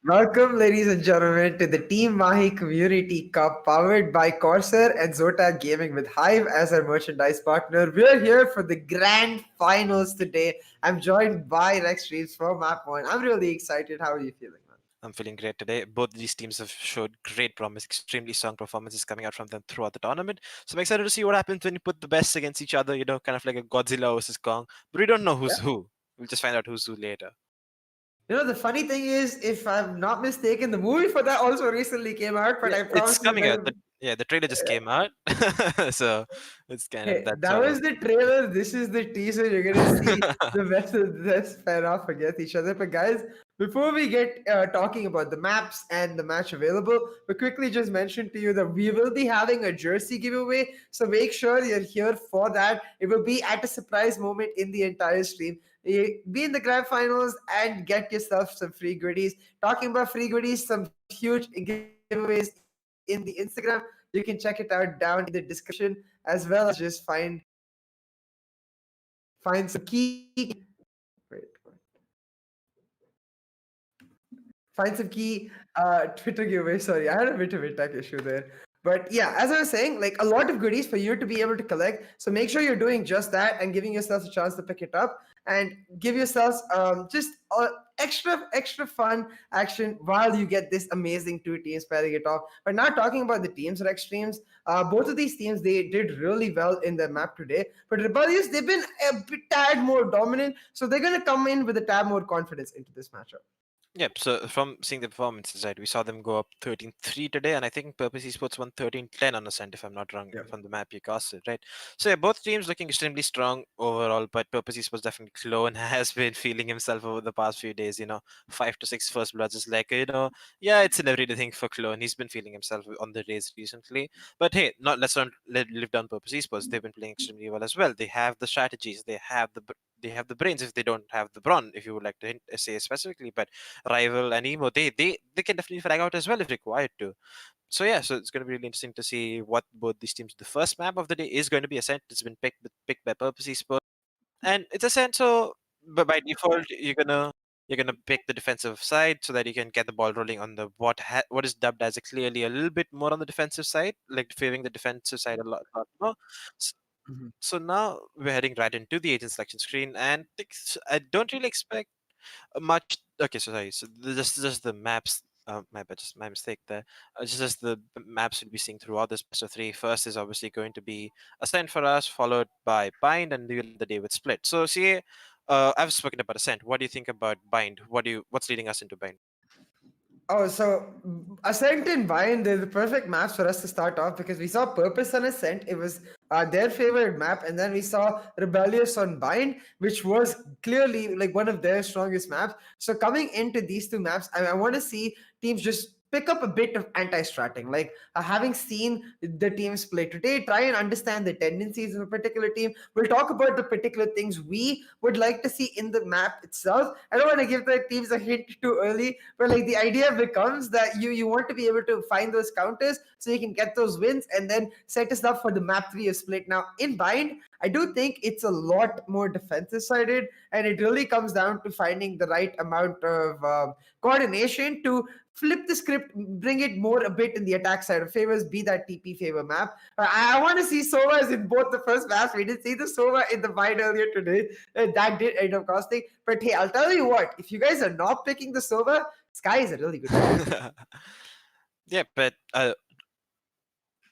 Welcome, ladies and gentlemen, to the Team Mahi Community Cup powered by Corsair and Zotac Gaming with Hive as our merchandise partner. We're here for the grand finals today. I'm joined by Rexdreams from Map One. I'm really excited. How are you feeling, man? I'm feeling great today. Both these teams have showed great promise, extremely strong performances coming out from them throughout the tournament. So I'm excited to see what happens when you put the best against each other, kind of like a Godzilla versus Kong. But we don't know who's who. We'll just find out who's who later. You know, the funny thing is, if I'm not mistaken, the movie for that also recently came out, but Yeah, I it's promise you, coming out. The trailer just came out. So it's kind of hey, that that sort of. was the trailer. This is the teaser. You're gonna see the best pair off against each other. But guys, before we get talking about the maps and the match available, we quickly just mention to you that we will be having a jersey giveaway. So make sure you're here for that. It will be at a surprise moment in the entire stream. Be in the grand finals and get yourself some free goodies. Talking about free goodies, some huge giveaways in the Instagram. You can check it out down in the description, as well as just find some key. Wait. find some key Twitter giveaway. Sorry, I had a bit of a tech issue there. But yeah, as I was saying, like a lot of goodies for you to be able to collect. So make sure you're doing just that and giving yourselves a chance to pick it up and give yourselves just extra fun action while you get this amazing two teams pairing it off. But now talking about the teams at Rexdreams, both of these teams they did really well in their map today. But Rebellious they've been a bit tad more dominant, so they're gonna come in with a tad more confidence into this matchup. Yep, so from seeing the performances, right, we saw them go up 13-3 today, and I think Purpose Esports won 13-10 on Ascent, if I'm not wrong, Yep. from the map you casted, right? So yeah, both teams looking extremely strong overall, but Purpose Esports definitely Clone has been feeling himself over the past few days, 5 to 6 first bloods is like, yeah, it's an everyday thing for Clone. He's been feeling himself on the race recently. But hey, let's not live down Purpose Esports. They've been playing extremely well as well. They have the strategies, they have the brains if they don't have the brawn, if you would like to say specifically, but Rival and Emo, they can definitely frag out as well if required to. So yeah, so it's going to be really interesting to see what both these teams. The first map of the day is going to be Ascent. It's been picked by Purpose Esports, and it's Ascent. So, but by default, you're gonna pick the defensive side so that you can get the ball rolling on the what is dubbed as clearly a little bit more on the defensive side, like favoring the defensive side a lot more. So now we're heading right into the agent selection screen, and I don't really expect much. Okay, so sorry. So just the maps. Just my mistake there. Just the maps we'll be seeing throughout this best of three. First is obviously going to be Ascent for us, followed by Bind, and the day with Split. So see, I've spoken about Ascent. What do you think about Bind? What's leading us into Bind? Oh, so Ascent and Bind, they're the perfect maps for us to start off because we saw Purpose on Ascent. It was their favorite map. And then we saw Rebellious on Bind, which was clearly like one of their strongest maps. So coming into these two maps, I want to see teams just pick up a bit of anti-stratting. Like having seen the teams play today, try and understand the tendencies of a particular team. We'll talk about the particular things we would like to see in the map itself. I don't want to give the teams a hint too early, but like the idea becomes that you want to be able to find those counters so you can get those wins and then set us up for the map 3 of Split. Now in Bind, I do think it's a lot more defensive sided, and it really comes down to finding the right amount of coordination to flip the script, bring it more a bit in the attack side of favors, be that TP favor map. I want to see Sovas in both the first maps. We did see the Sova in the Bind earlier today. That did end up costing. But hey, I'll tell you what, if you guys are not picking the Sova, Sky is a really good one. Yeah, but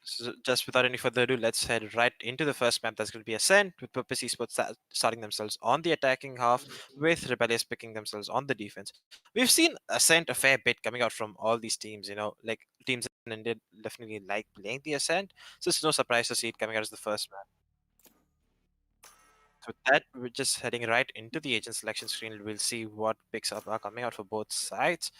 so just without any further ado, let's head right into the first map. That's going to be Ascent, with Purpose Esports starting themselves on the attacking half, with Rebellious picking themselves on the defense. We've seen Ascent a fair bit coming out from all these teams, like teams in India definitely like playing the Ascent, so it's no surprise to see it coming out as the first map. So with that, we're just heading right into the agent selection screen. We'll see what picks up are coming out for both sides.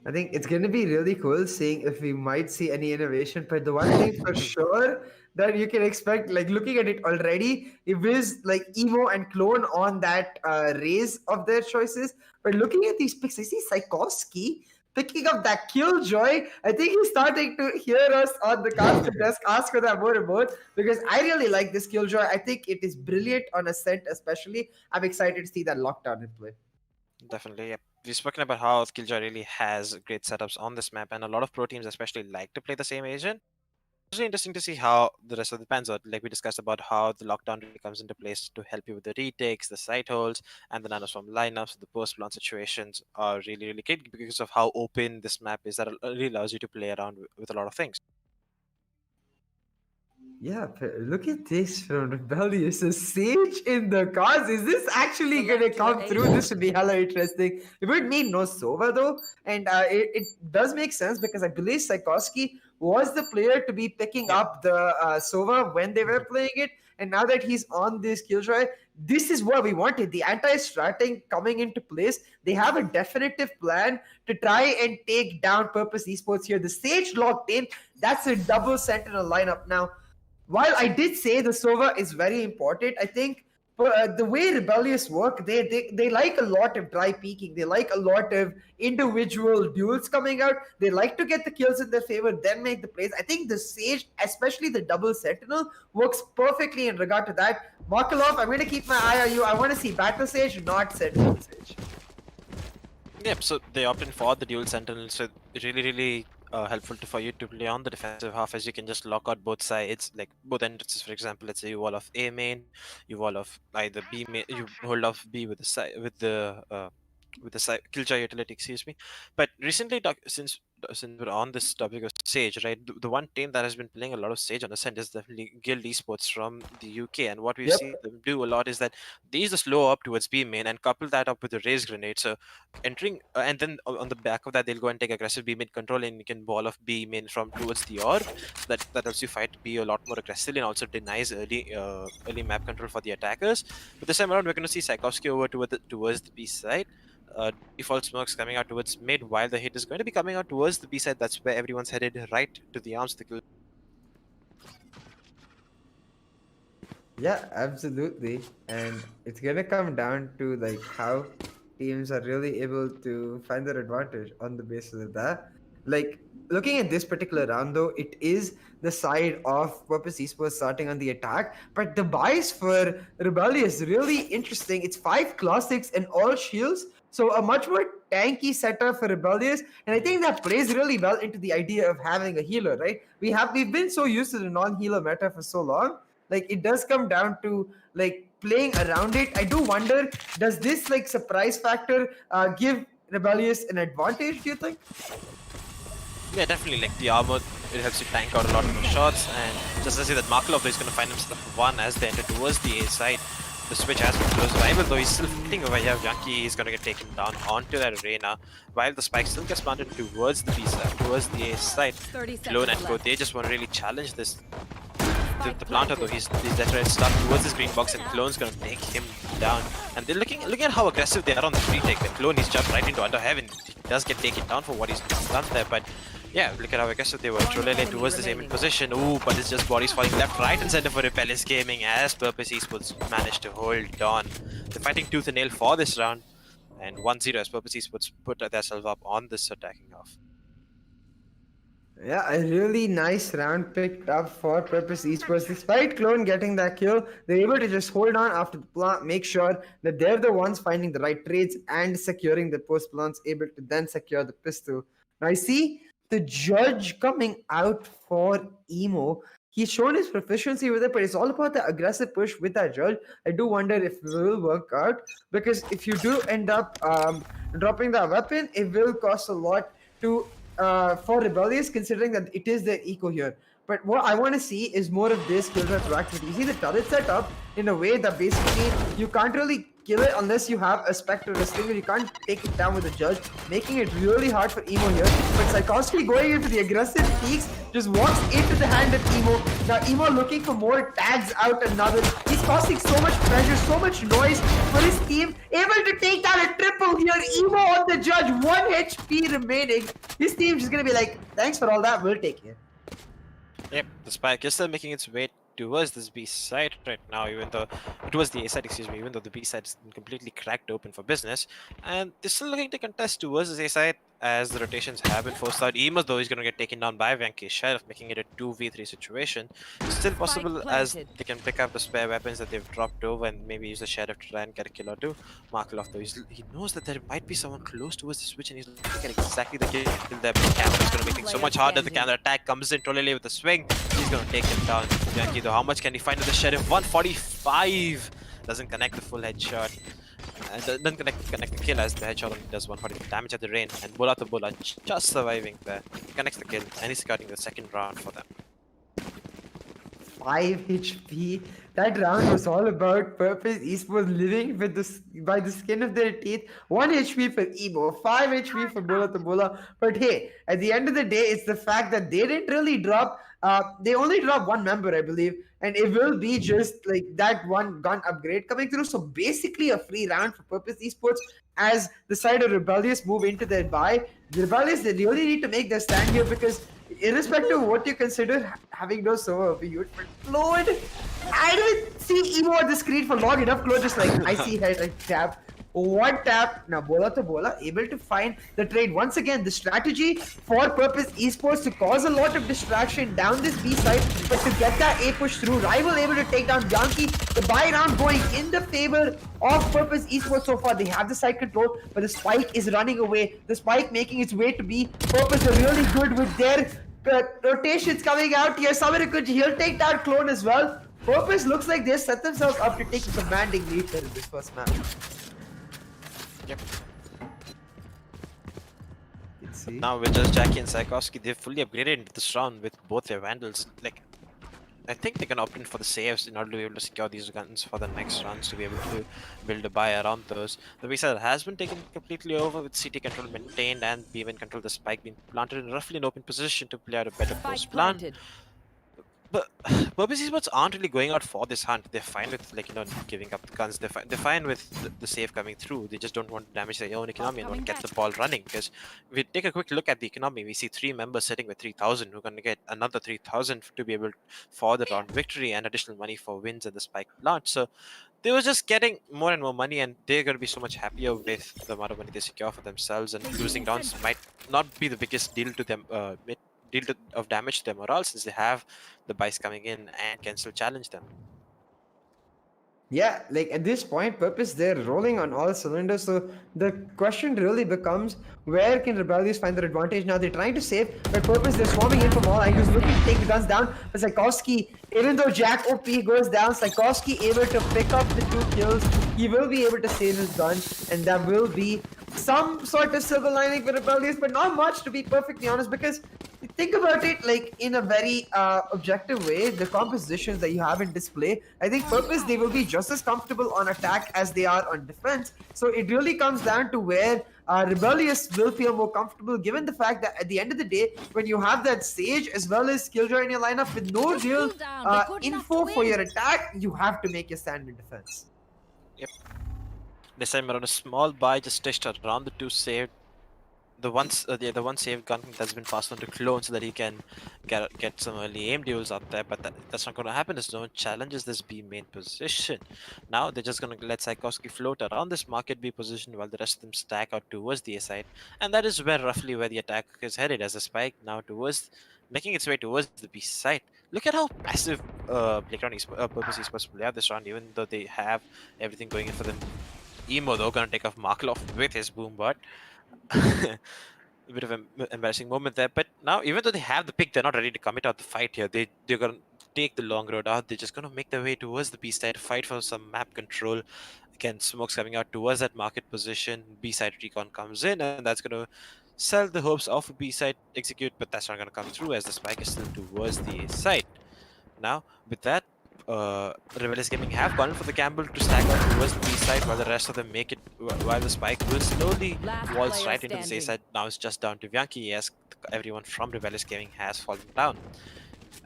I think it's going to be really cool seeing if we might see any innovation. But the one thing for sure that you can expect, like looking at it already, it is like Emo and Clone on that raise of their choices. But looking at these picks, I see Psychowski picking up that Killjoy. I think he's starting to hear us on the caster desk ask for that more and more because I really like this Killjoy. I think it is brilliant on Ascent, especially. I'm excited to see that lockdown in play. Definitely, yep. We've spoken about how Killjoy really has great setups on this map, and a lot of pro teams especially like to play the same agent. It's really interesting to see how the rest of the pans out. Like we discussed about how the lockdown really comes into place to help you with the retakes, the site holds, and the nanoswarm lineups. The post-launch situations are really, really good because of how open this map is. That really allows you to play around with a lot of things. Yeah, look at this from Rebellious. A Sage in the cause. Is this actually going to come through? This would be hella interesting. It would mean no Sova though. And it does make sense because I believe Psychowski was the player to be picking up the Sova when they were playing it. And now that he's on this Killjoy, this is what we wanted. The anti-stratting coming into place. They have a definitive plan to try and take down Purpose Esports here. The Sage locked in. That's a double Sentinel lineup now. While I did say the Sova is very important, I think the way Rebellious work, they like a lot of dry peeking. They like a lot of individual duels coming out. They like to get the kills in their favor, then make the plays. I think the Sage, especially the double Sentinel, works perfectly in regard to that. Markelov, I'm going to keep my eye on you. I want to see Battle Sage, not Sentinel Sage. Yep, so they opted for the dual sentinel, so really helpful for you to play on the defensive half, as you can just lock out both sides, like both entrances. For example, let's say you wall off A main, you wall off either B main, you hold off B with the side with the side killjoy utility, excuse me. But recently, since we're on this topic of Sage, right? The one team that has been playing a lot of Sage on the side is definitely Guild Esports from the UK, and what we've seen Yep. them do a lot is that they use the slow up towards B main and couple that up with the raise grenade. So entering and then on the back of that they'll go and take aggressive B mid control, and you can ball off B main from towards the orb. So that helps you fight B a lot more aggressively and also denies early map control for the attackers. But this time around we're going to see Psychowski over towards the B side. Default smokes coming out towards mid, while the hit is going to be coming out towards the B side. That's where everyone's headed, right to the arms of the kill. Yeah, absolutely. And it's gonna come down to like how teams are really able to find their advantage on the basis of that. Like looking at this particular round though, it is the side of Purpose Esports starting on the attack, but the buys for Rebellious really interesting. It's 5 classics and all shields. So a much more tanky setup for Rebellious, and I think that plays really well into the idea of having a healer, right? We've been so used to the non-healer meta for so long. Like it does come down to like playing around it. I do wonder, does this like surprise factor give Rebellious an advantage, do you think? Yeah, definitely. Like the armor, it helps you tank out a lot more shots, and just to say that Markelov is going to find himself one as they enter towards the A side. The switch has been closed by, even though he's still fitting over here. Yankee is going to get taken down onto that arena, while the spike still gets planted towards the B side, towards the A side. Clone and Co, they just want to really challenge this. The planter though, he's dead right stuck towards his green box, and Clone's gonna take him down. And they're looking at how aggressive they are on the retake. The Clone, he's jumped right into under heaven. He does get taken down for what he's done there, but yeah, look at how aggressive they were. Trolele towards the same position. Ooh, but it's just bodies falling left, right, and center for Rebellious Gaming as Purpose Esports managed to hold on. They're fighting tooth and nail for this round, and 1-0 as Purpose Esports put themselves up on this attacking half. Yeah, a really nice round picked up for Purpose Esports. Despite Clone getting that kill, they're able to just hold on after the plant, make sure that they're the ones finding the right trades and securing the post plants, able to then secure the pistol. Now I see the judge coming out for Emo. He's shown his proficiency with it, but it's all about the aggressive push with that judge. I do wonder if it will work out, because if you do end up dropping that weapon, it will cost a lot to for Rebellious, considering that it is the eco here. But what I want to see is more of this kill ref activity. You see the turret set up in a way that basically you can't really kill it unless you have a Spectre or a Stinger. You can't take it down with a Judge, making it really hard for Emo here. But Psychowski going into the aggressive peaks just walks into the hand of Emo. Now Emo looking for more tags out another. He's causing so much pressure, so much noise for his team. Able to take down a triple here. Emo on the Judge, 1 HP remaining. His team's just gonna be like, thanks for all that, we'll take it. Yep, the spike is still making its way towards this B side right now, even though towards the A side, excuse me, even though the B side is completely cracked open for business, and they're still looking to contest towards the A side as the rotations have been forced out. Emos though is going to get taken down by Vanky's Sheriff, making it a 2v3 situation. It's still possible as they can pick up the spare weapons that they've dropped over and maybe use the Sheriff to try and get a kill or two. Markelov though, he knows that there might be someone close towards the switch, and he's looking at exactly the kill there, but the camera is going to make things so much harder. The counter attack comes in, Trolele with the swing, he's going to take him down. Yankee though, how much can he find with the Sheriff? 145! Doesn't connect the full headshot. And doesn't connect the kill as the headshot only does 140 damage at the range. And Bola to Bola just surviving there. He connects the kill and he's securing the second round for them. 5 HP. That round was all about Purpose Esports living with by the skin of their teeth. 1 HP for Emo, 5 HP for Bola to Bola. But hey, at the end of the day, it's the fact that they didn't really drop. They only dropped 1 member, I believe, and it will be just like that 1 gun upgrade coming through. So basically, a free round for Purpose Esports as the side of Rebellious move into their buy. The Rebellious, they really need to make their stand here, because irrespective of what you consider, having no server will be good. But Claude, I didn't see Emo on the screen for long enough. Claude just like, I see head, I tap. One tap. Now Bola to Bola able to find the trade. Once again, the strategy for Purpose Esports to cause a lot of distraction down this B side, but to get that A push through. Rival able to take down Bianchi. The buy round going in the favor of Purpose Esports so far. They have the side control, but the Spike is running away. The Spike making its way to B. Purpose are really good with their rotations coming out here. He'll take that clone as well. Purpose looks like they set themselves up to take a commanding lead there in this first match. Yep. Let's see. Now with just Jackie and Psychowski, they've fully upgraded into this round with both their Vandals. Like, I think they can opt in for the saves in order to be able to secure these guns for the next rounds to be able to build a buy around those. The B-side has been taken completely over with CT control maintained and B-Win control, the Spike being planted in roughly an open position to play out a better post plan. But Purpose Esports aren't really going out for this hunt. They're fine with, like, giving up the guns. They're fine with the save coming through. They just don't want to damage their own economy and want to get the ball running. Because if we take a quick look at the economy, we see 3 members sitting with 3,000. We're going to get another 3,000 to be able for the round victory and additional money for wins and the Spike plant. So they were just getting more and more money, and they're going to be so much happier with the amount of money they secure for themselves. And losing rounds might not be the biggest deal to them. Deal of damage to their morale, since they have the buys coming in and can still challenge them. Yeah, like at this point, Purpose, they're rolling on all cylinders. So the question really becomes, where can Rebellious find their advantage? Now they're trying to save, but Purpose, they're swarming in from all angles, looking to take the guns down. But Psychowski, even though Jack OP goes down, Psychowski able to pick up the 2 kills. He will be able to save his gun, and that will be some sort of silver lining for Rebellious, but not much, to be perfectly honest, because think about it like in a very objective way. The compositions that you have in display, I think Purpose, they will be just as comfortable on attack as they are on defense. So it really comes down to where Rebellious will feel more comfortable, given the fact that at the end of the day, when you have that Sage as well as Killjoy in your lineup with no real info for your attack, you have to make your stand in defense. Yep. This time around, a small buy just stitched around the 2 saved. The one saved gun that's been passed on to Clone so that he can get some early aim duels out there, but that's not going to happen as no one challenges this B main position. Now they're just going to let Psychowski float around this market B position while the rest of them stack out towards the A side, and that is roughly where the attack is headed, as a Spike now making its way towards the B side. Look at how passive Purpose Esports play out this round, even though they have everything going in for them. Emo though gonna take off Markloff with his boom bot. A bit of an embarrassing moment there, but now even though they have the pick, they're not ready to commit out the fight here. They're gonna take the long road out. They're just gonna make their way towards the B side, fight for some map control. Again, smokes coming out towards that market position. B side recon comes in, and that's gonna sell the hopes of a B side execute, but that's not gonna come through as the Spike is still towards the A side. Now with that, Rebellious Gaming have gone for the gamble to stack out towards the B side, while the rest of them make it, while the Spike will slowly waltz right into the A side. Now it's just down to Bianchi, as everyone from Rebellious Gaming has fallen down.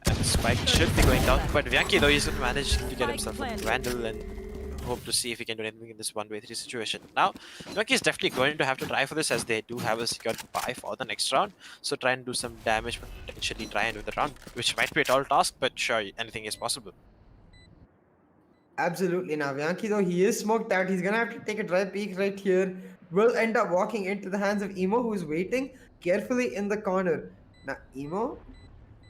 And the Spike should be going down, but Bianchi though, he's managed to get himself a Vandal and hope to see if he can do anything in this 1v3 situation. Now, Bianchi is definitely going to have to try for this, as they do have a secured buy for the next round. So try and do some damage, potentially try and win the round, which might be a tall task, but sure, anything is possible. Absolutely. Now, Bianchi, though, he is smoked out. He's going to have to take a dry peek right here. Will end up walking into the hands of Emo, who's waiting carefully in the corner. Now, Emo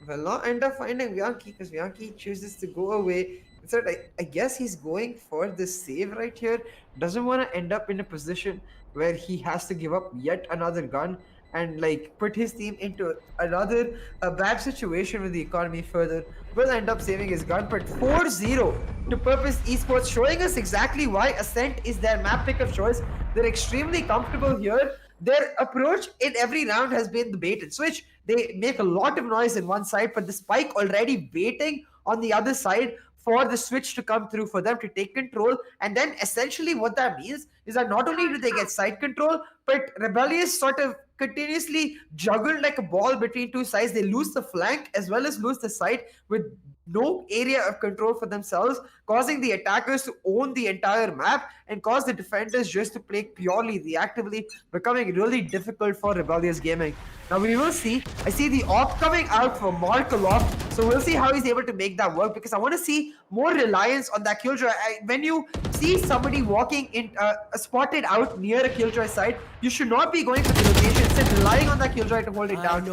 will not end up finding Bianchi, because Bianchi chooses to go away. Instead, I guess he's going for the save right here. Doesn't want to end up in a position where he has to give up yet another gun and like put his team into another bad situation with the economy further. Will end up saving his gun, but 4-0 to Purpose Esports, showing us exactly why Ascent is their map pick of choice. They're extremely comfortable here. Their approach in every round has been the bait and switch. They make a lot of noise in one side, but the Spike already waiting on the other side for the switch to come through, for them to take control. And then essentially what that means is that not only do they get side control, but Rebellious sort of continuously juggled like a ball between 2 sides. They lose the flank as well as lose the side with no area of control for themselves, causing the attackers to own the entire map and cause the defenders just to play purely reactively, becoming really difficult for Rebellious Gaming. Now we will see. I see the op coming out for Markloff, so we'll see how he's able to make that work, because I want to see more reliance on that Killjoy. When you see see somebody walking in, spotted out near a killjoy site, you should not be going for the rotation, instead relying on that killjoy to hold it down.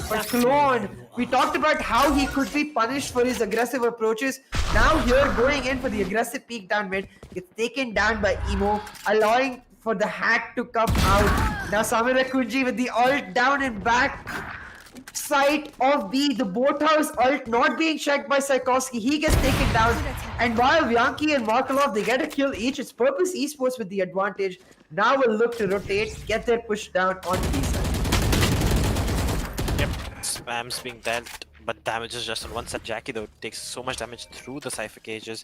But Clone, we talked about how he could be punished for his aggressive approaches. Now here, going in for the aggressive peek down mid, gets taken down by Emo, allowing for the hack to come out. Now Samira Kunji with the ult down and back side of B, the boathouse ult not being checked by Psykowski. He gets taken down. And while Vyanki and Markelov, they get a kill each, it's Purpose Esports with the advantage. Now we'll look to rotate, get their push down on B side. Yep, spams being dealt, but damage is just on one side. Jackie though takes so much damage through the Cypher cages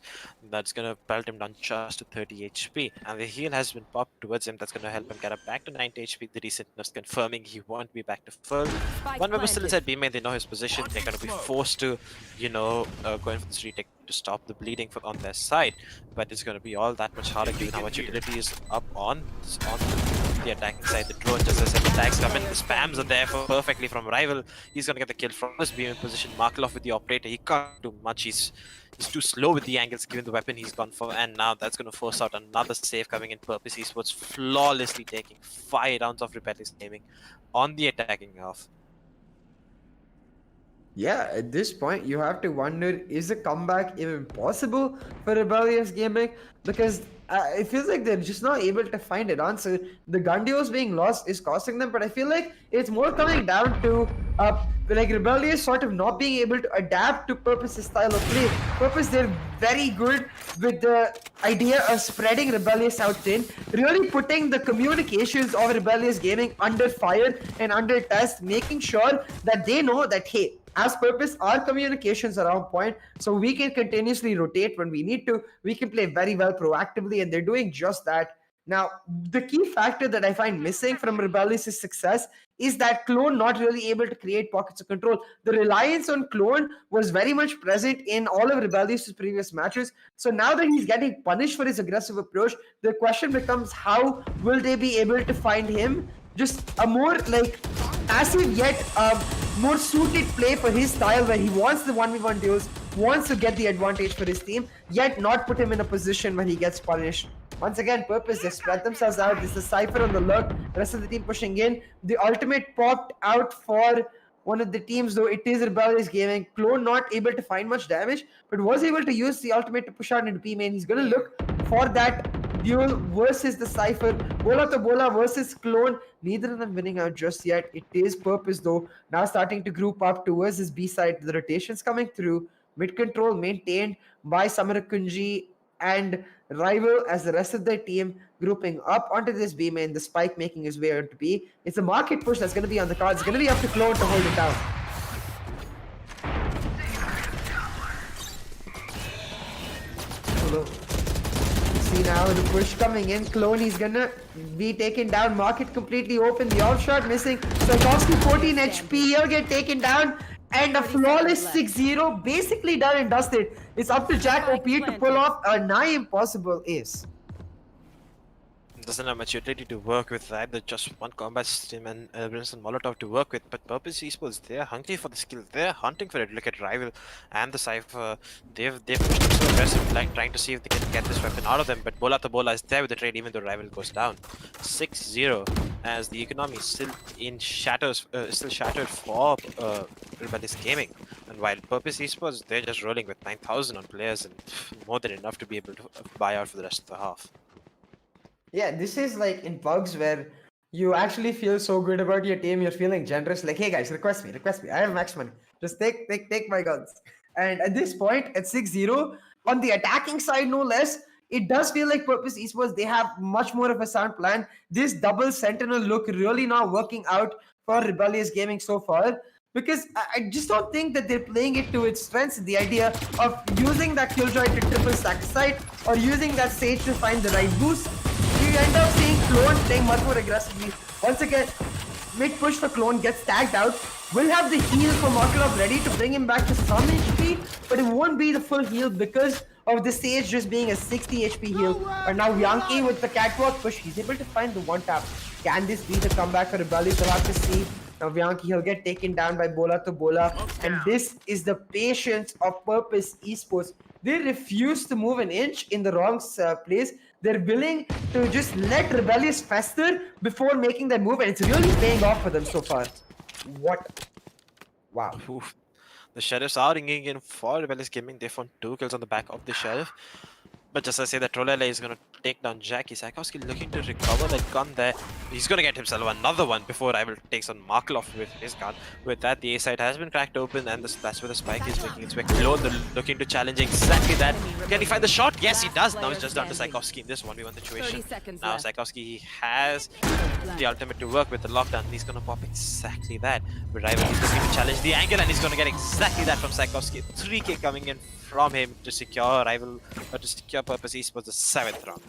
that's gonna belt him down just to 30 HP. And the heal has been popped towards him, that's gonna help him get up back to 90 HP. The recent nurse confirming he won't be back to full. One member still inside B main, they know his position. They're gonna be forced to, you know, go in for this retake to stop the bleeding on their side. But it's gonna be all that much harder given how much utility is up on the attacking side. The drone, just as the attacks come in, the spams are there for perfectly from Rival. He's gonna get the kill from his beam in position. Markelov with the operator, he can't do much. He's too slow with the angles given the weapon he's gone for, and now that's gonna force out another save coming in. Purpose Esports flawlessly taking 5 rounds of rebellious gaming on the attacking half. Yeah, at this point, you have to wonder, is a comeback even possible for Rebellious Gaming? Because it feels like they're just not able to find an answer. The gun duos being lost is costing them, but I feel like it's more coming down to like Rebellious sort of not being able to adapt to Purpose's style of play. Purpose, they're very good with the idea of spreading Rebellious out thin, really putting the communications of Rebellious Gaming under fire and under test, making sure that they know that, hey, as Purpose, our communications are on point, so we can continuously rotate when we need to. We can play very well proactively, and they're doing just that. Now, the key factor that I find missing from Rebellious' success is that Clone not really able to create pockets of control. The reliance on Clone was very much present in all of Rebellious' previous matches. So now that he's getting punished for his aggressive approach, the question becomes, how will they be able to find him just a more like passive yet more suited play for his style, where he wants the 1v1 duels, wants to get the advantage for his team, yet not put him in a position where he gets punished. Once again, Purpose, they spread themselves out. This is Cypher on the lurk, the rest of the team pushing in. The ultimate popped out for one of the teams, though it is Rebellious Gaming. Clone not able to find much damage, but was able to use the ultimate to push out into B main. He's gonna look for that duel versus the Cypher. Bola to Bola versus Clone. Neither of them winning out just yet. It is Purpose though, now starting to group up towards his B side. The rotations coming through. Mid control maintained by Samarakunji and Rival, as the rest of their team grouping up onto this B main. The spike making his way onto B. It's a market push that's going to be on the cards. It's going to be up to Clone to hold it down. Hello. See now the push coming in. Clone, he's gonna be taken down. Market completely open. The off shot missing. Psykowski 14 HP. He'll get taken down. And a flawless 6-0, basically done and dusted. It's up to Jack OP to pull off a nigh impossible ace. Doesn't have much utility to work with either, just one combat system and Brimstone Molotov to work with. But Purpose Esports, they're hungry for the skill, they're hunting for it. Look at Rival and the Cypher, they've pushed them so aggressive, like trying to see if they can get this weapon out of them. But Bola to Bola is there with the trade, even though Rival goes down. 6-0, as the economy is still in shatters, still shattered for Rebellious Gaming. And while Purpose Esports, they're just rolling with 9,000 on players and more than enough to be able to buy out for the rest of the half. Yeah, this is like in bugs where you actually feel so good about your team, you're feeling generous, like, hey guys, request me, I have max money. Just take my guns. And at this point, at 6-0, on the attacking side no less, it does feel like Purpose Esports, they have much more of a sound plan. This double sentinel look really not working out for Rebellious Gaming so far, because I just don't think that they're playing it to its strengths. The idea of using that Killjoy to triple stack site, or using that Sage to find the right boost, you end up seeing Clone playing much more aggressively. Once again, mid push for Clone gets tagged out. Will have the heal for Markelov ready to bring him back to some HP, but it won't be the full heal because of the Sage just being a 60 HP heal. But now Yankee with the catwalk push, he's able to find the one tap. Can this be the comeback for Rebellious? We'll have to see. Now Yankee, he'll get taken down by Bola to Bola. And this is the patience of Purpose Esports. They refuse to move an inch in the wrong place. They're willing to just let Rebellious fester before making that move, and it's really paying off for them so far. What? Wow. Oof. The Sheriffs are ringing in for Rebellious Gaming. They found 2 kills on the back of the Sheriff. But just as I say that Trollele is going to take down Jackie. Saikowski looking to recover that gun there. He's going to get himself another one before Rival takes on Markelov with his gun. With that, the A side has been cracked open, and that's where the spike is making its way. Clone looking to challenge exactly that. Can he find the shot? Yes, he does. Now it's just down to Saikowski in this 1v1 situation. Now Saikowski has the ultimate to work with the lockdown. He's going to pop exactly that. But Rival is looking to challenge the angle, and he's going to get exactly that from Saikowski. 3k coming in from him to secure Rival, to secure Purpose Esports the 7th round.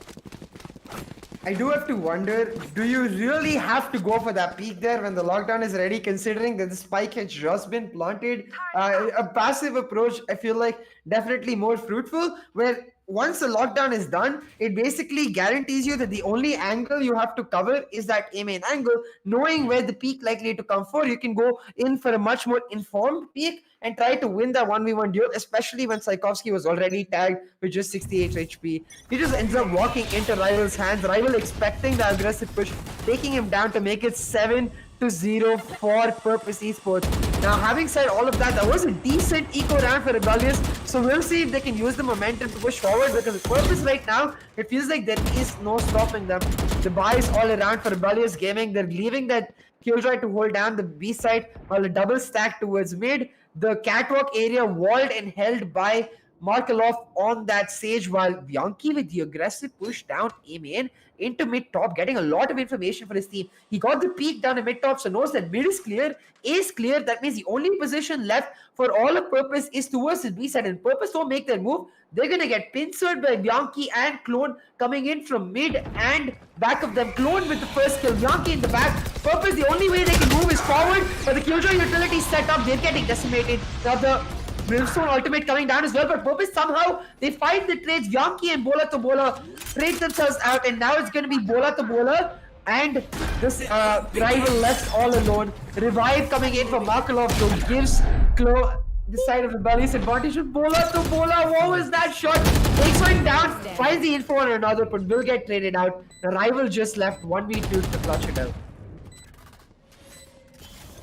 I do have to wonder, do you really have to go for that peak there when the lockdown is ready, considering that the spike has just been planted? A passive approach, I feel like, definitely more fruitful, where once the lockdown is done, it basically guarantees you that the only angle you have to cover is that A main angle. Knowing where the peak likely to come for, you can go in for a much more informed peak and try to win that 1v1 duel, especially when Saikowski was already tagged with just 68 HP. He just ends up walking into Rival's hands, Rival expecting the aggressive push, taking him down to make it 7-0 for Purpose Esports. Now, having said all of that, that was a decent eco round for Rebellious, so we'll see if they can use the momentum to push forward, because Purpose right now, it feels like there is no stopping them. The buy is all around for Rebellious Gaming. They're leaving that Killjoy to hold down the B side while a double stack towards mid. The catwalk area walled and held by Markelov on that Sage, while Bianchi with the aggressive push down A main into mid top, getting a lot of information for his team. He got the peak down to mid top, so knows that mid is clear, A is clear. That means the only position left for all of Purpose is towards the B side, and Purpose don't make their move. They're gonna get pincered by Bianchi and Clone coming in from mid and back of them. Clone with the first kill, Bianchi in the back. Purpose, the only way they can move is forward, but the Killjoy utility set up, they're getting decimated. Now the Brimstone ultimate coming down as well, but Purpose somehow, they find the trades. Bianchi and Bola to Bola trade themselves out, and now it's going to be Bola to Bola, and this Rival left all alone. Revive coming in from Markelov, so gives the side of Rebellious advantage with Bola to Bola. What was that shot? Takes one down, finds the info on another, but will get traded out. The Rival just left 1v2 to clutch it out.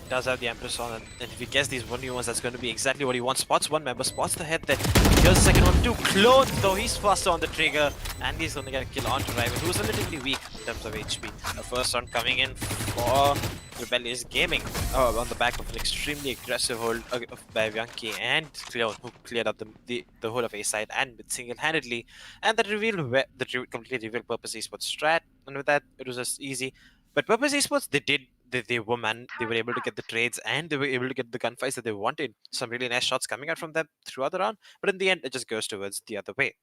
Does have the Empress on, and if he gets these 1v1s, that's going to be exactly what he wants. Spots one member, spots the head there. Here's the second one too. Clone, though he's faster on the trigger, and he's going to get a kill onto Rival, who's relatively weak in terms of HP. The first one coming in for Rebellious Gaming on the back of an extremely aggressive hold by Bianchi and Clone, who cleared out the whole of A side and with single-handedly, and that completely revealed Purpose Esports strat. And with that, it was just easy. But Purpose Esports, they were able to get the trades, and they were able to get the gunfights that they wanted. Some really nice shots coming out from them throughout the round, but in the end, it just goes towards the other way.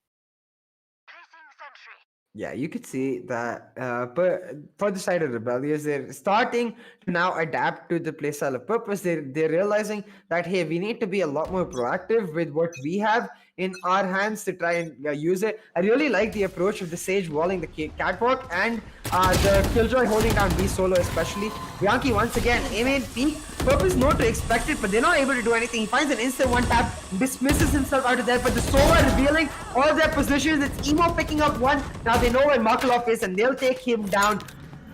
Yeah, you could see that, but for the side of Rebellious, they're starting to now adapt to the playstyle of Purpose. They're realizing that, hey, we need to be a lot more proactive with what we have in our hands to try and use it. I really like the approach of the Sage walling the catwalk and the Killjoy holding down B solo especially. Bianchi once again, A main peak. Purpose know to expect it, but they're not able to do anything. He finds an instant one tap, dismisses himself out of there, but the Sova revealing all their positions. It's Emo picking up one. Now they know where Markelov is, and they'll take him down.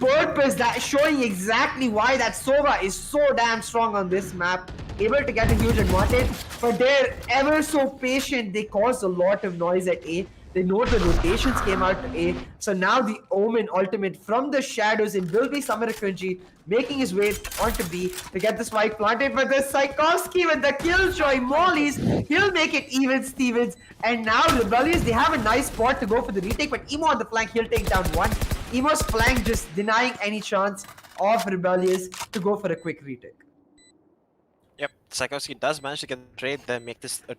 Purpose, that showing exactly why that Sova is so damn strong on this map. Able to get a huge advantage, but they're ever so patient. They cause a lot of noise at A. They know the rotations came out to A. So now the Omen ultimate from the shadows in will be Samarakunji making his way onto B to get the spike planted. But the Saikowski with the Killjoy mollies, he'll make it even Stevens. And now Rebellious, they have a nice spot to go for the retake, but Emo on the flank, he'll take down one. Emo's flank just denying any chance of Rebellious to go for a quick retake. Yep, Saikowski does manage to get the trade there, make this a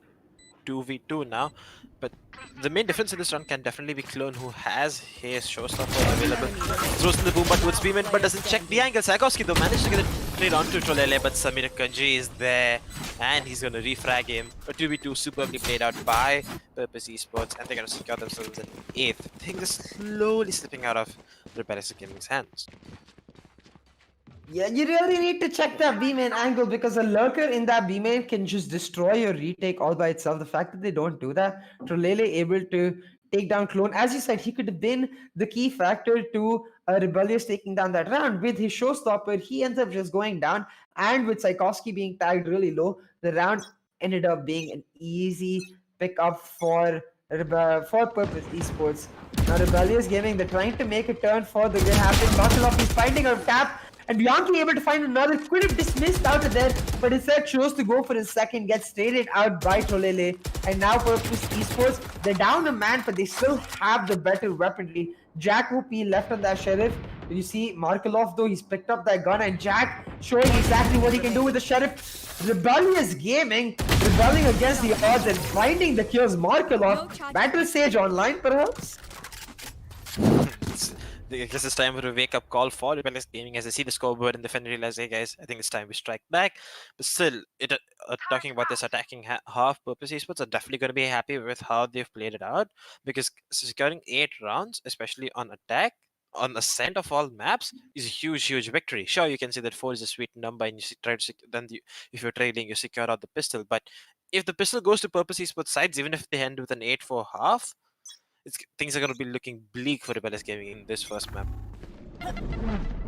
2v2 now, but the main difference in this run can definitely be Clone, who has his showstopper available. Throws in the boom towards Beeman, but doesn't check the angle. Saikowski though managed to get a trade onto Trollele, but Samir Kanji is there, and he's gonna refrag him. A 2v2 superbly played out by Purpose Esports, and they're gonna secure themselves an 8th. Things are slowly slipping out of Rebellious Gaming's hands. Yeah, you really need to check that B-main angle because a lurker in that B-main can just destroy your retake all by itself. The fact that they don't do that, Trolele able to take down Clone, as you said, he could have been the key factor to Rebellious taking down that round. With his showstopper, he ends up just going down, and with Tchaikovsky being tagged really low, the round ended up being an easy pickup for Purpose Esports. Now Rebellious Gaming, they're trying to make a turn for the good happen. Bakalov is finding a tap, and Bianchi able to find another. Could have dismissed out of there, but instead chose to go for his second, gets traded out by Trolele. And now Purpose Esports, they're down a man, but they still have the better weaponry. Jack OP left on that Sheriff. You see Markelov though, he's picked up that gun, and Jack showing exactly what he can do with the Sheriff. Rebellious Gaming, rebelling against the odds and finding the kills. Markelov, Battle Sage online perhaps? I guess it's time for a wake-up call for Rebellious Gaming as they see the scoreboard and they finally realize, hey guys, I think it's time we strike back. But still, talking about this attacking half, Purpose Esports are definitely going to be happy with how they've played it out, because securing 8 rounds, especially on attack, on ascent of all maps, is a huge victory. Sure, you can say that 4 is a sweet number, and you try to if you're trailing, you secure out the pistol. But if the pistol goes to Purpose Esports sides, even if they end with an 8-4 half, things are going to be looking bleak for Rebellious Gaming in this first map.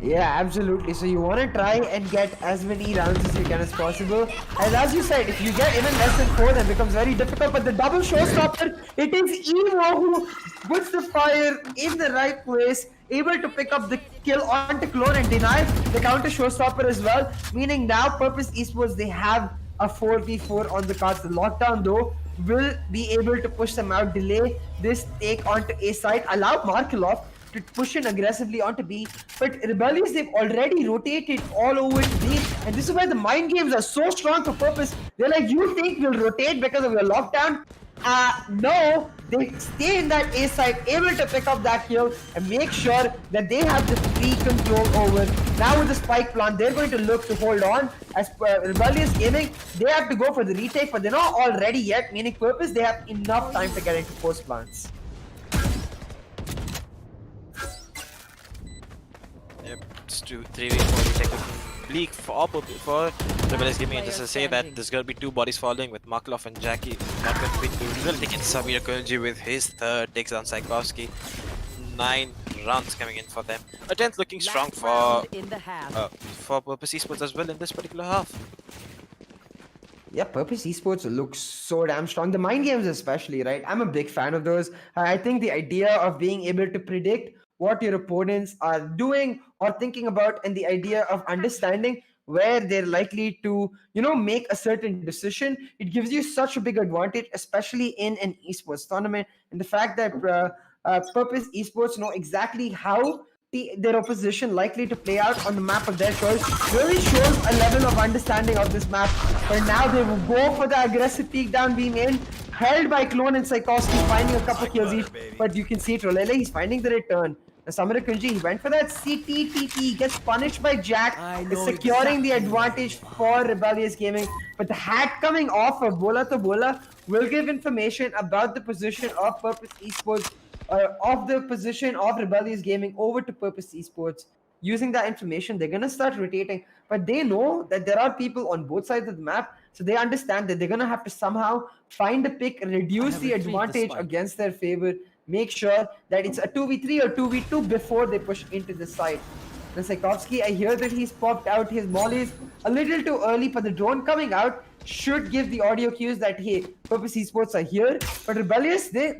Yeah, absolutely. So you want to try and get as many rounds as you can as possible. And as you said, if you get even less than 4, then it becomes very difficult. But the double showstopper, it is Evo who puts the fire in the right place, able to pick up the kill onto Clone and deny the counter showstopper as well. Meaning now Purpose Esports, they have a 4v4 on the cards. The lockdown though will be able to push them out, delay this take onto A side, allow Markelov to push in aggressively onto B. But Rebellious, they've already rotated all over to B, and this is why the mind games are so strong for Purpose. They're like, you think we'll rotate because of your lockdown? No, they stay in that A side, able to pick up that kill and make sure that they have the free control over. Now with the spike plant, they're going to look to hold on. As Rebellious Gaming, they have to go for the retake, but they're not all ready yet, meaning Purpose, they have enough time to get into post plants. Yep, it's 2-3 retake looking bleak for Rebellious Gaming. And just to say that there's going to be 2 bodies falling with Markelov and Jackie. Not going to be too little. They can Samir Kunji with his third, takes down Tchaikovsky. 9 rounds coming in for them. A 10th looking strong for Purpose Esports as well in this particular half. Yeah, Purpose Esports looks so damn strong. The mind games especially, right? I'm a big fan of those. I think the idea of being able to predict what your opponents are doing or thinking about, and the idea of understanding where they're likely to, make a certain decision, it gives you such a big advantage, especially in an esports tournament. And the fact that Purpose Esports know exactly how their opposition likely to play out on the map of their choice really shows a level of understanding of this map. But now they will go for the aggressive peek down B main, held by Clone and Tchaikovsky, finding a couple kills each. But you can see Trolele, he's finding the return. Samira Kunji, he went for that CTTT, gets punished by Jack, is securing the advantage for Rebellious Gaming. But the hat coming off of Bola to Bola will give information about the position of Purpose Esports, of the position of Rebellious Gaming over to Purpose Esports. Using that information, they're going to start rotating, but they know that there are people on both sides of the map, so they understand that they're going to have to somehow find a pick, reduce the advantage against their favor, make sure that it's a 2v3 or 2v2 before they push into the side. Now Tchaikovsky, I hear that he's popped out his mollies a little too early, but the drone coming out should give the audio cues that, hey, Purpose Esports are here. But Rebellious, they're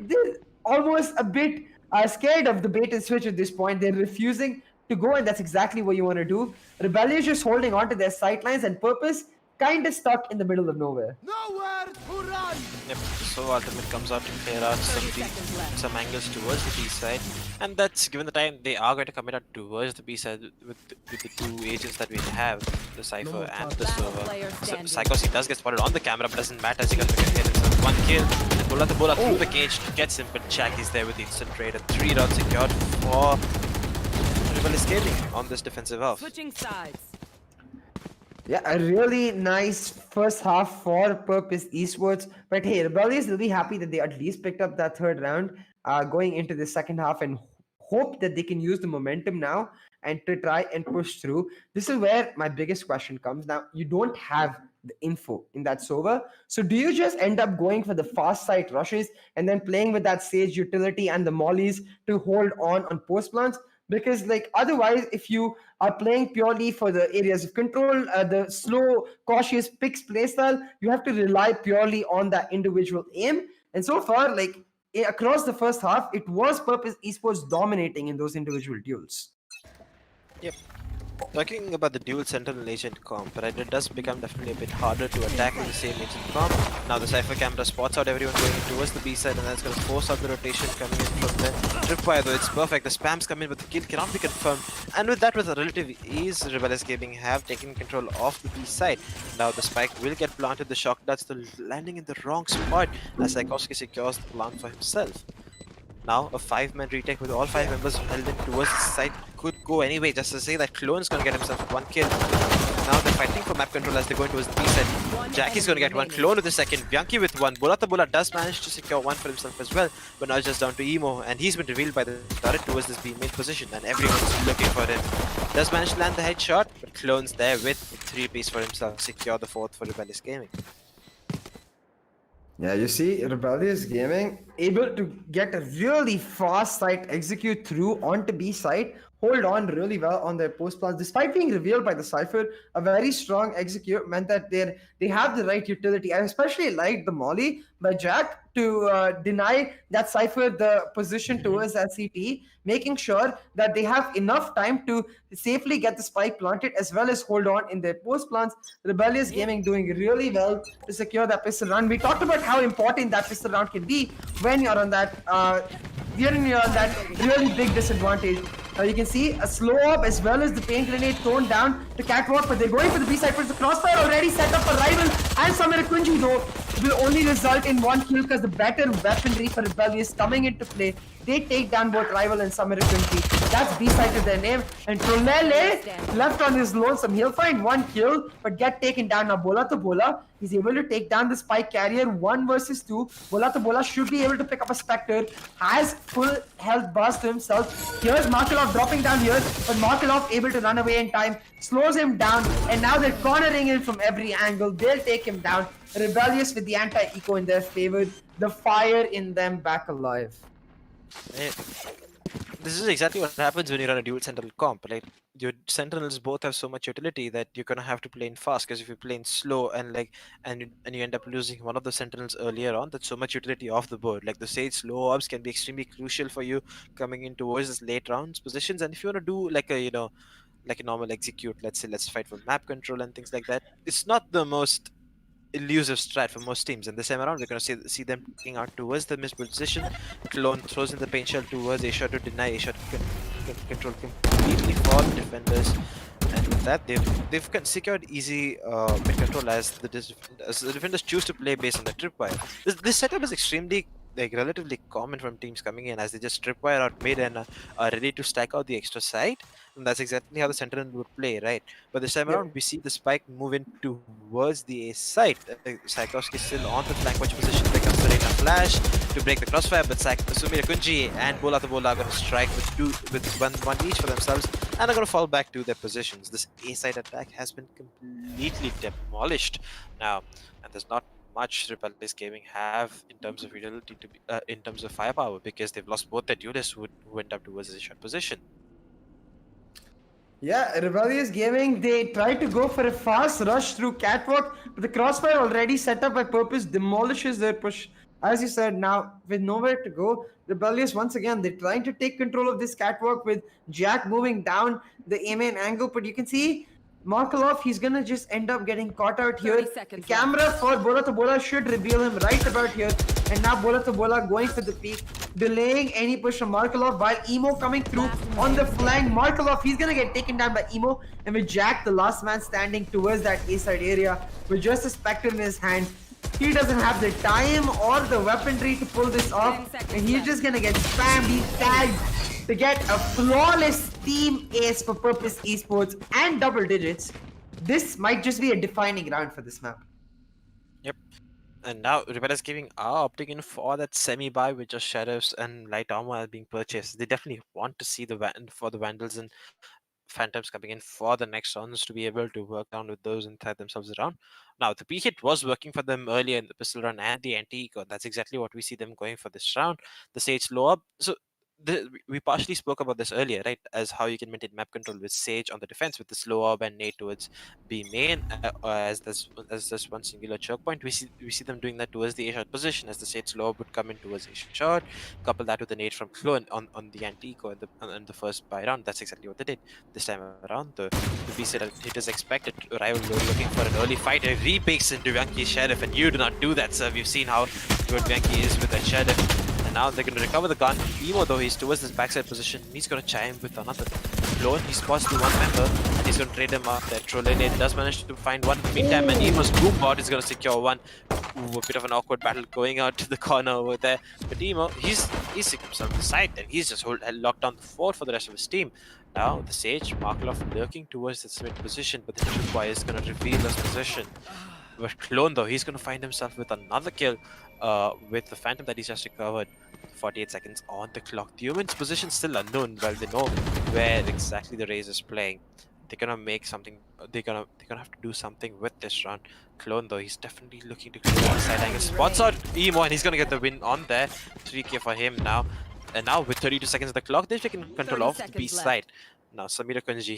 almost a bit scared of the bait and switch at this point. They're refusing to go, and that's exactly what you want to do. Rebellious just holding on to their sightlines, and Purpose kind of stuck in the middle of nowhere. Nowhere to run! Yep, so Ultimate comes out to clear out some angles towards the B side, and that's given the time they are going to commit out towards the B side with the 2 agents that we have, the Cypher and the Server. So Psychos, does get spotted on the camera, but doesn't matter as he gets hit. 1 kill, and Bola to Bola through the cage gets him, but Jack is there with the instant trade, and 3 rounds secured for Rebellious Gaming on this defensive half. Switching sides. Yeah, a really nice first half for Purpose Esports. But hey, Rebellious will be happy that they at least picked up that 3rd round going into the second half, and hope that they can use the momentum now and to try and push through. This is where my biggest question comes. Now, you don't have the info in that server. So do you just end up going for the fast site rushes and then playing with that Sage utility and the mollies to hold on post plants? Because like otherwise, if you are playing purely for the areas of control, the slow, cautious picks playstyle, you have to rely purely on that individual aim. And so far, like across the first half, it was Purpose Esports dominating in those individual duels. Yep. Talking about the dual Sentinel agent comp, right, it does become definitely a bit harder to attack with the same agent comp. Now the Cypher camera spots out everyone going towards the B side, and that's going to force out the rotation coming in from there. Tripwire though, it's perfect. The spams come in, but the kill cannot be confirmed. And with that, with a relative ease, Rebellious Gaming have taken control of the B side. Now the spike will get planted. The shock darts still landing in the wrong spot as Saikowski secures the plant for himself. Now, a 5-man retake with all 5 members held in towards the side could go anyway. Just to say that Clone's gonna get himself 1 kill. Now they're fighting for map control as they go towards the B side. Jackie's gonna get 1, Clone with the 2nd, Bianchi with 1. Bola does manage to secure 1 for himself as well, but now it's just down to Emo, and he's been revealed by the turret towards this B main position, and everyone's looking for him. Does manage to land the headshot, but Clone's there with 3-piece for himself, secure the 4th for Rebellious Gaming. Yeah, you see, Rebellious Gaming able to get a really fast site execute through onto B site, hold on really well on their post plans, despite being revealed by the Cypher. A very strong execute meant that they have the right utility. I especially like the molly by Jack to deny that Cypher the position towards that CT, making sure that they have enough time to safely get the spike planted as well as hold on in their post plans. Rebellious Gaming doing really well to secure that pistol round. We talked about how important that pistol round can be when you're on that really big disadvantage. You can see a slow up as well as the paint grenade thrown down to catwalk, but they're going for the B side first. The crossfire already set up for rival, and Samir Kunji though will only result in 1 kill because the better weaponry for Rebellious coming into play. They take down both rival and Samir Kunji. That's B side to their name. And Trolele left on his lonesome. He'll find 1 kill, but get taken down. Now Bola to Bola, he's able to take down the spike carrier 1 versus 2. Bola to Bola should be able to pick up a Spectre. Has full health burst to himself. Here's Markelov dropping down here, but Markelov able to run away in time. Slows him down, and now they're cornering him from every angle. They'll take him down. Rebellious with the anti-eco in their favor. The fire in them back alive. This is exactly what happens when you run a dual sentinel comp. Like your sentinels both have so much utility that you're gonna have to play in fast. Because if you play in slow and you end up losing one of the sentinels earlier on, that's so much utility off the board. Like the Sage slow orbs can be extremely crucial for you coming in towards this late rounds positions. And if you wanna do like a like a normal execute, let's say let's fight for map control and things like that, it's not the most elusive strat for most teams, and this time around we're going to see them taking out towards the missed position. Clone throws in the paint shell towards A shot to deny A shot control completely for the defenders, and with that they've secured easy mid control as the defenders choose to play based on the tripwire. This setup is extremely like relatively common from teams coming in as they just tripwire out mid and are ready to stack out the extra side, and that's exactly how the sentinel would play, right? But this time around we see the spike move in towards the A side. Saikowski still on the flank watch position. There comes the Reina flash to break the crossfire, but Sumira Kunji and Bola are going to strike with one each for themselves and are going to fall back to their positions. This A side attack has been completely demolished now, and there's not much Rebellious Gaming have in terms of utility to be, in terms of firepower, because they've lost both their duelists who went up towards the shot position. Yeah, Rebellious Gaming, they tried to go for a fast rush through catwalk, but the crossfire already set up by Purpose demolishes their push. As you said, now with nowhere to go, Rebellious once again, they're trying to take control of this catwalk with Jack moving down the A main angle, but you can see Markelov, he's gonna just end up getting caught out here. The camera for Bola to Bola should reveal him right about here. And now Bola to Bola going for the peak, delaying any push from Markelov while Emo coming through on the flank. Markelov, he's gonna get taken down by Emo. And with Jack, the last man standing towards that A-side area with just a Spectre in his hand. He doesn't have the time or the weaponry to pull this off. And he's just gonna get spammed, he's tagged to get a flawless team ace for Purpose Esports and double digits. This might just be a defining round for this map. Yep. And now Rebellious Gaming are opting in for that semi-buy with just shadows and light armor being purchased. They definitely want to see the Vandals and Phantoms coming in for the next rounds to be able to work down with those and tie themselves around. Now, the P-hit was working for them earlier in the pistol run and the anti-eco. That's exactly what we see them going for this round. The Sage low up. So we partially spoke about this earlier, right? As how you can maintain map control with Sage on the defense with the slow orb and nade towards B main as this one singular choke point. We see them doing that towards the A shot position as the Sage slow orb would come in towards A shot. Couple that with the nade from Clone on the anti-eco in the first buy round. That's exactly what they did this time around. The piece hit is expected. Rival looking for an early fight. It repakes into Vyanki's Sheriff, and you do not do that, sir. We've seen how good Vyanki is with that Sheriff. And now they're going to recover the gun. Emo, though, he's towards this backside position. He's going to chime with another Clone. He spots the one member, and he's going to trade him up. That Trollene does manage to find one. Meantime, and Emo's Boombot is going to secure one. Ooh, a bit of an awkward battle going out to the corner over there. But Emo, he's secured himself the side, and he's just locked down the fort for the rest of his team. Now, the Sage, Markloff lurking towards the mid position, but the Tripwire is going to reveal his position. But Clone, though, he's going to find himself with another kill with the Phantom that he's just recovered. 48 seconds on the clock. The Human's position still unknown. Well, they know where exactly the Raze is playing. They're gonna make something. They're gonna have to do something with this run. Clone, though, he's definitely looking to clear the side angle. Spots out Emo, and he's gonna get the win on there. 3k for him now. And now with 32 seconds of the clock, they've taken control of the B side. Now Samira Kunji,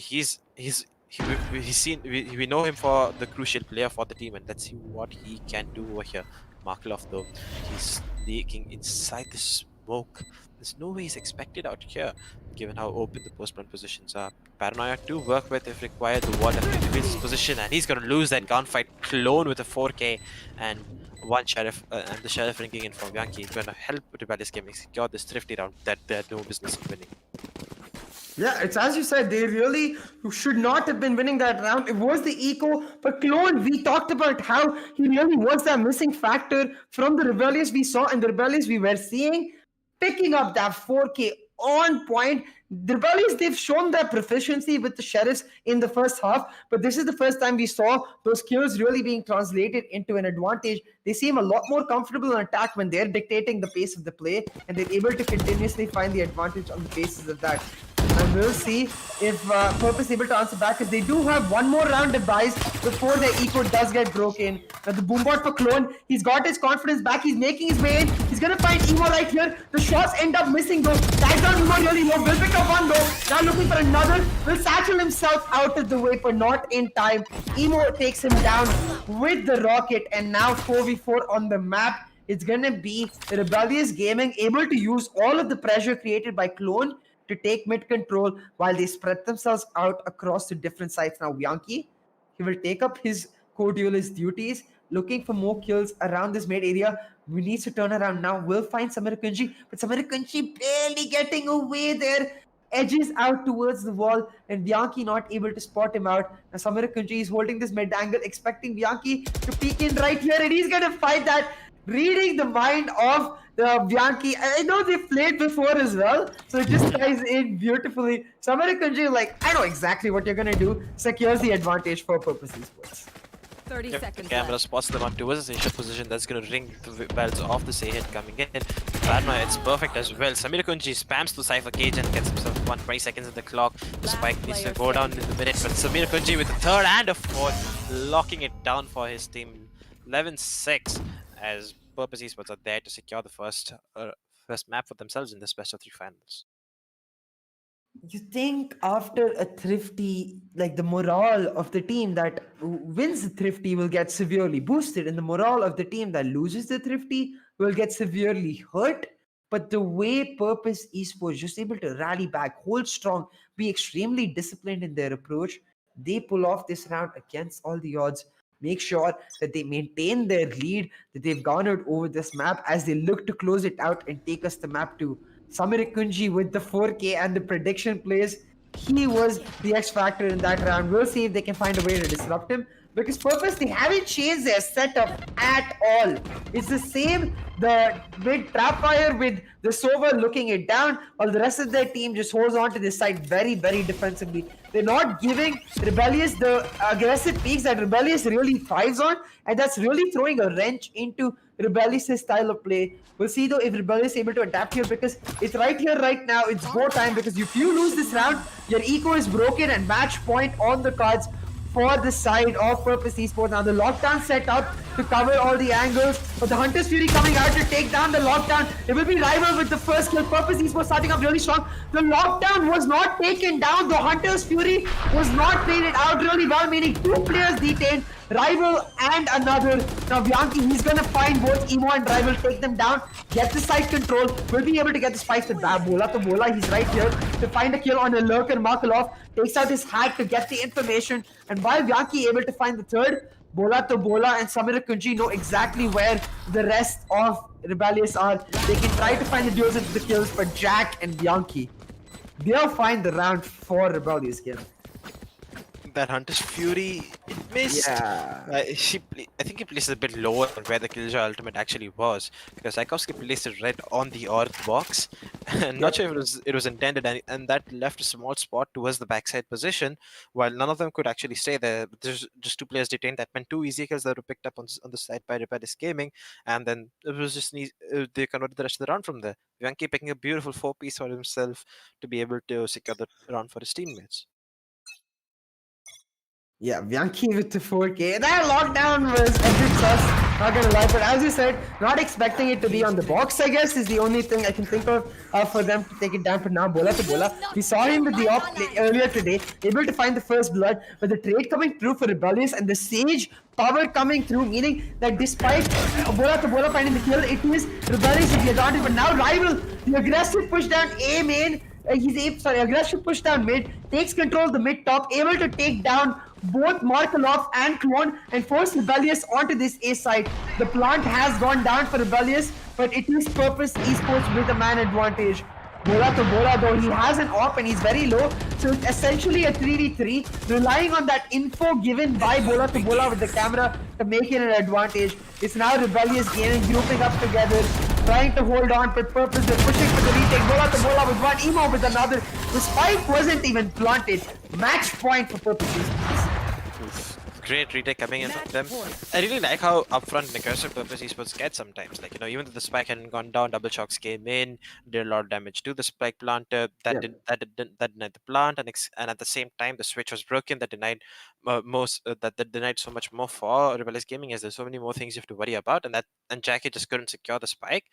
we know him for the crucial player for the team, and let's see what he can do over here. Markloff, though, he's sneaking inside the smoke. There's no way he's expected out here, given how open the post-plant positions are. Paranoia to work with if required. The wall definitely reveals his position, and he's gonna lose that gunfight. Clone with a 4k and one Sheriff, and the Sheriff ringing in from Yankee. It's gonna help Rebellious Gaming secure this thrifty round that they had no business in winning. Yeah, it's as you said, they really should not have been winning that round. It was the eco, but Clone, we talked about how he really was that missing factor from the Rebellious we saw, and the Rebellious we were seeing picking up that 4k on point. The Rebellious, they've shown their proficiency with the Sheriffs in the first half, but this is the first time we saw those kills really being translated into an advantage. They seem a lot more comfortable on attack when they're dictating the pace of the play, and they're able to continuously find the advantage on the basis of that. And we'll see if Purpose is able to answer back, because they do have one more round of buys before the eco does get broken. Now the Boombot for Clone, he's got his confidence back, he's making his way in, he's gonna find Emo right here. The shots end up missing though. Tags down Emo really low, will pick up one though. Now looking for another, will satchel himself out of the way, but not in time. Emo takes him down with the rocket, and now 4v4 on the map. It's gonna be Rebellious Gaming able to use all of the pressure created by Clone to take mid control while they spread themselves out across the different sites. Now Yankee, he will take up his co-duelist duties, looking for more kills around this mid area. We need to turn around now. We'll find Samira Kunji, but Samira Kunji barely getting away there. Edges out towards the wall, and Bianchi not able to spot him out. Now Samira Kunji is holding this mid angle, expecting Bianchi to peek in right here, and he's gonna fight that, reading the mind of the Bianchi. I know they've played before as well, so it just ties in beautifully. Samira Kunji, like, I know exactly what you're gonna do. Secures the advantage for Purpose Esports. 30 seconds Camera left. spots them up towards the initial position. That's going to ring the bells off the Sieh coming in. Paranoia, it's perfect as well. Samira Kunji spams the Cypher cage and gets himself 120 seconds in the clock. The spike needs to go down in the minute, but Samira Kunji with a third and a fourth, locking it down for his team. 11-6 as Purpose Esports are there to secure the first map for themselves in this best of 3 finals. You think after a thrifty, like the morale of the team that wins the thrifty will get severely boosted, and the morale of the team that loses the thrifty will get severely hurt. But the way Purpose Esports just able to rally back, hold strong, be extremely disciplined in their approach, they pull off this round against all the odds. Make sure that they maintain their lead that they've garnered over this map as they look to close it out and take us the map to Samira Kunji with the 4k and the prediction plays. He was the X factor in that round. We'll see if they can find a way to disrupt him, because Purpose, they haven't changed their setup at all. It's the same, the mid trapfire with the Sova looking it down, while the rest of their team just holds on to this side very, very defensively. They're not giving Rebellious the aggressive peaks that Rebellious really thrives on, and that's really throwing a wrench into Rebellious' style of play. We'll see though if Rebellious is able to adapt here because it's right here, right now. It's go time because if you lose this round, your eco is broken and match point on the cards for the side of Purpose Esports. Now the lockdown set up to cover all the angles, but the Hunter's Fury coming out to take down the lockdown. It will be rival with the first kill. Purpose Esports starting up really strong. The lockdown was not taken down. The Hunter's Fury was not traded out really well, meaning 2 players detained. Rival and another. Now Bianchi, he's gonna find both Emo and Rival, take them down, get the side control, will be able to get the spikes with Bola to Bola. He's right here to find a kill on a lurker. Markelov takes out his hack to get the information, and while Bianchi able to find the third, Bola to Bola and Samira Kunji know exactly where the rest of Rebellious are. They can try to find the duels into the kills, but Jack and Bianchi, they'll find the round for Rebellious game. That Hunter's Fury, it missed. Yeah. I think he placed it a bit lower than where the Killjoy ultimate actually was, because Tchaikovsky placed it right on the earth box, and not sure if it was intended, and that left a small spot towards the backside position, while none of them could actually stay there. There's just 2 players detained. That meant 2 easy kills that were picked up on the side by Rebellious Gaming, and then it was just they converted the rest of the round from there. Yankee picking a beautiful 4-piece for himself to be able to secure the round for his teammates. Yeah, Bianchi with the 4K. That lockdown was a bit sus, not gonna lie. But as you said, not expecting it to be on the box, I guess, is the only thing I can think of for them to take it down. But now, Bola to Bola. We saw him with the op play earlier today, able to find the first blood. But the trade coming through for Rebellious and the Sage power coming through, meaning that despite Bola to Bola finding the kill, it is Rebellious with the advantage. But now, Rival, the aggressive push down A main. Aggressive push down mid, takes control of the mid top, able to take down both Markelov and Clone and force Rebellious onto this A side. The plant has gone down for Rebellious, but it is Purpose Esports with a man advantage. Bola to Bola though, he has an op and he's very low, so it's essentially a 3v3, relying on that info given by Bola to Bola with the camera to make it an advantage. It's now Rebellious Gaming grouping up together, trying to hold on, but Purpose, they're pushing for the retake. Bola to Bola with one, Emo with another. The spike wasn't even planted. Match point for Purpose. Great retake coming in from them. I really like how upfront and aggressive Purpose Esports get sometimes. Like, even though the spike hadn't gone down, double shocks came in, did a lot of damage to the spike planter. That denied the plant, and at the same time the switch was broken. That denied that denied so much more for Rebellious Gaming, as there's so many more things you have to worry about, and Jackie just couldn't secure the spike.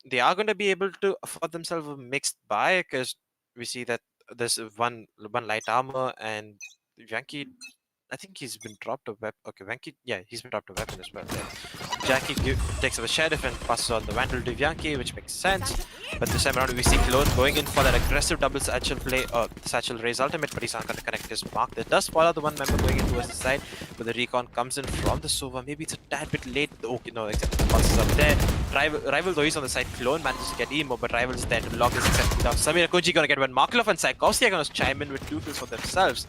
They are going to be able to afford themselves a mixed buy, because we see that there's one light armor, and Yankee, I think he's been dropped a weapon. Okay, Venki, yeah, he's been dropped a weapon as well. Yeah. Jackie takes up the Sheriff and passes on the Vandal to Yankee, which makes sense. But this time around, we see Clone going in for that aggressive double satchel play, satchel raise ultimate, but he's not going to connect his mark. There does follow the one member going in towards the side, but the recon comes in from the Sova. Maybe it's a tad bit late. Okay, no, except the passes up there. Rival, though he's on the side, Clone manages to get Emo, but Rival is there to lock his acceptance down. Samira Koji going to get one. Markelov and Tchaikovsky are going to chime in with 2 kills for themselves.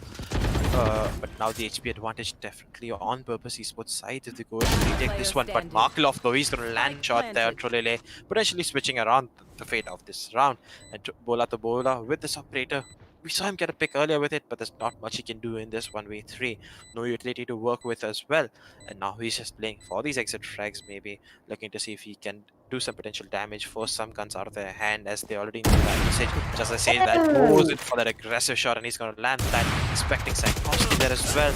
But now the HP advantage definitely on Purpose Esports side if they go and retake this one. But Markelov, though, he's going to land shot there on Trolele, potentially switching around the fate of this round. And Bola to Bola with this operator. We saw him get a pick earlier with it, but there's not much he can do in this 1v3. No utility to work with as well. And now he's just playing for these exit frags, maybe looking to see if he can do some potential damage, force some guns out of their hand, as they already know that message. Just as I say, that goes in for that aggressive shot, and he's going to land that, expecting Tchaikovsky there as well.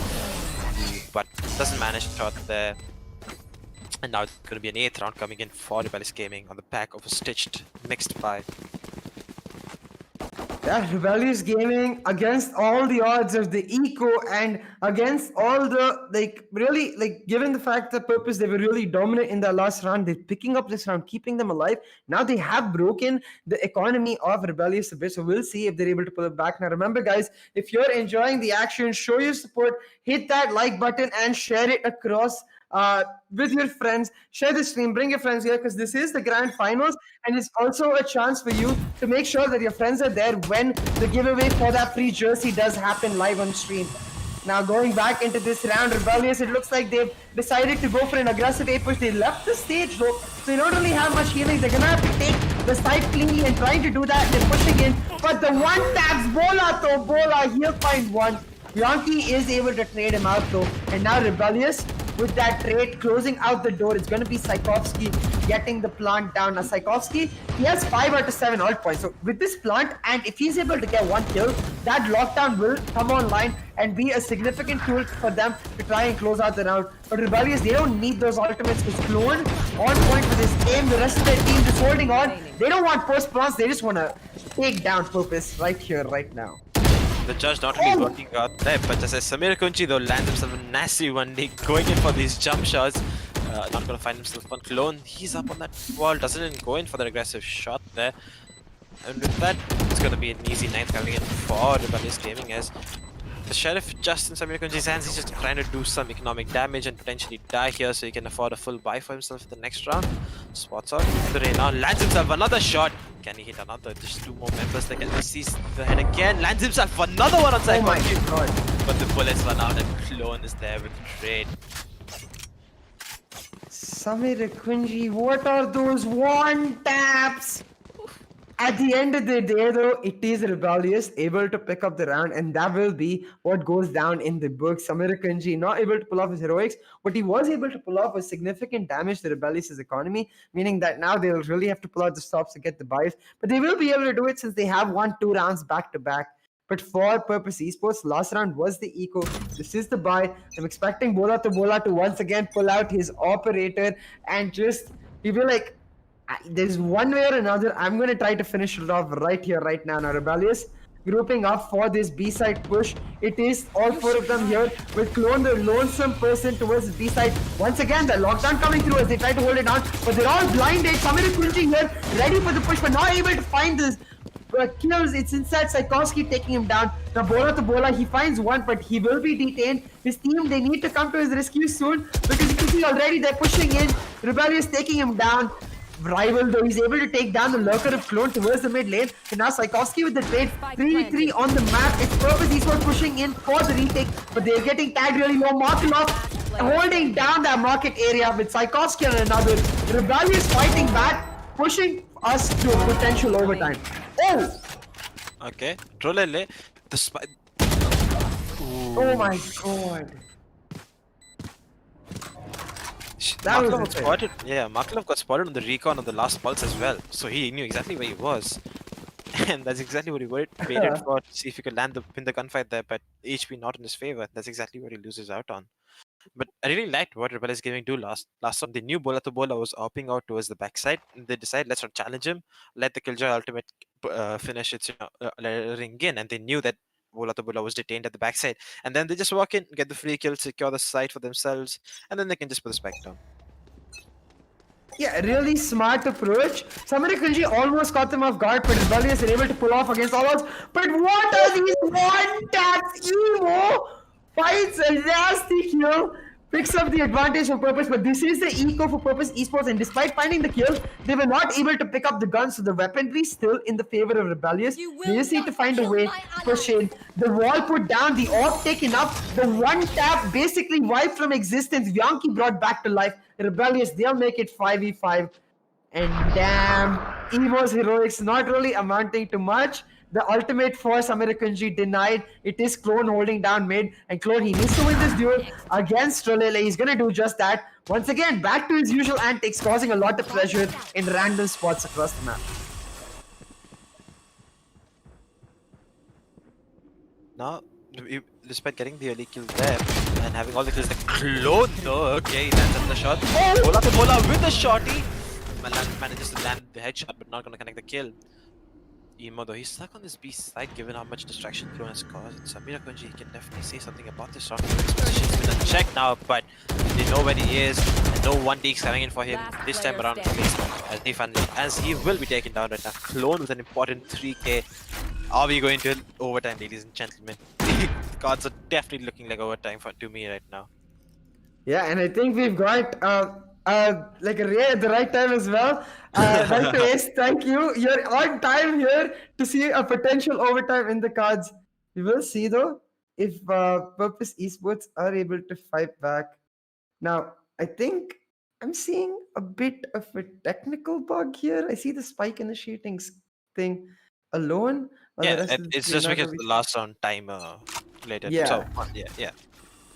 But doesn't manage to shot there. And now it's going to be an 8th round coming in for Rebellious Gaming on the back of a stitched mixed buy. Yeah, Rebellious Gaming against all the odds of the eco and against all the, really, given the fact that Purpose, they were really dominant in the last round, they're picking up this round, keeping them alive. Now they have broken the economy of Rebellious a bit, so we'll see if they're able to pull it back. Now remember, guys, if you're enjoying the action, show your support, hit that like button and share it across with your friends. Share the stream, bring your friends here, because this is the grand finals, and it's also a chance for you to make sure that your friends are there when the giveaway for that free jersey does happen live on stream. Now going back into this round, Rebellious, it looks like they've decided to go for an aggressive A push. They left the stage though, so they don't really have much healing. They're gonna have to take the side cleanly, and trying to do that, they're pushing in, but the one taps Bola to Bola, he'll find one. Yankee is able to trade him out though, and now Rebellious, with that trade, closing out the door. It's going to be Saikovsky getting the plant down. Now Saikovsky, he has 5 out of 7 ult points. So with this plant, and if he's able to get 1 kill, that lockdown will come online and be a significant tool for them to try and close out the round. But Rebellious, they don't need those ultimates because Clone on point with his aim. The rest of their team just holding on. They don't want post plants. They just want to take down Purpose right here, right now. The judge not really working out there, but just as Samir Kunchi though lands himself a nasty one day, going in for these jump shots. Not gonna find himself on Clone. He's up on that wall, doesn't even go in for the aggressive shot there. And with that, it's gonna be an easy 9th coming in for Rebellious Gaming as the Sheriff just in Samir Kunji's hands. He's just trying to do some economic damage and potentially die here so he can afford a full buy for himself in the next round. Spots out the Reyna, lands himself another shot. Can he hit another? Just 2 more members that can seize the head again. Lands himself another one on side. Oh my god. But the bullets run out and Clone is there with the trade. Samir Kunji, what are those one taps? At the end of the day though, it is Rebellious able to pick up the round, and that will be what goes down in the book. Samir Kunji not able to pull off his heroics. What he was able to pull off was significant damage to Rebellious' economy, meaning that now they'll really have to pull out the stops to get the buys. But they will be able to do it since they have won 2 rounds back to back. But for Purpose Esports, last round was the eco. This is the buy. I'm expecting Bola to once again pull out his operator and just he will like, there's one way or another. I'm going to try to finish it off right here, right now. Now, Rebellious grouping up for this B-side push. It is all 4 of them here with Clone, the lonesome person towards the B-side. Once again, the lockdown coming through as they try to hold it down, but they're all blinded. Samir Kunji here, ready for the push, but not able to find this. Kills, it's inside Saikovsky taking him down. Now Bola, he finds one, but he will be detained. His team, they need to come to his rescue soon because you can see already they're pushing in. Rebellious taking him down. Rival though, he's able to take down the lurker of Clone towards the mid lane. And now Saikovsky with the trade. 3-3 on the map. It's Purpose Esports pushing in for the retake, but they're getting tagged really low. Markelov holding down that market area with Saikovsky on another. Rebellious fighting back, pushing us to a potential overtime. Oh! Okay, Trollele, the spy. Oh my god. Markelov got spotted. Yeah, Markelov got spotted on the recon on the last pulse as well, so he knew exactly where he was, and that's exactly what he waited for to see if he could win the gunfight there. But HP not in his favor. That's exactly what he loses out on. But I really liked what Rebellious Gaming do last time. They knew Bola was hopping out towards the backside, and they decided let's not challenge him. Let the Killjoy ultimate finish its ring in, and they knew that Bola was detained at the backside, and then they just walk in, get the free kill, secure the site for themselves, and then they can just put the spec down. Yeah, really smart approach. Samir Kunji almost caught them off guard, but Rebellious are able to pull off against all odds. But what are these one taps? Evo finds a nasty kill, picks up the advantage for Purpose, but this is the eco for Purpose Esports, and despite finding the kill, they were not able to pick up the guns, so the weaponry still in the favor of Rebellious. They just need to find a way to push in. The wall put down, the orb taken up, the one tap basically wiped from existence. Vyanki brought back to life. Rebellious, they'll make it 5v5. And damn, Evo's heroics not really amounting to much. The ultimate for Samir Kunji denied. It is Clone holding down mid, and Clone, he needs to win this duel against Trollele. He's gonna do just that. Once again, back to his usual antics, causing a lot of pressure in random spots across the map. Now, despite getting the early kill there and having all the kills, the Clone though, okay, he lands on the shot. Bola with the shotty. Manages to land the headshot, but not gonna connect the kill. Emo though, he's stuck on this B side given how much distraction Clone has caused. Samir Kunji can definitely say something about this round. His position's been unchecked now, but they know where he is, and no 1D's coming in for him this time around as he will be taken down right now. Clone with an important 3k. Are we going to overtime, ladies and gentlemen? The cards are definitely looking like overtime to me right now. Yeah, and I think we've got like a Ray at the right time as well. Right Ace, thank you. You're on time here to see a potential overtime in the cards. We will see though if Purpose Esports are able to fight back. Now, I think I'm seeing a bit of a technical bug here. I see the spike initiating thing alone. Yeah, it's just because the last round timer later. Yeah. So, yeah.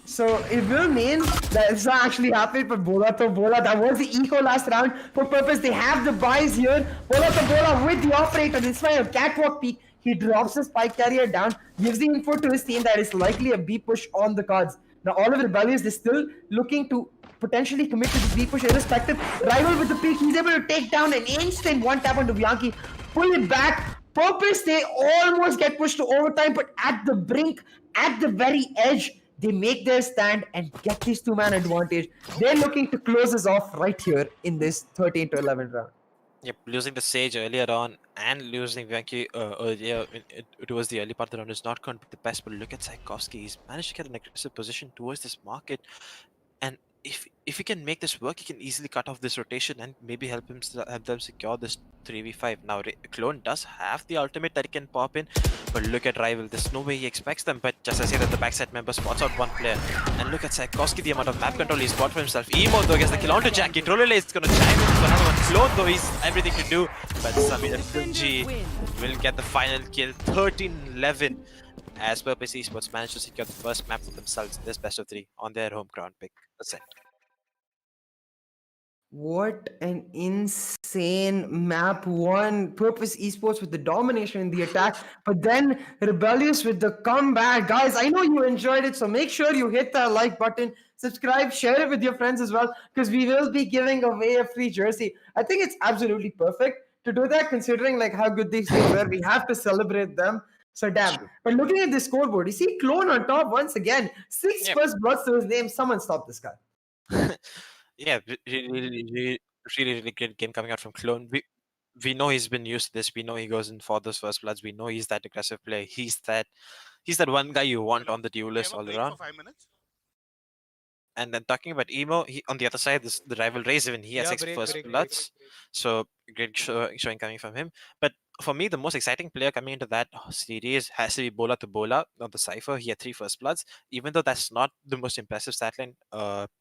So it will mean that it's not actually happening for Bola to Bola. That was the eco last round. For purpose, they have the buys here. Bola to Bola with the operator. This way, a catwalk peak. He drops the spike carrier down, gives the info to his team that is likely a B push on the cards. Now, all of the Rebellious is still looking to potentially commit to this B push irrespective. Rival with the peak, he's able to take down an instant one tap onto Bianchi, pull it back. Purpose, they almost get pushed to overtime, but at the brink, at the very edge, they make their stand and get this two-man advantage. They're looking to close us off right here in this 13 to 11 round. Yep, losing the Sage earlier on and losing Bianchi earlier towards the early part of the round is not going to be the best, but look at Tchaikovsky. He's managed to get an aggressive position towards this market, and if he can make this work, he can easily cut off this rotation and maybe help them secure this 3v5. Now Clone does have the ultimate that he can pop in, but look at Rival. There's no way he expects them, but just as I say that the backside member spots out one player, and look at Tchaikovsky, the amount of map control he's got for himself. Emo though gets the kill onto Jackie. Trollele is gonna chime in for another one. Clone though, he's everything to do, but Samir Tunji will get the final kill. 13-11 as Purpose Esports managed to secure the first map for themselves in this best of 3 on their home ground pick. Ascent. What an insane map one. Purpose Esports with the domination in the attack, but then Rebellious with the comeback. Guys, I know you enjoyed it, so make sure you hit that like button, subscribe, share it with your friends as well, because we will be giving away a free jersey. I think it's absolutely perfect to do that, considering like how good these teams were. We have to celebrate them. So damn. But looking at the scoreboard, you see Clone on top once again. 6 Yep. first bloods to his name. Someone stop this guy. Yeah, really great game coming out from Clone. We know he's been used to this. We know he goes in for those first bloods. We know he's that aggressive player. He's that one guy you want on the duel list all around. And then talking about Emo, he, on the other side, the rival Raze, even he has 6 first bloods. So great showing coming from him. But for me, the most exciting player coming into that series has to be Bola to Bola on the Cypher. He had 3 first bloods. Even though that's not the most impressive stat line,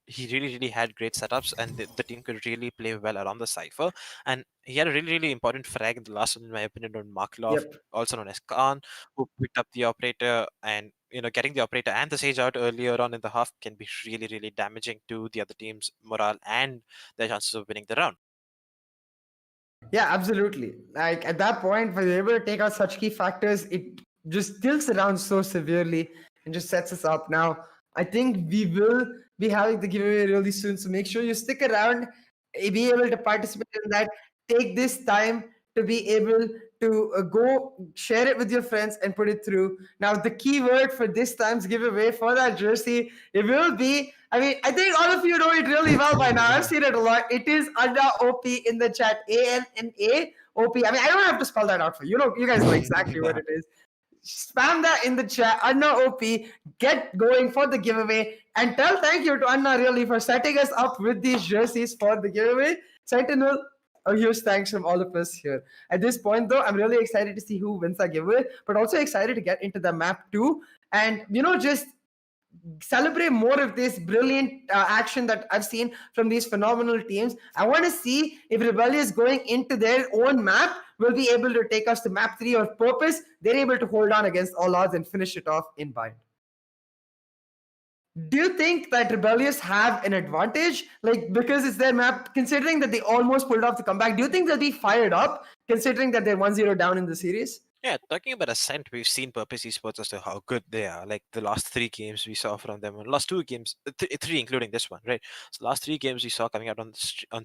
he really had great setups, and the team could really play well around the Cypher. And he had a really important frag in the last one, in my opinion, on Marklov, also known as Khan, who picked up the operator. And getting the operator and the Sage out earlier on in the half can be really damaging to the other team's morale and their chances of winning the round. Yeah, absolutely. Like at that point, when you're able to take out such key factors, it just tilts around so severely and just sets us up. Now, I think we will be having the giveaway really soon, so make sure you stick around, be able to participate in that. Take this time to be able to go share it with your friends and put it through. Now, the keyword for this time's giveaway for that jersey, it will be, I mean, I think all of you know it really well by now. I've seen it a lot. It is Anna OP in the chat. ANNA OP. I mean, I don't have to spell that out for you. You guys know exactly what it is. Spam that in the chat. Anna OP, get going for the giveaway, and tell thank you to Anna really for setting us up with these jerseys for the giveaway. Sentinel, a huge thanks from all of us here. At this point, though, I'm really excited to see who wins that giveaway, but also excited to get into the map too, and just celebrate more of this brilliant action that I've seen from these phenomenal teams. I want to see if Rebellious going into their own map will be able to take us to map 3 or Purpose. They're able to hold on against all odds and finish it off in bind. Do you think that Rebellious have an advantage? Like, because it's their map, considering that they almost pulled off the comeback, do you think they'll be fired up, considering that they're 1-0 down in the series? Yeah, talking about Ascent, we've seen Purpose Esports as to how good they are. Like the last 3 games we saw from them, last 2 games, 3 including this one, right? So last 3 games we saw coming out on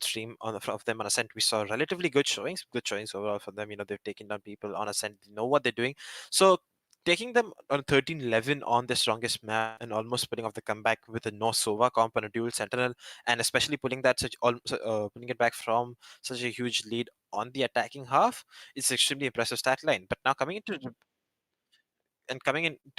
stream of them on Ascent, we saw relatively good showings overall from them. They've taken down people on Ascent, they know what they're doing. So taking them on 13-11 on the strongest map and almost putting off the comeback with a no Sova comp and a dual Sentinel, and especially pulling it back from such a huge lead on the attacking half, it's extremely impressive stat line. But now coming into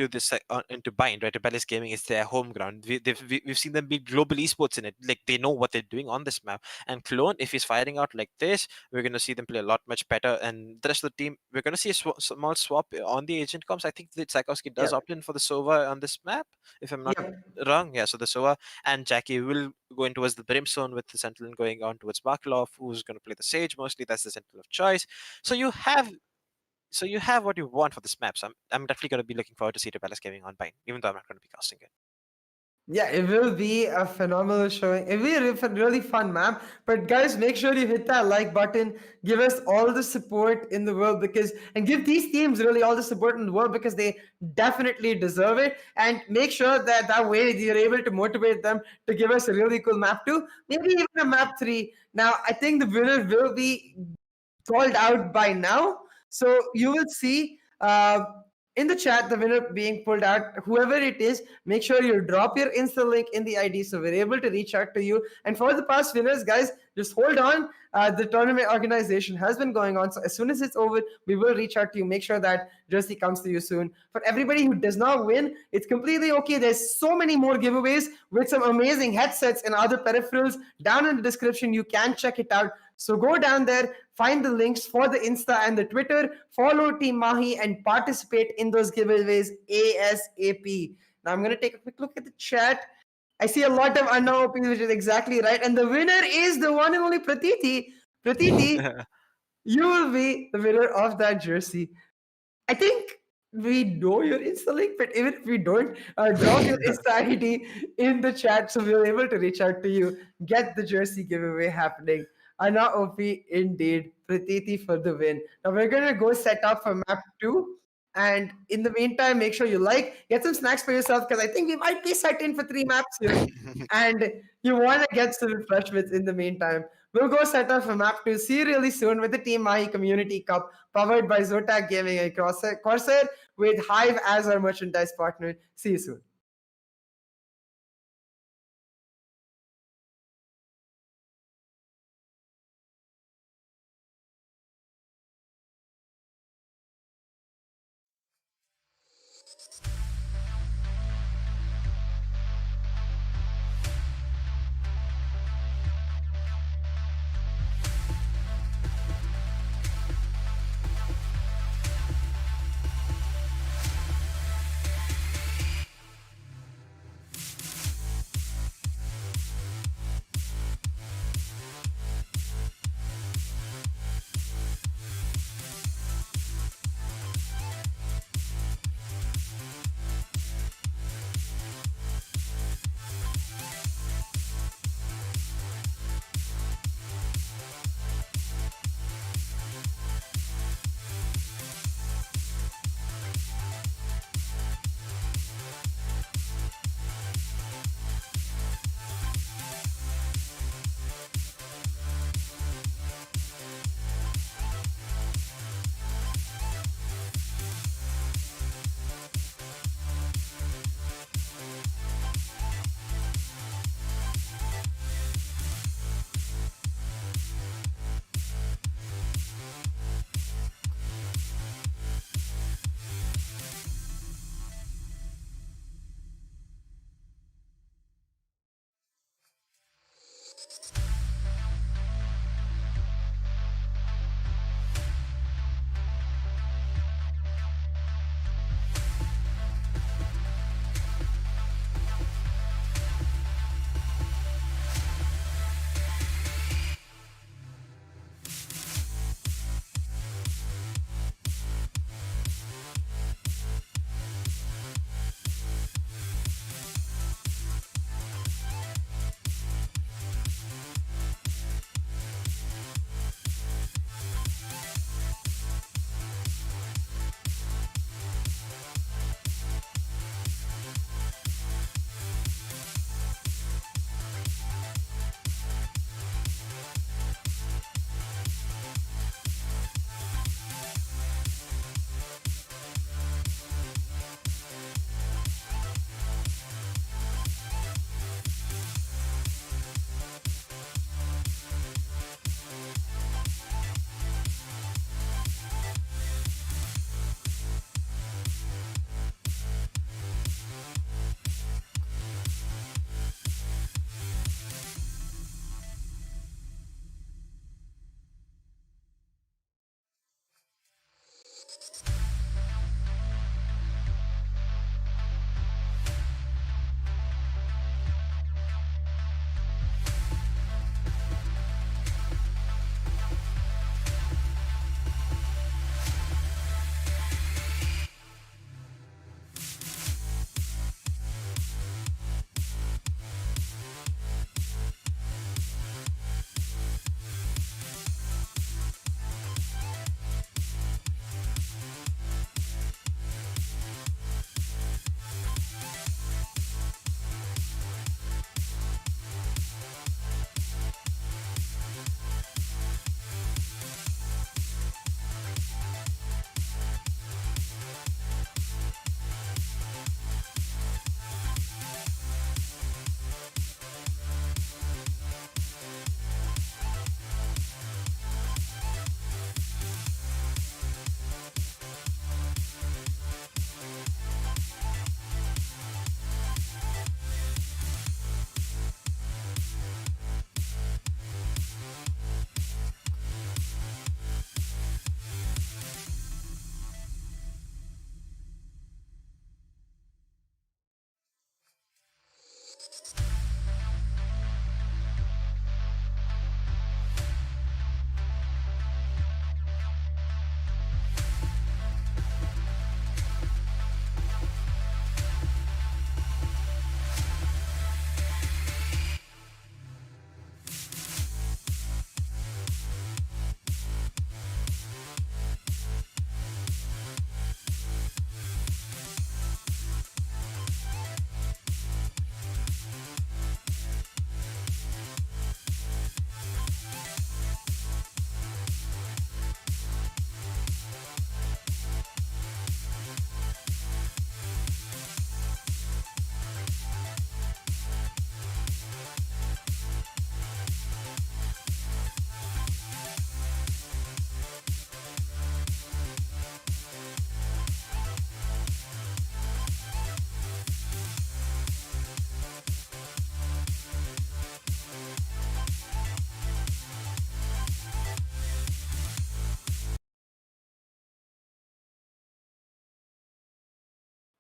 this into Bind, right? Rebellious Gaming is their home ground. We've seen them beat global esports in it. Like they know what they're doing on this map. And Clone, if he's firing out like this, we're gonna see them play a lot much better. And the rest of the team, we're gonna see a small swap on the agent comps. I think that Tchaikovsky does opt in for the Sova on this map, if I'm not wrong. Yeah, so the Sova and Jackie will go in towards the Brimstone with the Sentinel going on towards Marklov, who's gonna play the Sage mostly. That's the Sentinel of choice. So you have what you want for this map. So I'm definitely going to be looking forward to see Rebellious Gaming on Bind, even though I'm not going to be casting it. Yeah, it will be a phenomenal showing. It will be a really fun map. But guys, make sure you hit that like button. Give us all the support in the world and give these teams really all the support in the world because they definitely deserve it. And make sure that way you're able to motivate them to give us a really cool map too. Maybe even a map 3. Now, I think the winner will be called out by now. So you will see in the chat the winner being pulled out. Whoever it is, make sure you drop your Insta link in the ID so we're able to reach out to you. And for the past winners, guys, just hold on. The tournament organization has been going on. So as soon as it's over, we will reach out to you. Make sure that jersey comes to you soon. For everybody who does not win, it's completely okay. There's so many more giveaways with some amazing headsets and other peripherals down in the description. You can check it out. So go down there, find the links for the Insta and the Twitter, follow Team Mahi, and participate in those giveaways ASAP. Now I'm going to take a quick look at the chat. I see a lot of unknown OPs, which is exactly right. And the winner is the one and only Pratiti. Pratiti, you will be the winner of that jersey. I think we know your Insta link, but even if we don't, drop your Insta ID in the chat so we're able to reach out to you. Get the jersey giveaway happening. Anna OP indeed. Pratiti for the win. Now we're gonna go set up for map 2. And in the meantime, make sure you get some snacks for yourself because I think we might be set in for 3 maps here. And you want to get some refreshments in the meantime. We'll go set up for map 2. See you really soon with the Team Mahi Community Cup powered by Zotac Gaming and Corsair with Hive as our merchandise partner. See you soon.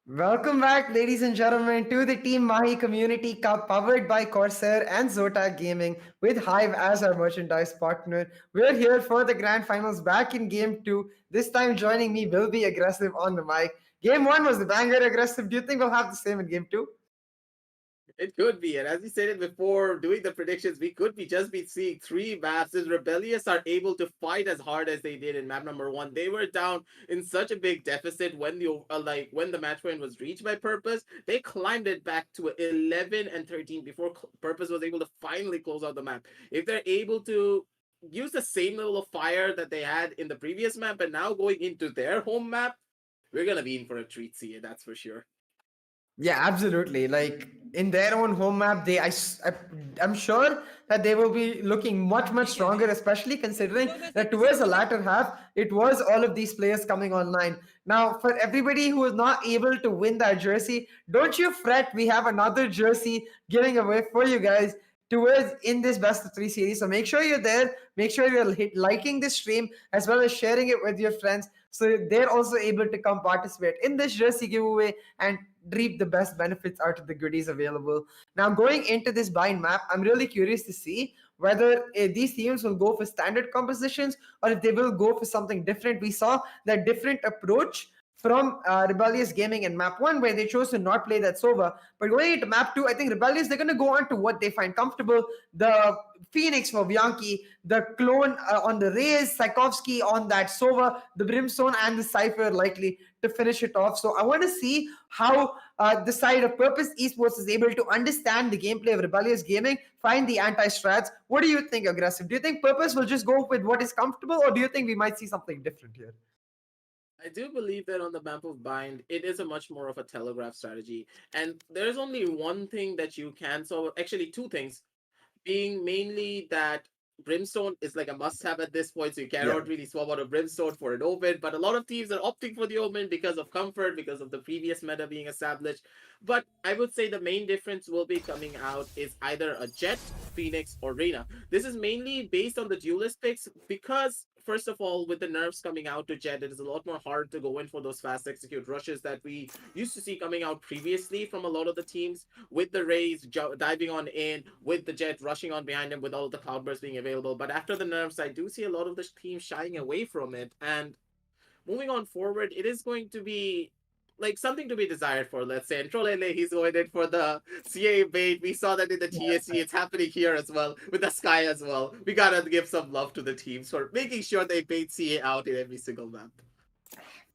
Welcome back, ladies and gentlemen, to the Team Mahi Community Cup powered by Corsair and Zotac Gaming with Hive as our merchandise partner. We're here for the grand finals back in game 2. This time joining me will be Aggressive on the mic. Game 1 was the banger Aggressive. Do you think we'll have the same in game 2? It could be, and as we stated before, doing the predictions, we could be just be seeing 3 maps. As Rebellious are able to fight as hard as they did in map number 1, they were down in such a big deficit when the match point was reached by Purpose. They climbed it back to 11 and 13 before Purpose was able to finally close out the map. If they're able to use the same level of fire that they had in the previous map, and now going into their home map, we're gonna be in for a treat, Sieh, that's for sure. Yeah, absolutely. Like in their own home map, I'm sure that they will be looking much stronger, especially considering that towards the latter half, it was all of these players coming online. Now, for everybody who is not able to win that jersey, don't you fret. We have another jersey giving away for you guys towards in this best of 3 series. So make sure you're there. Make sure you're liking this stream as well as sharing it with your friends, so they're also able to come participate in this jersey giveaway and reap the best benefits out of the goodies available. Now, going into this bind map, I'm really curious to see whether these teams will go for standard compositions or if they will go for something different. We saw that different approach from Rebellious Gaming in map 1, where they chose to not play that Sova. But going into map 2, I think Rebellious, they're going to go on to what they find comfortable. The Phoenix for Bianchi, the clone on the Raze, Tchaikovsky on that Sova, the Brimstone, and the Cypher likely to finish it off. So I want to see how the side of Purpose Esports is able to understand the gameplay of Rebellious Gaming, find the anti-strats. What do you think, Aggressive? Do you think Purpose will just go with what is comfortable, or do you think we might see something different here? I do believe that on the map of Bind, it is a much more of a telegraph strategy. And there's only one thing that you can solve, actually, 2 things, being mainly that Brimstone is like a must have at this point, so you cannot really swap out a Brimstone for an Omen. But a lot of teams are opting for the Omen because of comfort, because of the previous meta being established. But I would say the main difference will be coming out is either a Jet, Phoenix, or Reyna. This is mainly based on the duelist picks because, first of all, with the nerfs coming out to Jet, it is a lot more hard to go in for those fast execute rushes that we used to see coming out previously from a lot of the teams, with the Raze diving on in, with the Jet rushing on behind him, with all of the cloudbursts being available. But after the nerfs, I do see a lot of the teams shying away from it. And moving on forward, it is going to be like something to be desired for, let's say. And Trollele, he's going in for the Sieh bait. We saw that in the TSC. It's happening here as well, with the Sky as well. We gotta give some love to the teams for making sure they bait Sieh out in every single map.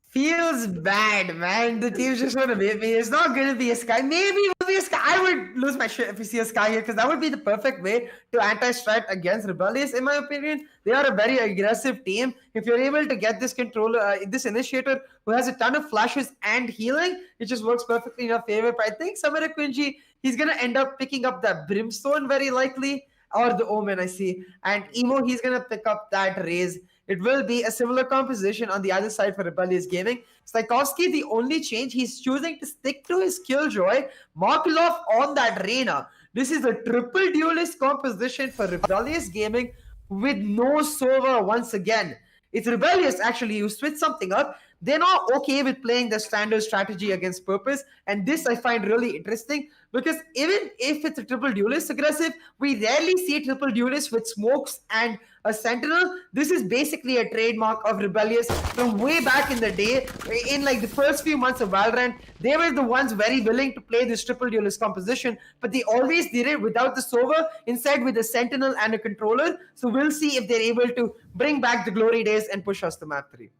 Feels bad, man. The teams just want to beat me. It's not going to be a Sky. Maybe it will be a Sky. I would lose my shit if we see a Sky here, because that would be the perfect way to anti-strat against Rebellious, in my opinion. They are a very aggressive team. If you're able to get this controller, this initiator who has a ton of flashes and healing, it just works perfectly in your favor. But I think Samara Quinji, he's going to end up picking up that Brimstone very likely, or the Omen, I see. And Emo, he's going to pick up that Raze. It will be a similar composition on the other side for Rebellious Gaming. Tchaikovsky, the only change, he's choosing to stick to his Killjoy, Markelov on that Reyna. This is a triple duelist composition for Rebellious Gaming with no Sova once again. It's Rebellious, actually, who switched something up. They're not okay with playing the standard strategy against Purpose, and this I find really interesting, because even if it's a triple duelist aggressive, we rarely see triple duelists with smokes and a sentinel. This is basically a trademark of Rebellious from way back in the day. In like the first few months of Valorant, they were the ones very willing to play this triple duelist composition, but they always did it without the Sova, instead with a sentinel and a controller. So we'll see if they're able to bring back the glory days and push us to map 3.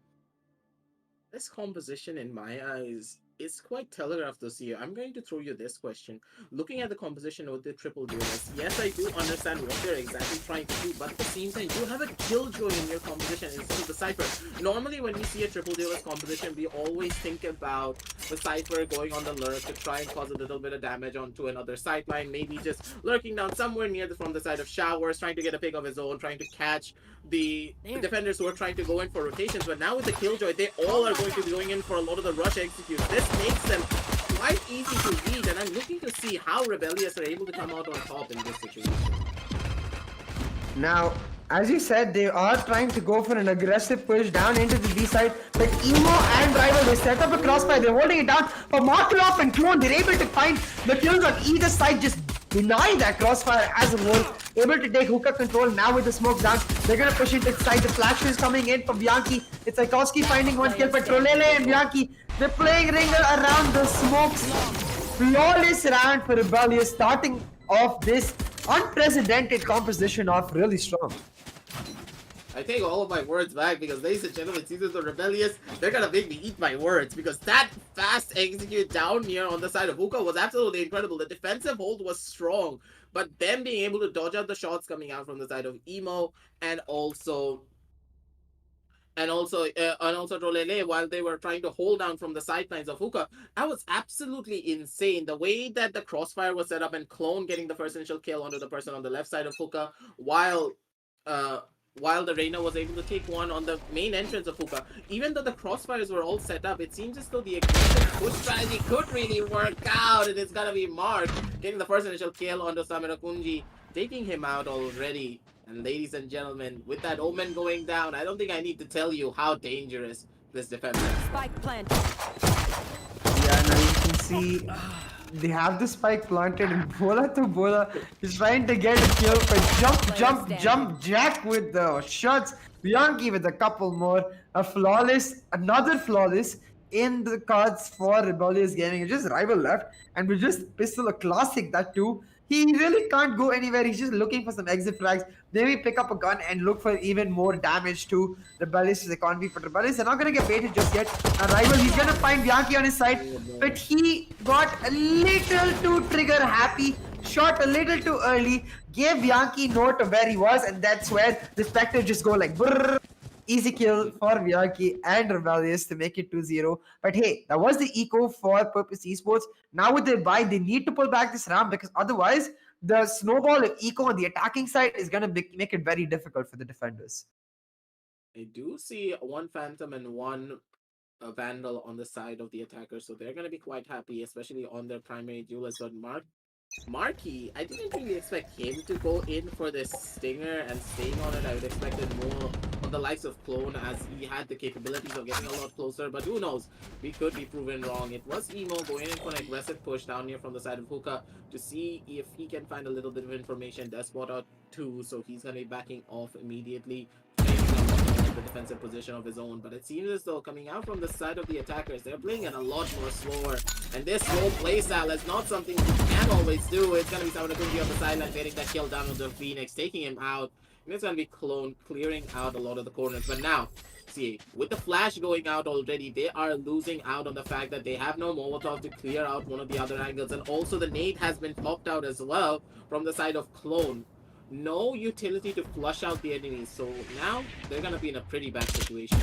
This composition, in my eyes, is quite telegraphed this year. I'm going to throw you this question. Looking at the composition with the triple duelists, yes, I do understand what they're exactly trying to do, but at the same time, you have a Killjoy in your composition instead of the Cypher. Normally, when we see a triple duelist composition, we always think about the Cypher going on the lurk to try and cause a little bit of damage onto another sideline, maybe just lurking down somewhere near from the side of showers, trying to get a pick of his own, trying to catch the defenders who are trying to go in for rotations. But now with the Killjoy, they all are going to be going in for a lot of the rush executes. This makes them quite easy to read, and I'm looking to see how Rebellious are able to come out on top in this situation. Now, as you said, they are trying to go for an aggressive push down into the B side, but Emo and Rival, they set up a crossfire, they're holding it down, but Markelov and Clone, they're able to find the kills on either side, just deny that crossfire as a whole, able to take hookah control. Now with the smoke down, they're gonna push it inside, the flash is coming in from Bianchi, it's Tchaikovsky finding one kill, but Trolele and Bianchi, they're playing Ringer around the smokes. Flawless round for Rebellious, starting off this unprecedented composition off really strong. I take all of my words back because, ladies and gentlemen, Seasons of Rebellious, they're gonna make me eat my words because that fast execute down here on the side of Hookah was absolutely incredible. The defensive hold was strong, but them being able to dodge out the shots coming out from the side of Emo and also Trolele while they were trying to hold down from the sidelines of Hookah, that was absolutely insane. The way that the crossfire was set up and Clone getting the first initial kill onto the person on the left side of Hookah while the Reina was able to take one on the main entrance of Hookah. Even though the crossfires were all set up, it seems as though the aggressive push strategy could really work out, and it's gonna be Mark getting the first initial kill onto Samira Kunji, taking him out already. And ladies and gentlemen, with that Omen going down, I don't think I need to tell you how dangerous this defense is. Spike plant. Yeah, now you can see they have the spike planted and Bola to Bola is trying to get a kill, but jump Jack with the shots. Bianchi with a couple more. Another flawless in the cards for Rebellious Gaming. It's just Rival left and we just pistol a classic that too. He really can't go anywhere. He's just looking for some exit frags. Maybe pick up a gun and look for even more damage to Rebellious' economy. But Rebellious are not going to get baited just yet. Rival, he's going to find Bianchi on his side. But he got a little too trigger happy. Shot a little too early. Gave Bianchi note of where he was. And that's where the Spectre just go like brrr. Easy kill for Bianchi and Rebellious to make it 2-0. But hey, that was the eco for Purpose Esports. Now with their buy, they need to pull back this round because otherwise the snowball of eco on the attacking side is going to make it very difficult for the defenders. I do see one Phantom and one Vandal on the side of the attackers, so they're going to be quite happy, especially on their primary duelist. But Marky, I didn't really expect him to go in for this stinger and staying on it. I would expect it more on the likes of Clone, as he had the capabilities of getting a lot closer, but who knows, we could be proven wrong. It was Emo going in for an aggressive push down here from the side of Hookah to see if he can find a little bit of information. Does spot out 2, so he's going to be backing off immediately, the defensive position of his own. But it seems as though coming out from the side of the attackers, they're playing it a lot more slower, and this slow playstyle is not something you can always do. It's gonna be Samira Kunji on the sideline getting that kill down on the Phoenix, taking him out, and it's gonna be Clone clearing out a lot of the corners. But now see, with the flash going out already, they are losing out on the fact that they have no Molotov to clear out one of the other angles, and also the nade has been popped out as well from the side of Clone. No utility to flush out the enemies, so now they're gonna be in a pretty bad situation.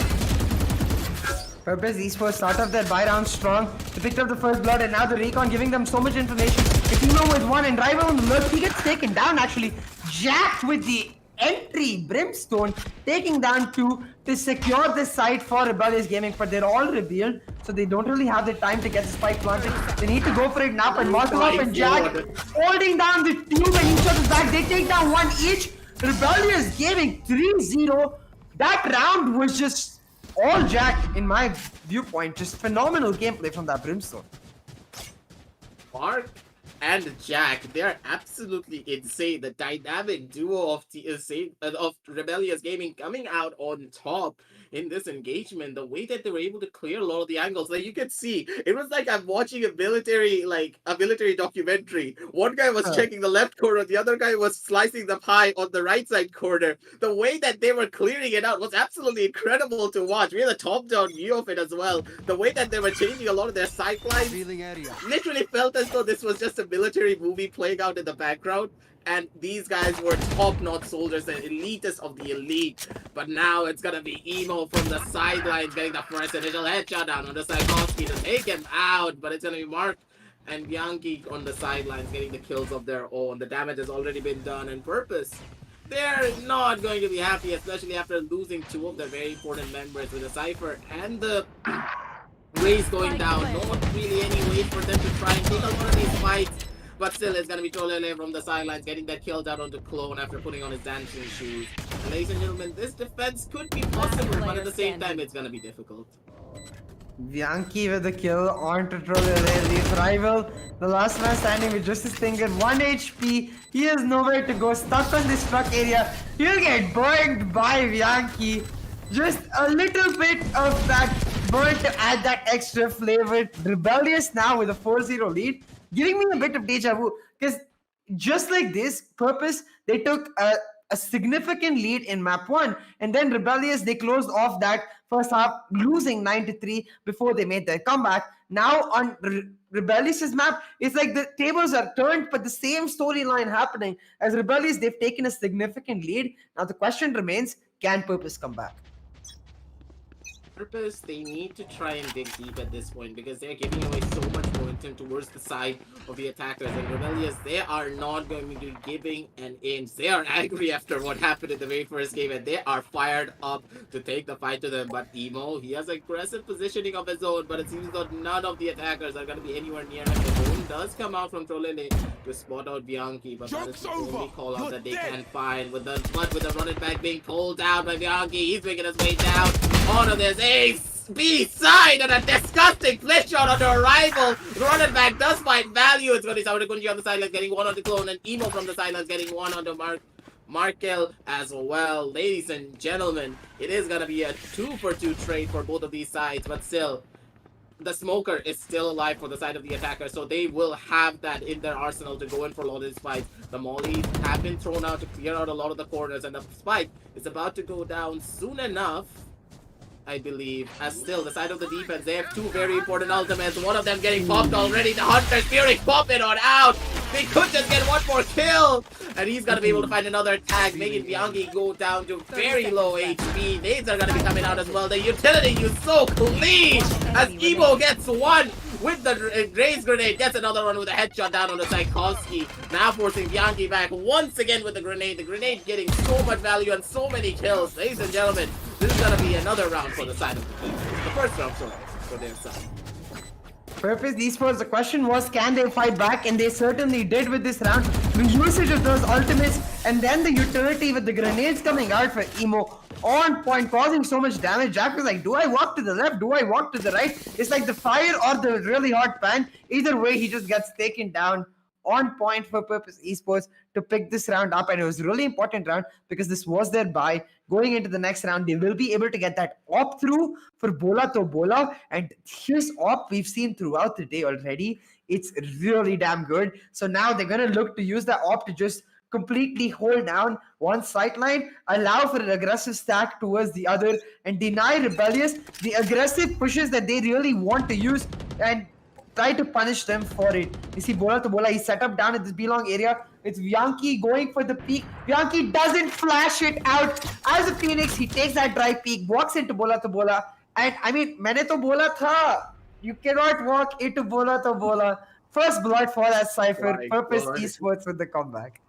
Purpose Esports start off their buy round strong. They picked up the first blood and now the recon giving them so much information. Katino with one and Rival on the left, he gets taken down actually. Jack with the entry, Brimstone taking down 2 to secure this site for Rebellious Gaming, but they're all revealed, so they don't really have the time to get the spike planted. They need to go for it now, but Markelov and Jack holding down the tube, and each other's back. They take down 1 each. Rebellious Gaming 3-0. That round was just all Jack in my viewpoint. Just phenomenal gameplay from that Brimstone. Mark and Jack, they're absolutely insane. The dynamic duo of Rebellious Gaming coming out on top in this engagement. The way that they were able to clear a lot of the angles, like you could see, it was like I'm watching a military documentary. One guy was checking the left corner, the other guy was slicing the pie on the right side corner. The way that they were clearing it out was absolutely incredible to watch. We had a top-down view of it as well. The way that they were changing a lot of their sidelines literally felt as though this was just a military movie playing out in the background, and these guys were top-notch soldiers, the elitist of the elite. But now it's gonna be Emo from the sidelines getting the first initial headshot down on the Tchaikovsky to take him out, but it's gonna be Mark and Bianchi on the sidelines getting the kills of their own. The damage has already been done, and Purpose, they're not going to be happy, especially after losing 2 of their very important members with the Cypher and the Raze going down. Not really any way for them to try and take out one of these fights. but still it's gonna be Tourney from the sidelines getting that kill down onto Clone after putting on his dancing shoes. And ladies and gentlemen, this defense could be possible, but at the same time it's gonna be difficult. Bianchi with the kill on to His rival, the last man standing with just his finger, 1 HP. He has nowhere to go, stuck on this truck area. He'll get burned by Bianchi. Just a little bit of that burn to add that extra flavor. Rebellious now with a 4-0 lead, giving me a bit of deja vu. Because just like this, Purpose, they took a significant lead in map 1, and then Rebellious, they closed off that first half, losing 9-3 before they made their comeback. Now on Rebellious's map, it's like the tables are turned, but the same storyline happening. As Rebellious, they've taken a significant lead. Now the question remains, can Purpose come back? Purpose, they need to try and dig deep at this point because they're giving away so much momentum towards the side of the attackers. And Rebellious, they are not going to be giving an inch. They are angry after what happened in the very first game, and they are fired up to take the fight to them. But Emo, he has aggressive positioning of his own, but it seems that none of the attackers are going to be anywhere near him. The drone does come out from Trollele to spot out Bianchi, but that is the only call out that they can find. With the run it back being pulled down by Bianchi, he's making his way down onto this B side and a disgusting flick shot on the arrival. Run it back does find value. It's going to be Sauragunji on the sidelines getting one on the Clone, and Emo from the sidelines getting one on the Markel as well. Ladies and gentlemen, it is going to be a 2-for-2 trade for both of these sides, but still, the Smoker is still alive for the side of the attacker, so they will have that in their arsenal to go in for a lot of these fights. The Mollies have been thrown out to clear out a lot of the corners, and the spike is about to go down soon enough, I believe. As still, the side of the defense, they have two very important ultimates. One of them getting popped already. The Hunter's Fury pop it on out. They could just get one more kill. And he's going to be able to find another tag, making Bianchi go down to very low HP. Nades are going to be coming out as well. The utility used so clean as Emo gets one with the Grace Grenade. Gets another one with a headshot down on the Tchaikovsky. Now forcing Bianchi back once again with the grenade. The grenade getting so much value and so many kills. Ladies and gentlemen, this is going to be another round for the side of the team. The first round, sorry, for their side. Purpose Esports, the question was, can they fight back? And they certainly did with this round. The usage of those ultimates and then the utility with the grenades coming out for Emo on point, causing so much damage. Jack was like, do I walk to the left? Do I walk to the right? It's like the fire or the really hot pan. Either way, he just gets taken down. On point for Purpose Esports to pick this round up, and it was a really important round because this was their bye. Going into the next round, they will be able to get that op through for Bola to Bola, and his op we've seen throughout the day already. It's really damn good. So now they're going to look to use that op to just completely hold down one sideline, allow for an aggressive stack towards the other, and deny Rebellious the aggressive pushes that they really want to use, and try to punish them for it. You see Bola to Bola, he's set up down at this B-long area. It's Bianchi going for the peak. Bianchi doesn't flash it out. As a Phoenix, he takes that dry peak, walks into Bola to Bola. And I mean, maine to bola tha. You cannot walk into Bola to Bola. First blood for that Cypher. Purpose Esports with the comeback.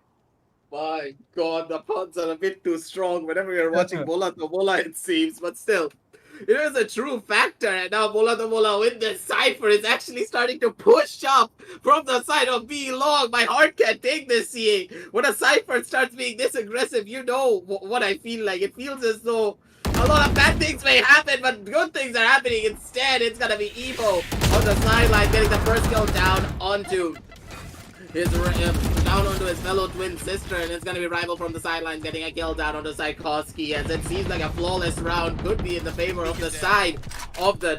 My God, the puns are a bit too strong whenever you're watching Bola to Bola, it seems, but still. It is a true factor, and now Bola to Bola with the Cypher is actually starting to push up from the side of B long. My heart can't take this, Sieh. When a Cypher starts being this aggressive, you know what I feel like. It feels as though a lot of bad things may happen, but good things are happening instead. It's gonna be Emo on the sideline getting the first kill down onto his fellow twin sister, and it's gonna be Rival from the sideline getting a kill down on the Tchaikovsky, as it seems like a flawless round could be in the favor of the side of the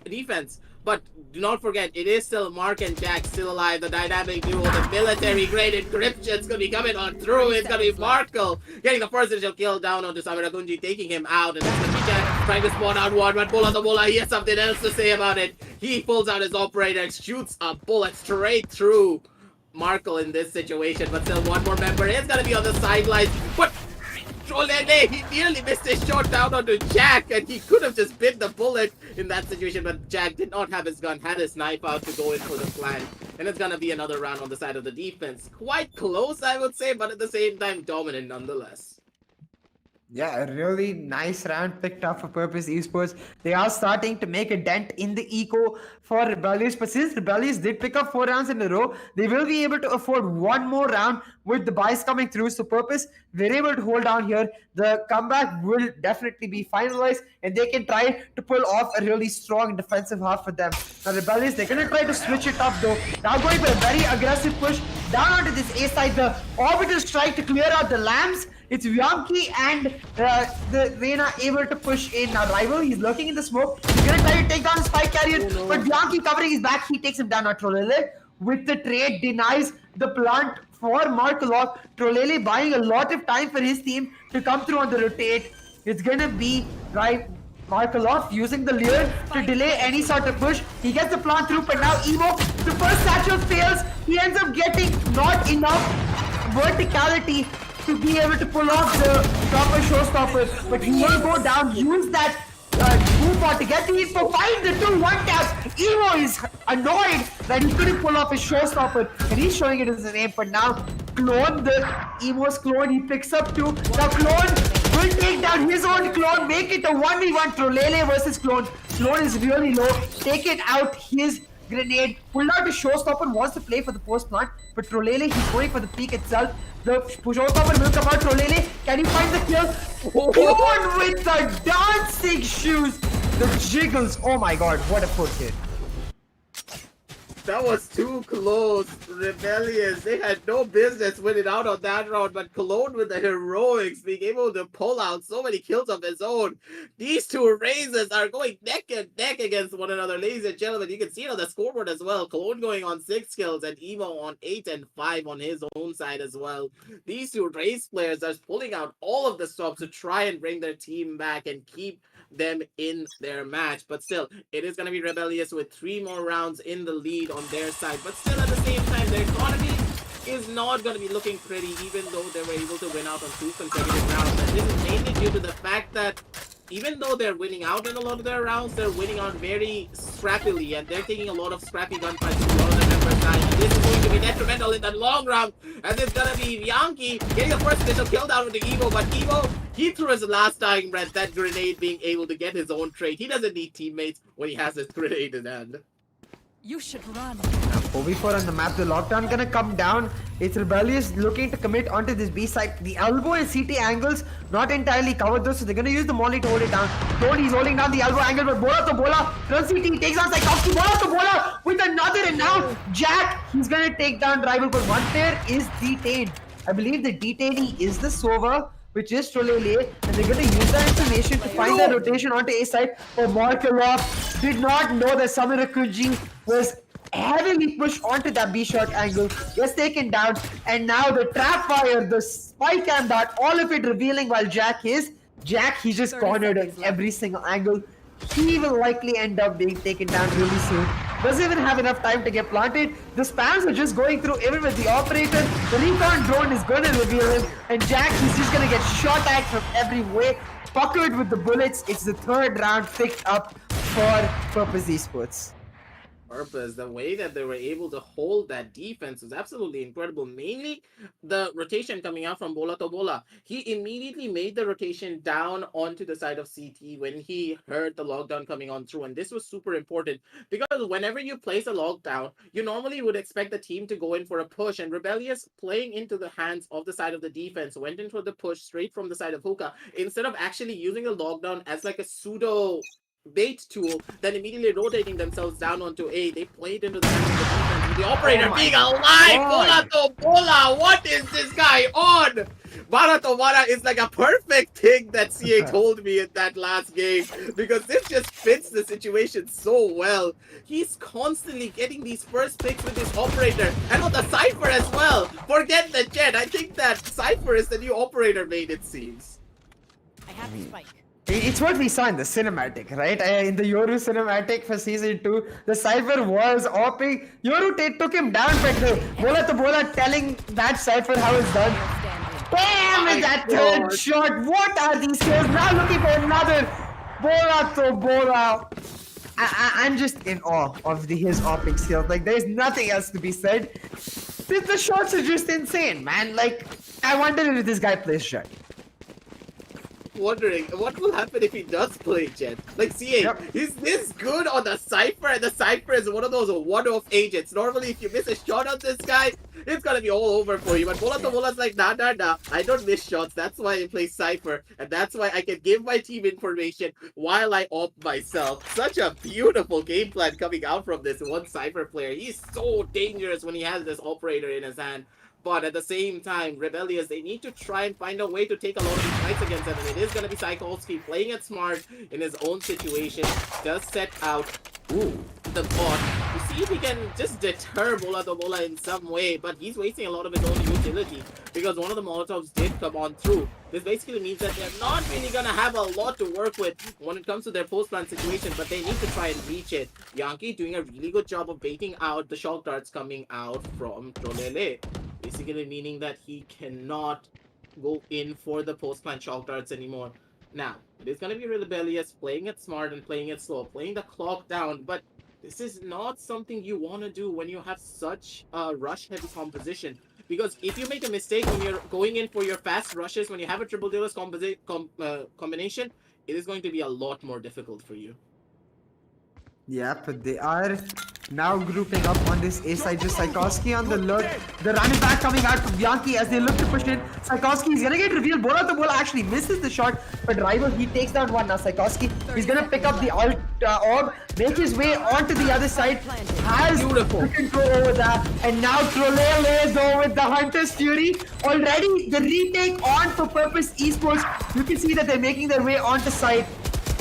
defense. But do not forget, it is still Mark and Jack still alive. The dynamic duo, the military grade encryption's gonna be coming on through. It's gonna be Markel getting the first initial kill down onto Samiragunji, taking him out. And it's gonna be Jack trying to spawn out one, but Bola to Bola, he has something else to say about it. He pulls out his operator and shoots a bullet straight through Markel in this situation. But still, one more member is gonna be on the sidelines. But Trollene, he nearly missed his shot down onto Jack, and he could have just bit the bullet in that situation, but Jack did not have his gun, had his knife out to go in for the flank. And it's gonna be another round on the side of the defense. Quite close, I would say, but at the same time, dominant nonetheless. Yeah, a really nice round picked up for Purpose Esports. They are starting to make a dent in the eco for Rebellious, but since Rebellious did pick up 4 rounds in a row, they will be able to afford one more round with the buys coming through. So Purpose, they're able to hold down here. The comeback will definitely be finalized, and they can try to pull off a really strong defensive half for them. Now Rebellious, they're going to try to switch it up though. Now going for a very aggressive push down onto this A side. The orbital strike to clear out the lambs. It's Yankee and the Reina able to push in. Now Rival, he's lurking in the smoke. He's gonna try to take down the spike carrier, but Yankee covering his back, he takes him down. Now Trolele with the trade denies the plant for Markolov. Trolele buying a lot of time for his team to come through on the rotate. It's gonna be right. Markolov using the lure to delay any sort of push. He gets the plant through, but now Evo, the first satchel fails. He ends up getting not enough verticality to be able to pull off the proper showstopper, but he will go down, use that move bot to get the info, find the 2-1 taps. Evo is annoyed that he couldn't pull off his showstopper, and he's showing it as an aim, but now Clone, the Evo's clone, he picks up 2. Now Clone will take down his own clone, make it a 1v1 Trolele versus Clone. Clone is really low, take it out his grenade, pulled out his showstopper, wants to play for the post plant, but Trolele, he's going for the peak itself. The showstopper will come out. Trolele, can you find the kill? Clone with the dancing shoes, the jiggles. Oh my god, what a push hit. That was too close. Rebellious. They had no business winning out on that round, but Cologne with the heroics being able to pull out so many kills of his own. These two Razors are going neck and neck against one another, ladies and gentlemen. You can see it on the scoreboard as well. Cologne going on 6 kills and Evo on 8 and 5 on his own side as well. These two Raze players are pulling out all of the stops to try and bring their team back and keep them in their match, but still it is going to be Rebellious with 3 more rounds in the lead on their side, but still at the same time their economy is not going to be looking pretty, even though they were able to win out on 2 consecutive rounds. And this is mainly due to the fact that even though they're winning out in a lot of their rounds, they're winning out very scrappily, and they're taking a lot of scrappy gunfights to a lot of the members' side. And this is going to be detrimental in the long run, as it's gonna be Yankee getting the first initial kill down with the Evo, but Evo, he threw his last dying breath, that grenade being able to get his own trade. He doesn't need teammates when he has his grenade in hand. You should run. 4v4 on the map, the lockdown gonna come down. It's Rebellious looking to commit onto this B side. The elbow and CT angles not entirely covered though, so they're gonna use the molly to hold it down. He's holding down the elbow angle, but Bola to Bola, turns CT, takes on Psychowski, Bola to Bola with another, and now Jack, he's gonna take down Rival, but one player is detained. I believe the detainee is the Sova, which is Trolele, and they're going to use that information to find that rotation onto A side. But Markolov did not know that Samirakunji was heavily pushed onto that B shot angle, gets taken down, and now the trap fire, the spy cam dart, all of it revealing while Jack, he's just cornered at every single angle. He will likely end up being taken down really soon. Doesn't even have enough time to get planted. The spams are just going through even with the operator. The recon drone is going to reveal him. And Jack, he's just going to get shot at from every way. Puckered with the bullets. It's the 3rd round picked up for Purpose Esports. Purpose, the way that they were able to hold that defense was absolutely incredible. Mainly the rotation coming out from Bola to Bola. He immediately made the rotation down onto the side of CT when he heard the lockdown coming on through, and this was super important because whenever you place a lockdown, you normally would expect the team to go in for a push, and Rebellious, playing into the hands of the side of the defense, went in for the push straight from the side of Hookah instead of actually using the lockdown as like a pseudo bait tool, then immediately rotating themselves down onto A. They played into the hands of the defense with the operator being alive. Bola to Bola, what is this guy on? Bara to Bara is like a perfect thing that Sieh told me in that last game, because this just fits the situation so well. He's constantly getting these first picks with his operator, and with the Cypher as well. Forget the Jet. I think that Cypher is the new operator main, it seems. I have the spike. It's what we saw in the cinematic, right? In the Yoru cinematic for season 2, the Cypher was opping. Yoru took him down, but Bola to Bola telling that Cypher how it's done. Bam! With that 3rd shot. What are these skills? Now looking for another Bola to Bola. I'm just in awe of his opping skills. Like, there's nothing else to be said. The shots are just insane, man. Like, I wonder if this guy plays Jet. wondering what will happen if he does play Jet. Like, Sieh, Yep. he's this good on the Cypher, and the Cypher is one of those one-off agents. Normally, if you miss a shot on this guy, it's gonna be all over for you. But Vola's like, nah, I don't miss shots. That's why I play Cypher, and that's why I can give my team information while I op myself. Such a beautiful game plan coming out from this one Cypher player. He's so dangerous when he has this operator in his hand. But at the same time, Rebellious, they need to try and find a way to take a lot of these fights against them. And it is going to be Psycholsky playing it smart in his own situation. Does set out the bot to see if he can just deter Bola in some way. But he's wasting a lot of his own utility because one of the Molotovs did come on through. This basically means that they're not really going to have a lot to work with when it comes to their post-plant situation. But they need to try and reach it. Yankee doing a really good job of baiting out the shock darts coming out from Trolele. Basically meaning that he cannot go in for the post-plant shock darts anymore. Now, it is going to be Rebellious, playing it smart and playing it slow, playing the clock down, but this is not something you want to do when you have such a rush-heavy composition. Because if you make a mistake when you're going in for your fast rushes, when you have a triple dealers combination, it is going to be a lot more difficult for you. Yeah, but they are now grouping up on this A side. Just Psychowski on the lurk. The running back coming out from Bianchi as they look to push in. Psychowski is gonna get revealed. Bola actually misses the shot, but Rival, he takes down one. Now Psychowski, he's gonna pick up the alt orb, make his way onto the other side. Has Beautiful control over that, and now Trolele is over with the Hunter's Fury. Already the retake on for Purpose Esports. You can see that they're making their way onto side.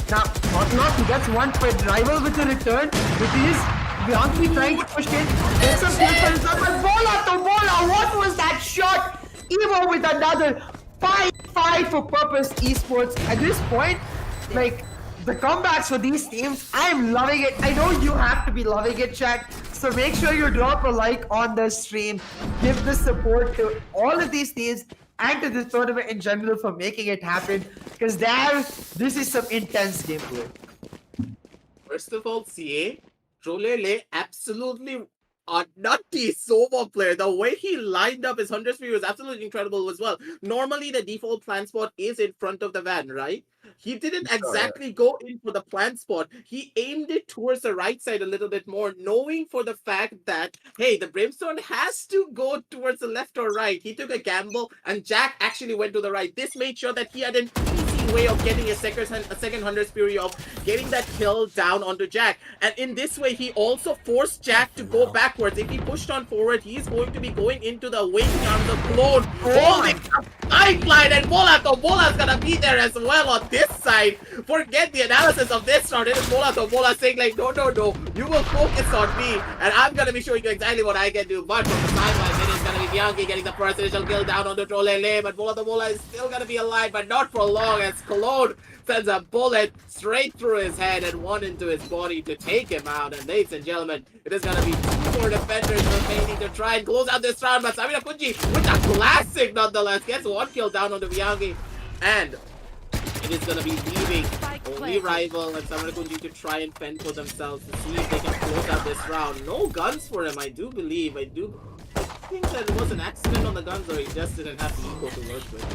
Now, Hotlock, he gets one for Rival with the return. It is Bianchi trying to push in. There's some kills for himself, but Bola, what was that shot? Evo with another 5-5 for Purpose Esports. At this point, like, the comebacks for these teams, I am loving it. I know you have to be loving it, chat. So make sure you drop a like on the stream. Give the support to all of these teams and to this tournament in general for making it happen, because this is some intense gameplay. First of all, Sieh, Trolele absolutely a nutty Sova player. The way he lined up his 100 speed was absolutely incredible as well. Normally, the default plant spot is in front of the van, right? He didn't exactly go in for the plant spot. He aimed it towards the right side a little bit more, knowing for the fact that, hey, the Brimstone has to go towards the left or right. He took a gamble, and Jack actually went to the right. This made sure that he had an easy way of getting a second 100 Fury, of getting that kill down onto Jack. And in this way, he also forced Jack to go backwards. If he pushed on forward, he's going to be going into the waiting arms of Clone, holding the pipeline, and Bola's gonna be there as well on this side. Forget the analysis of this round. It is Bola saying like, no, you will focus on me, and I'm gonna be showing you exactly what I can do. But from the sideline, it is gonna be Bianchi getting the first initial kill down on the Trolele, but Bola is still gonna be alive, but not for long, as Cologne sends a bullet straight through his head and one into his body to take him out. And ladies and gentlemen, it is gonna be 2 more defenders remaining to try and close out this round, but Samira Kunji with a classic nonetheless gets 1 kill down on the Bianchi, and it is gonna be leaving only Rival and Samira Kunji to try and fend for themselves to see if they can close out this round. No guns for him, I think that it was an accident on the guns, or he just didn't have the eco to work with.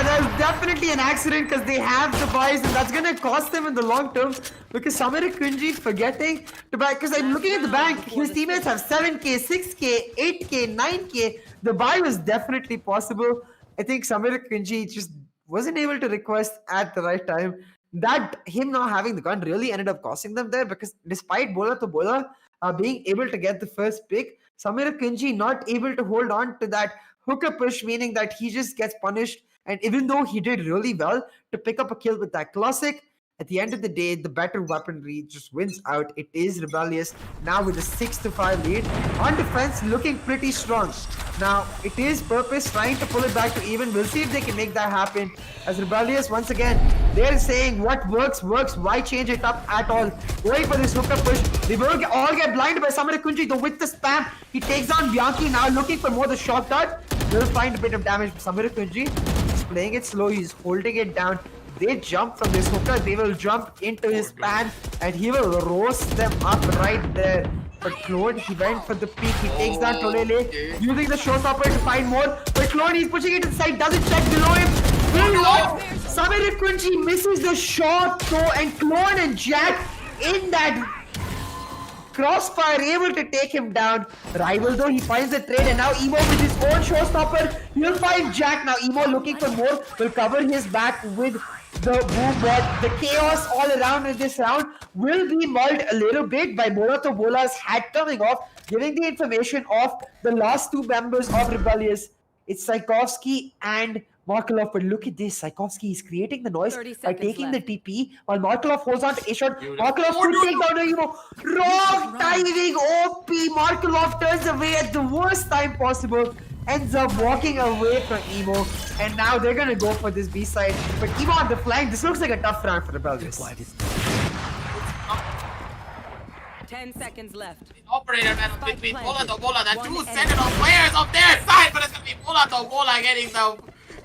There's definitely an accident because they have the buys, and that's gonna cost them in the long term, because Samira Kunji forgetting to buy, because I'm looking at the bank, his teammates have 7k, 6k, 8k, 9k. The buy was definitely possible. I think Samira Kunji just wasn't able to request at the right time. That him not having the gun really ended up costing them there, because despite Bola being able to get the first pick, Samira Kunji not able to hold on to that hooker push, meaning that he just gets punished. And even though he did really well to pick up a kill with that classic, at the end of the day, the better weaponry just wins out. It is Rebellious now with a 6-5 lead. On defense, looking pretty strong. Now, it is Purpose trying to pull it back to even. We'll see if they can make that happen. As Rebellious, once again, they're saying what works. Why change it up at all? Going for this hooker push. They will all get blinded by Samira Kunji, though with the spam. He takes down Bianchi, now looking for more the shot dart. Will find a bit of damage. Samira Kunji is playing it slow. He's holding it down. They jump from this hooker, they will jump into his pan, and he will roast them up right there. But Clone, he went for the peak, he takes down Trolele, using the showstopper to find more. But Clone, he's pushing it to the side, doesn't check below him. Samir Kunji misses the shot though, and Clone and Jack in that crossfire able to take him down. Rival though, he finds the trade, and now Emo with his own showstopper, he'll find Jack. Now Emo looking for more, will cover his back with the boom bot. The chaos all around in this round will be mulled a little bit by Morato Bola's hat coming off, giving the information of the last two members of Rebellious. It's Saikovsky and Markelov, but look at this. Saikovsky is creating the noise 30 by seconds taking the left. TP, while Markelov holds on to a shot. Markelov could take down Emo. Wrong timing, OP. Markelov turns away at the worst time possible, ends up walking away from Emo, and now they're gonna go for this B side. But Emo on the flank, this looks like a tough round for Rebellious. 10 seconds left. Operator battle between Bola to Bola, the two Sentinel players of their side, but it's gonna be Bola to Bola getting the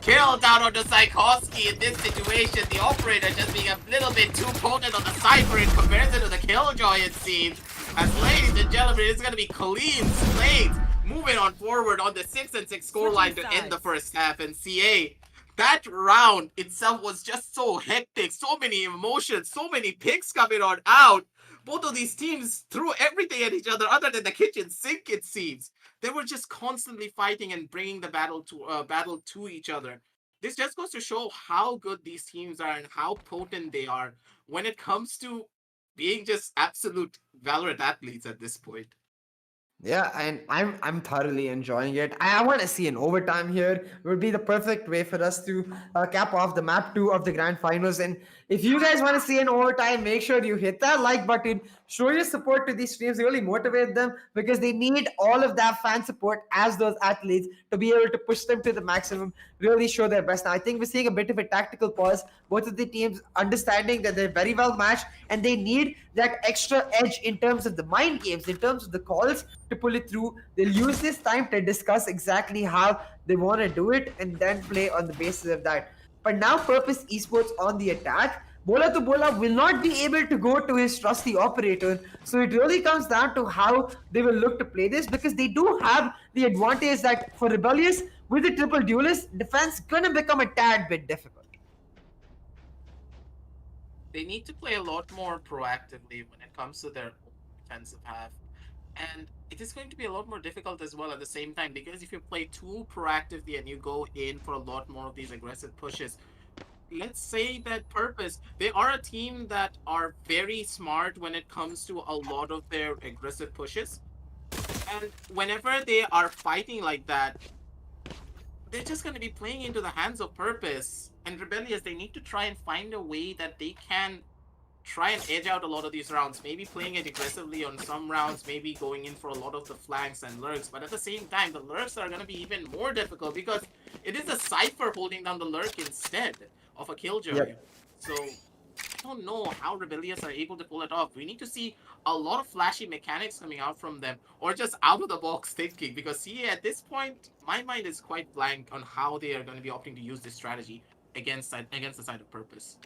kill down on the Saikovsky in this situation. The operator just being a little bit too potent on the Cypher in comparison to the Killjoy, it seems. As ladies and gentlemen, it's gonna be clean slate moving on forward on the 6-6 scoreline to end the first half. And Sieh, that round itself was just so hectic, so many emotions, so many picks coming on out. Both of these teams threw everything at each other other than the kitchen sink, it seems. They were just constantly fighting and bringing the battle to each other. This just goes to show how good these teams are and how potent they are when it comes to being just absolute Valorant athletes at this point. Yeah, and I'm thoroughly enjoying it. I want to see an overtime here. It would be the perfect way for us to cap off the map 2 of the grand finals. And if you guys want to see an overtime, make sure you hit that like button. Show your support to these streams. Really motivate them, because they need all of that fan support as those athletes to be able to push them to the maximum, really show their best. Now, I think we're seeing a bit of a tactical pause. Both of the teams understanding that they're very well matched, and they need that extra edge in terms of the mind games, in terms of the calls to pull it through. They'll use this time to discuss exactly how they want to do it and then play on the basis of that. But now Purpose Esports on the attack. Bola to Bola will not be able to go to his trusty operator. So it really comes down to how they will look to play this, because they do have the advantage that for Rebellious, with the triple duelist, defense gonna become a tad bit difficult. They need to play a lot more proactively when it comes to their defensive half. And it is going to be a lot more difficult as well at the same time, because if you play too proactively and you go in for a lot more of these aggressive pushes, let's say that Purpose, they are a team that are very smart when it comes to a lot of their aggressive pushes. And whenever they are fighting like that, they're just going to be playing into the hands of Purpose. And Rebellious, they need to try and find a way that they can try and edge out a lot of these rounds. Maybe playing it aggressively on some rounds, maybe going in for a lot of the flanks and lurks. But at the same time, the lurks are going to be even more difficult, because it is a Cypher holding down the lurk instead of a Killjoy. Yep. So I don't know how Rebellious are able to pull it off. We need to see a lot of flashy mechanics coming out from them, or just out of the box thinking, because see, at this point, my mind is quite blank on how they are going to be opting to use this strategy against the side of Purpose.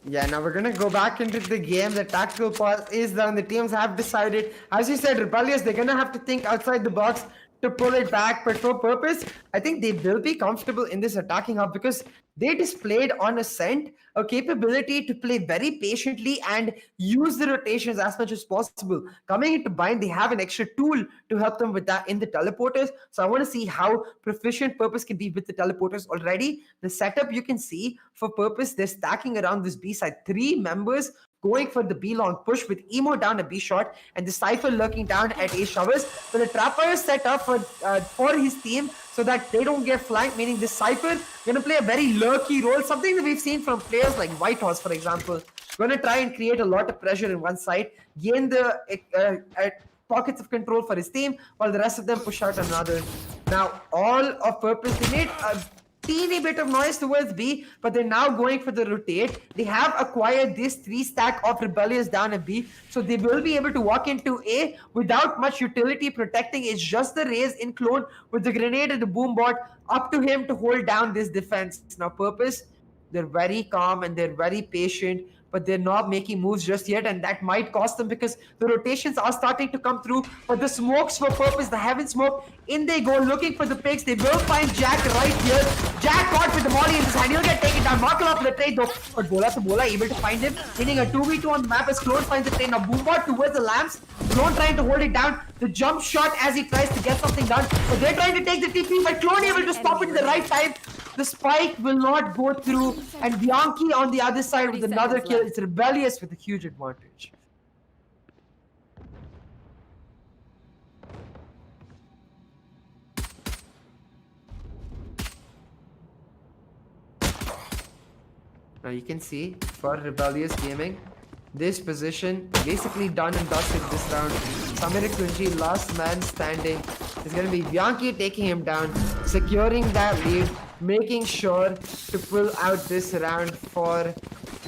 Yeah, now we're gonna go back into the game. The tactical pause is done. The teams have decided. As you said, Rebellious, they're gonna have to think outside the box to pull it back. But for Purpose, I think they will be comfortable in this attacking hub, because they displayed on Ascent a capability to play very patiently and use the rotations as much as possible. Coming into Bind, they have an extra tool to help them with that in the teleporters. So I want to see how proficient Purpose can be with the teleporters already. The setup you can see for Purpose, they're stacking around this B side. 3 members going for the B long push with Emo down a B shot and the Cypher lurking down at A showers. So the Trapper is set up for his team so that they don't get flanked, meaning the Cypher gonna play a very lurky role, something that we've seen from players like Whitehorse, for example. Gonna try and create a lot of pressure in one side, gain the pockets of control for his team, while the rest of them push out another. Now, all of Purpose, they made a teeny bit of noise towards B, but they're now going for the rotate. They have acquired this 3 stack of Rebellious down at B, so they will be able to walk into A without much utility protecting. It's just the Raze in clone with the grenade and the boom bot up to him to hold down this defense. Now Purpose, they're very calm and they're very patient, but they're not making moves just yet, and that might cost them because the rotations are starting to come through. But the smokes for purpose, the heaven smoke, in they go looking for the picks. They will find Jack right here. Jack caught with the molly in his hand. He'll get taken down. Markle for the trade though, but Bola able to find him, hitting a 2v2 on the map as Clone finds the trade. Now Boombot towards the lamps. Clone trying to hold it down. The jump shot as he tries to get something done, but they're trying to take the TP, but Clone able to stop it in the right time. The spike will not go through, and Bianchi on the other side with another kill. It's Rebellious with a huge advantage. Now you can see for Rebellious Gaming, this position basically done and dusted this round. Samir Kunji, last man standing. It's going to be Bianchi taking him down, securing that lead, making sure to pull out this round for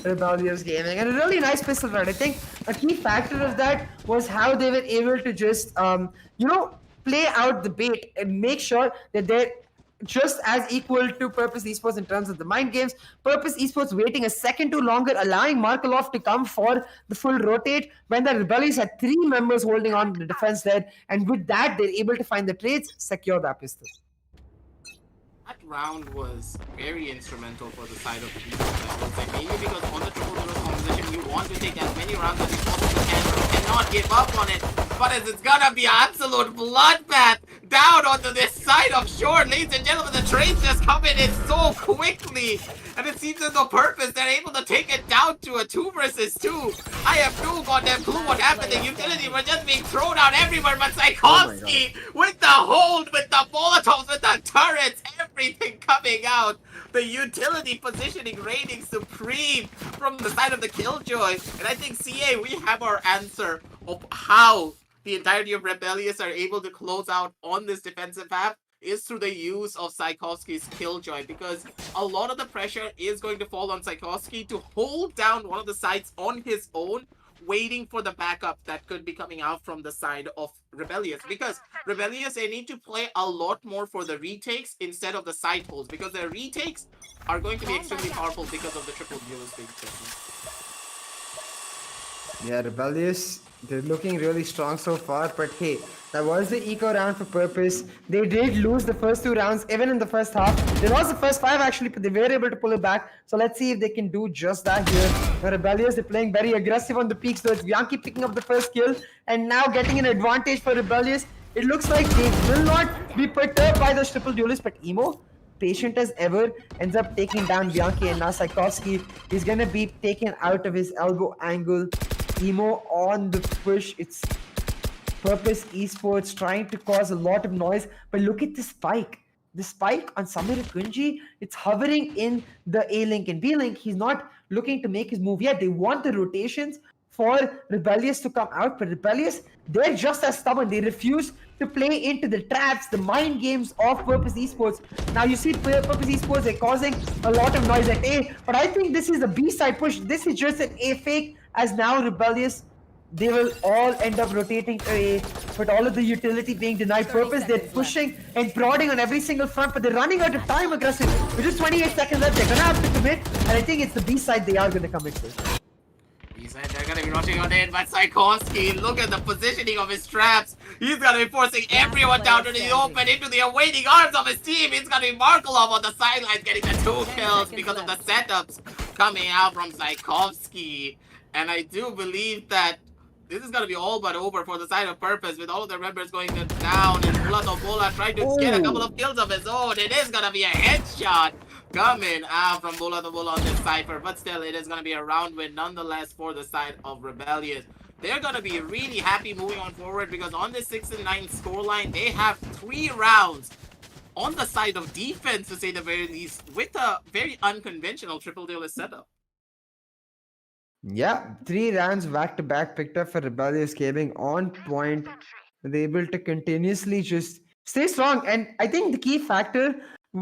Rebellious Gaming. And a really nice pistol round. I think a key factor of that was how they were able to just, play out the bait and make sure that they're just as equal to Purpose Esports in terms of the mind games. Purpose Esports waiting a second too longer, allowing Markelov to come for the full rotate when the Rebellious had 3 members holding on to the defense there, and with that they're able to find the trades, secure that pistol. That round was very instrumental for the side of the defense, I would say, mainly because on the triple zero composition you want to take as many rounds as you possibly can and not give up on it. But as it's gonna be an absolute bloodbath down onto this side of shore, ladies and gentlemen, the trades just coming in so quickly, and it seems as though Purpose, they're able to take it down to a 2 versus 2. I have no goddamn clue what happened. The utility were just being thrown out everywhere, but Tchaikovsky with the hold, with the Molotovs, with the turrets, everything coming out. The utility positioning reigning supreme from the side of the Killjoy. And I think Sieh, we have our answer of how the entirety of Rebellious are able to close out on this defensive half is through the use of Tchaikovsky's Killjoy, because a lot of the pressure is going to fall on Tchaikovsky to hold down one of the sides on his own, waiting for the backup that could be coming out from the side of Rebellious, because Rebellious, they need to play a lot more for the retakes instead of the side holds, because the retakes are going to be extremely powerful because of the triple duels being taken. Yeah, Rebellious, they're looking really strong so far, but hey, that was the eco round for Purpose. They did lose the first 2 rounds, even in the first half. They lost the first 5 actually, but they were able to pull it back. So let's see if they can do just that here. The Rebellious, they're playing very aggressive on the peaks, so it's Bianchi picking up the first kill, and now getting an advantage for Rebellious. It looks like they will not be perturbed by those triple duelists, but Emo, patient as ever, ends up taking down Bianchi, and now Tchaikovsky is going to be taken out of his elbow angle. Emo on the push. It's Purpose Esports trying to cause a lot of noise, but look at the spike. The spike on Samir Kunji, it's hovering in the A-Link and B-Link. He's not looking to make his move yet. They want the rotations for Rebellious to come out, but Rebellious, they're just as stubborn. They refuse to play into the traps, the mind games of Purpose Esports. Now you see Purpose Esports, they're causing a lot of noise at A, but I think this is a B-side push. This is just an A fake, as now Rebellious, they will all end up rotating to A, but all of the utility being denied. Purpose, they're pushing and prodding on every single front, but they're running out of time. Aggressive. With just 28 seconds left, they're gonna have to commit, and I think it's the B side they are gonna commit to. B-side, they're gonna be rushing on in, but Tchaikovsky, look at the positioning of his traps. He's gonna be forcing everyone down to the open, into the awaiting arms of his team. It's gonna be Markelov on the sidelines getting the 2 kills because of the setups coming out from Tchaikovsky. And I do believe that this is going to be all but over for the side of Purpose, with all of the members going down, and Bola trying to get a couple of kills of his own. It is going to be a headshot coming out from Bola on this cipher, but still it is going to be a round win nonetheless for the side of Rebellious. They're going to be really happy moving on forward, because on this 6-9 scoreline, they have 3 rounds on the side of defense, to say the very least, with a very unconventional triple duelist setup. Yeah, 3 rounds back-to-back picked up for Rebellious Gaming, on point. They're able to continuously just stay strong. And I think the key factor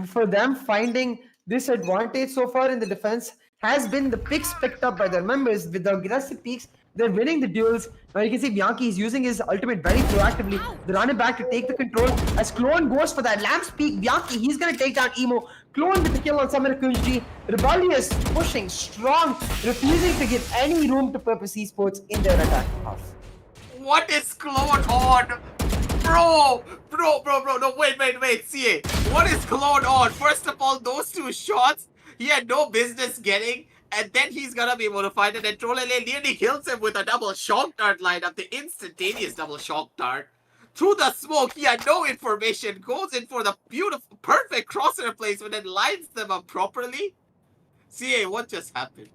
for them finding this advantage so far in the defense has been the picks picked up by their members. With the aggressive peaks, they're winning the duels. Now you can see Bianchi is using his ultimate very proactively. They're running back to take the control. As Clone goes for that Lamps peak, Bianchi, he's going to take down Emo. Clone with the kill on Samir Kunji. Rebellious pushing strong, refusing to give any room to Purpose Esports in their attack half. What is Clone on? Bro, no, wait, Sieh. What is Clone on? First of all, those two shots, he had no business getting, and then he's gonna be able to find it, and Trollele nearly kills him with a double shock dart lineup, the instantaneous double shock dart. Through the smoke, he had no information, goes in for the beautiful, perfect crosshair placement, and lines them up properly. Sieh, what just happened?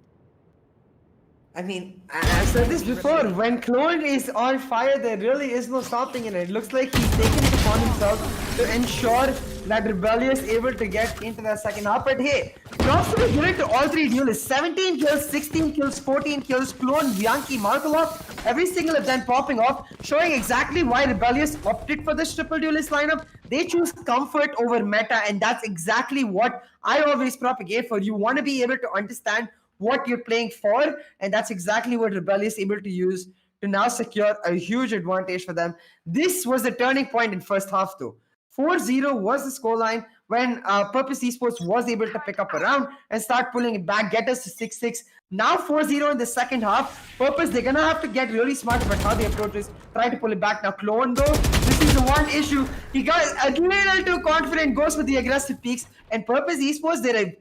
I mean, I've said this before, when Clone is on fire, there really is no stopping in it. It looks like he's taken it upon himself to ensure that Rebellious is able to get into the second half. But hey, props to be given to all three duelists. 17 kills, 16 kills, 14 kills, Clone, Bianchi, Markolov, every single of them popping off, showing exactly why Rebellious opted for this triple duelist lineup. They choose comfort over meta, and that's exactly what I always propagate for. You want to be able to understand what you're playing for, and that's exactly what Rebellious is able to use to now secure a huge advantage for them. This was the turning point in first half though. 4-0 was the scoreline when Purpose Esports was able to pick up a round and start pulling it back, get us to 6-6. Now 4-0 in the second half. Purpose, they're gonna have to get really smart about how they approach this, try to pull it back. Now Clone though, this is the one issue. He got a little too confident, goes for the aggressive peaks, and Purpose Esports, they're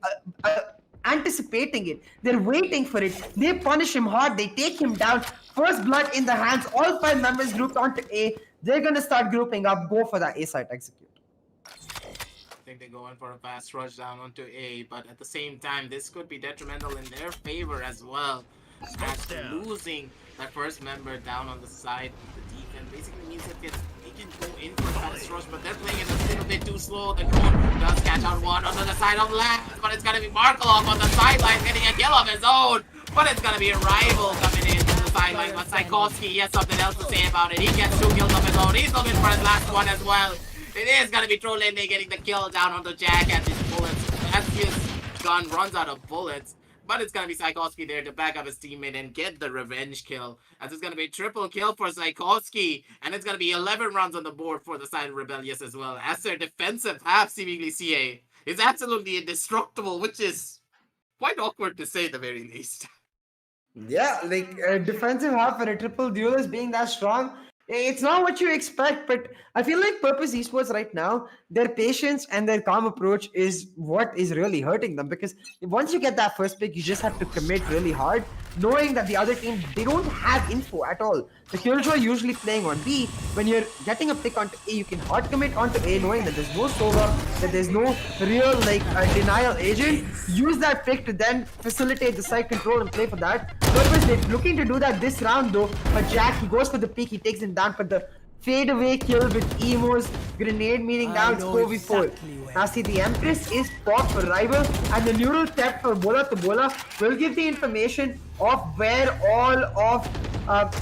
anticipating it. They're waiting for it. They punish him hard. They take him down. First blood in the hands. All 5 members grouped onto A. They're going to start grouping up. Go for that A site execute. I think they're going for a fast rush down onto A, but at the same time, this could be detrimental in their favor as well. As losing that first member down on the side, the defense basically means that they can go in for a fast rush, but they're playing it a little bit too slow. The Clone does catch out one onto the side of left, but it's gonna be Markolov on the sideline getting a kill of his own. But it's gonna be a rival coming in from the sideline. But Tchaikovsky, he has something else to say about it. He gets 2 kills of his own. He's looking for his last one as well. It is gonna be Trollende getting the kill down onto Jack as his bullets, as his gun runs out of bullets. But it's going to be Tchaikovsky there to back up his teammate and get the revenge kill. As it's going to be a triple kill for Tchaikovsky. And it's going to be 11 runs on the board for the side of Rebellious as well. As their defensive half, seemingly Sieh, is absolutely indestructible, which is quite awkward to say at the very least. Yeah, like a defensive half for a triple duelist being that strong, it's not what you expect, but I feel like Purpose Esports right now, their patience and their calm approach is what is really hurting them, because once you get that first pick, you just have to commit really hard, knowing that the other team, they don't have info at all. The Killjoy usually playing on B. When you're getting a pick onto A, you can hard commit onto A, knowing that there's no Sova, that there's no real denial agent. Use that pick to then facilitate the side control and play for that. Purpose, they're looking to do that this round though, but Jack, he goes for the peak, he takes him down, but the fade away kill with Emo's grenade meaning down, it's 4v4. Now see, the Empress is popped for Rival, and the neural theft for Bola to Bola will give the information of where all of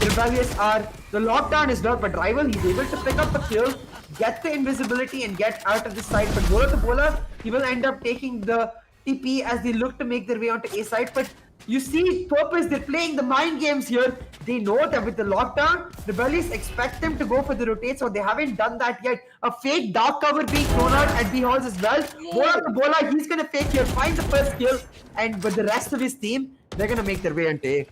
Rebellious are. The lockdown is not, but Rival, he's able to pick up a kill, get the invisibility and get out of the side, but Bola to Bola, he will end up taking the TP as they look to make their way onto A side, but you see, Purpose, they're playing the mind games here. They know that with the lockdown, Rebellious expect them to go for the rotate, so they haven't done that yet. A fake dark cover being thrown out at B halls as well. Bola to Bola, he's gonna fake here, find the first kill, and with the rest of his team, they're gonna make their way into A.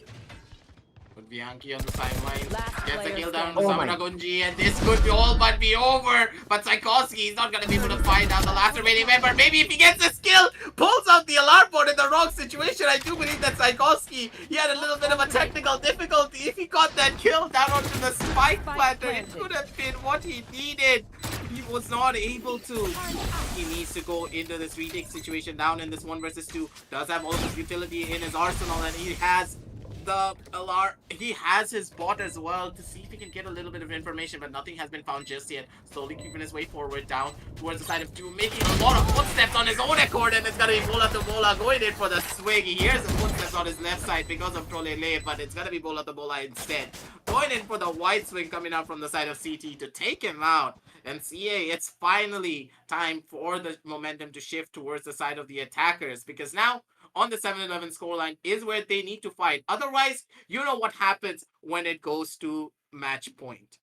Bianchi on the sideline gets a kill down Oh on Gunji, and this could be all but be over. But Tchaikovsky is not going to be able to find out the last remaining member. Maybe if he gets this kill, pulls out the alarm board in the wrong situation. I do believe that Tchaikovsky, he had a little bit of a technical difficulty. If he got that kill down onto the spike planter, it could have been what he needed. He was not able to. He needs to go into this retake situation down in this 1 versus 2. Does have all of his utility in his arsenal, and he has the alarm. He has his bot as well to see if he can get a little bit of information, but nothing has been found just yet. Slowly keeping his way forward down towards the side of 2, making a lot of footsteps on his own accord, and it's gonna be Bola to Bola going in for the swing. He hears the footsteps on his left side because of Trollele, but it's gonna be Bola to Bola instead. Going in for the wide swing coming out from the side of CT to take him out. And Sieh, it's finally time for the momentum to shift towards the side of the attackers, because now on the 7-11 scoreline is where they need to fight. Otherwise, you know what happens when it goes to match point.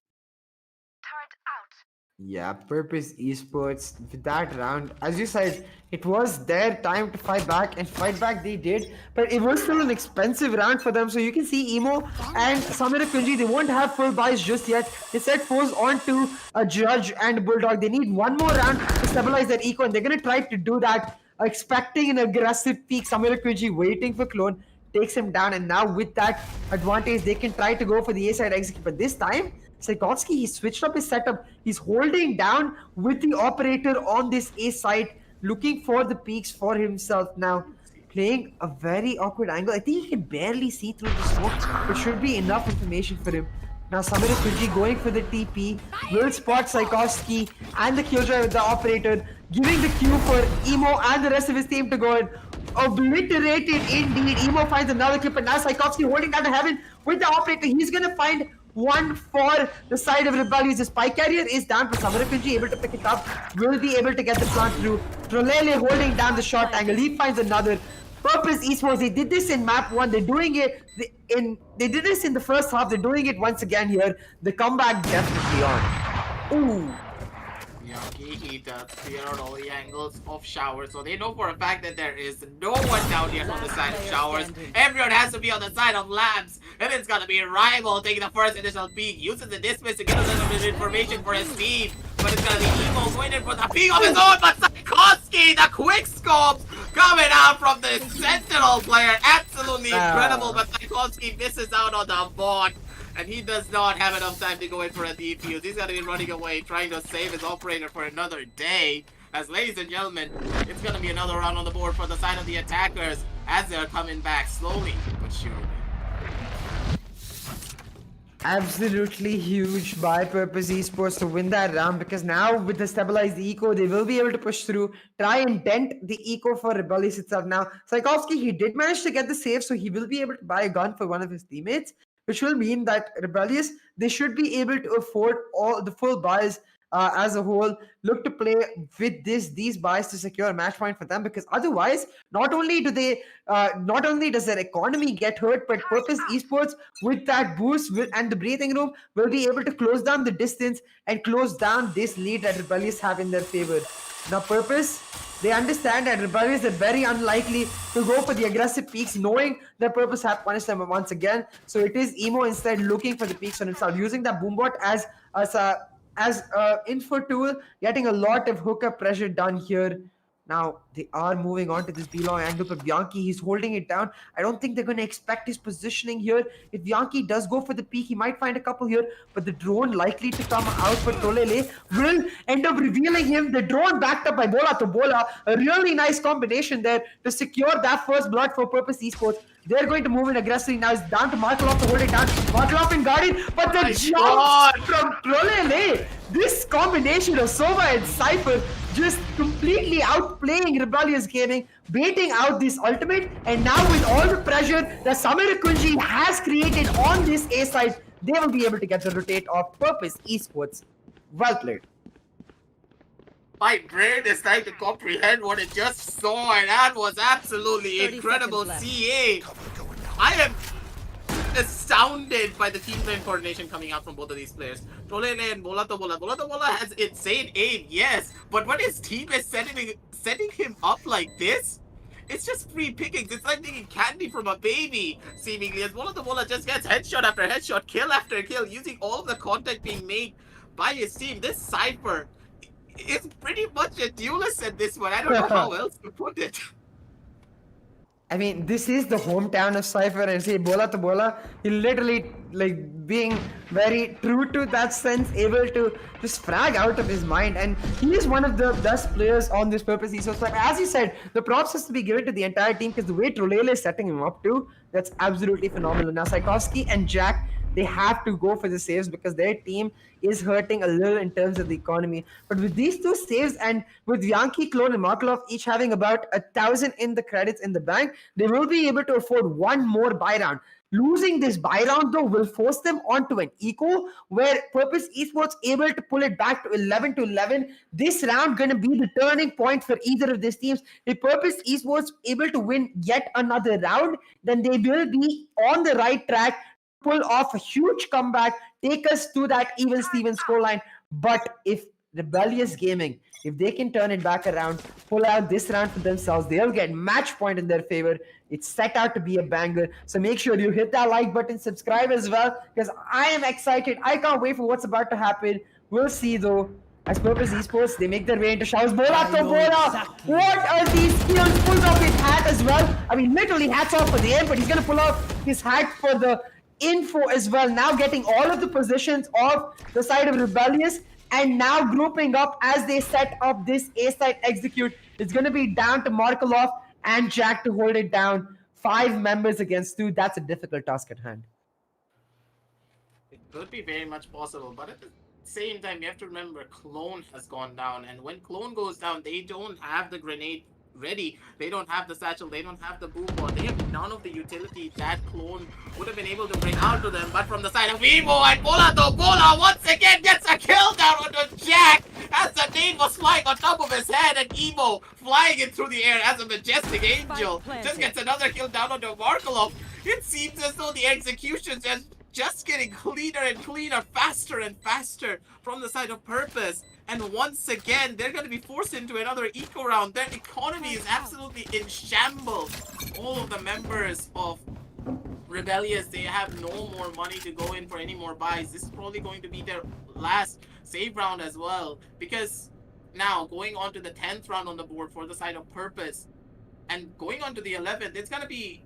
Yeah, Purpose Esports with that round, as you said, it was their time to fight back, and fight back they did. But it was still an expensive round for them. So you can see Emo and Samira Kunji, they won't have full buys just yet. They set foes on to a Judge and Bulldog. They need one more round to stabilize their eco, and they're gonna try to do that, expecting an aggressive peak. Samira Kunji waiting for Clone, takes him down, and now with that advantage, they can try to go for the A side execute. But this time, Tchaikovsky, he switched up his setup. He's holding down with the operator on this A side, looking for the peaks for himself now. Playing a very awkward angle. I think he can barely see through the smoke, but should be enough information for him. Now Samir Kuji going for the TP, will spot Tchaikovsky and the Killjoy with the operator, giving the cue for Emo and the rest of his team to go in. Obliterated indeed. Emo finds another clip, and now Tchaikovsky holding down the heaven with the operator. He's gonna find one for the side of Rebellious. The spy carrier is down, but Samarakunji able to pick it up, will be able to get the plant through. Trolele holding down the short angle. He finds another. Purpose Esports, they did this in map 1, they're doing it they did this in the first half, they're doing it once again here. The comeback definitely on. Ooh. Yaki, he does clear out all the angles of Showers, so they know for a fact that there is no one down here on the side of Showers. Everyone has to be on the side of Labs, and it's gonna be Rival taking the first initial peek, uses the dismiss to get a little bit of information for his team, but it's gonna be Emo going in for the peek of his own, but Tchaikovsky, the quick scopes coming out from the Sentinel player, absolutely incredible, but Tchaikovsky misses out on the bot. And he does not have enough time to go in for a defuse. He's gonna be running away, trying to save his operator for another day. As ladies and gentlemen, it's gonna be another round on the board for the side of the attackers as they're coming back slowly but surely. Absolutely huge by Purpose Esports to win that round, because now with the stabilized eco, they will be able to push through, try and dent the eco for Rebellious itself. Now, Tchaikovsky, he did manage to get the save, so he will be able to buy a gun for one of his teammates, which will mean that Rebellious, they should be able to afford all the full buys as a whole. Look to play with these buys to secure a match point for them, because otherwise, not only does their economy get hurt, but Purpose Esports with that boost and the breathing room will be able to close down the distance and close down this lead that Rebellious have in their favor. Now Purpose, they understand that Rebellious are very unlikely to go for the aggressive peaks, knowing that Purpose have punished them once again. So it is Emo instead looking for the peaks on himself, using that boombot as info tool, getting a lot of hookup pressure done here. Now they are moving on to this B-long angle, but Bianchi, he's holding it down. I don't think they're going to expect his positioning here. If Bianchi does go for the peak, he might find a couple here, but the drone likely to come out for Trolele will end up revealing him. The drone backed up by Bola to Bola. A really nice combination there to secure that first blood for Purpose Esports. They're going to move in aggressively now. It's down to Markelov to hold it down. Markelov in guarded, but the jump from Trolele. This combination of Sova and Cypher just completely outplaying Rebellious Gaming, baiting out this ultimate, and now with all the pressure that Samir Kunji has created on this A side, they will be able to get the rotate of Purpose Esports. Well played. My brain is trying to comprehend what it just saw, and that was absolutely incredible. Sieh, I am astounded by the team play coordination coming out from both of these players. Trolele and Bola to Bola. Bola to Bola has insane aim, yes, but when his team is setting him up like this, it's just free pickings. It's like taking candy from a baby, seemingly, as Bola to Bola just gets headshot after headshot, kill after kill, using all of the contact being made by his team. This Cypher is pretty much a duelist at this one. I don't know how else to put it. I mean, this is the hometown of Cypher, and say Bola to Bola, he literally, like, being very true to that sense, able to just frag out of his mind, and he is one of the best players on this Purpose Esports. Like, as you said, the props has to be given to the entire team, because the way Trolele is setting him up too, that's absolutely phenomenal. Now, Tchaikovsky and Jack, they have to go for the saves because their team is hurting a little in terms of the economy. But with these two saves, and with Yankee, Clone, and Markelov each having about 1,000 in the credits in the bank, they will be able to afford one more buy round. Losing this buy round, though, will force them onto an eco where Purpose Esports able to pull it back to 11-11. This round going to be the turning point for either of these teams. If Purpose Esports able to win yet another round, then they will be on the right track, pull off a huge comeback, take us to that even Steven scoreline. But if Rebellious Gaming, if they can turn it back around, pull out this round for themselves, they'll get match point in their favor. It's set out to be a banger. So make sure you hit that like button, subscribe as well, because I am excited. I can't wait for what's about to happen. We'll see though. As Purpose Esports, they make their way into showers. Bola to Bola! What are these skills? Pulls off his hat as well. I mean, literally hats off for the aim, but he's gonna pull off his hat for the info as well. Now getting all of the positions of the side of Rebellious, and now grouping up as they set up this A-side execute. It's gonna be down to Markelov and Jack to hold it down. 5 members against 2. That's a difficult task at hand. It could be very much possible, but at the same time, you have to remember Clone has gone down, and when Clone goes down, they don't have the grenade ready. They don't have the satchel, they don't have the boom bot, they have none of the utility that Clone would have been able to bring out to them. But from the side of Evo, and Bola once again gets a kill down onto Jack as the nade was flying on top of his head, and Evo flying it through the air as a majestic angel just gets another kill down onto Markelov. It seems as though the executions just getting cleaner and cleaner, faster and faster from the side of Purpose. And once again, they're going to be forced into another eco round. Their economy is absolutely in shambles. All of the members of Rebellious, they have no more money to go in for any more buys. This is probably going to be their last save round as well. Because now, going on to the 10th round on the board for the side of Purpose, and going on to the 11th, it's going to be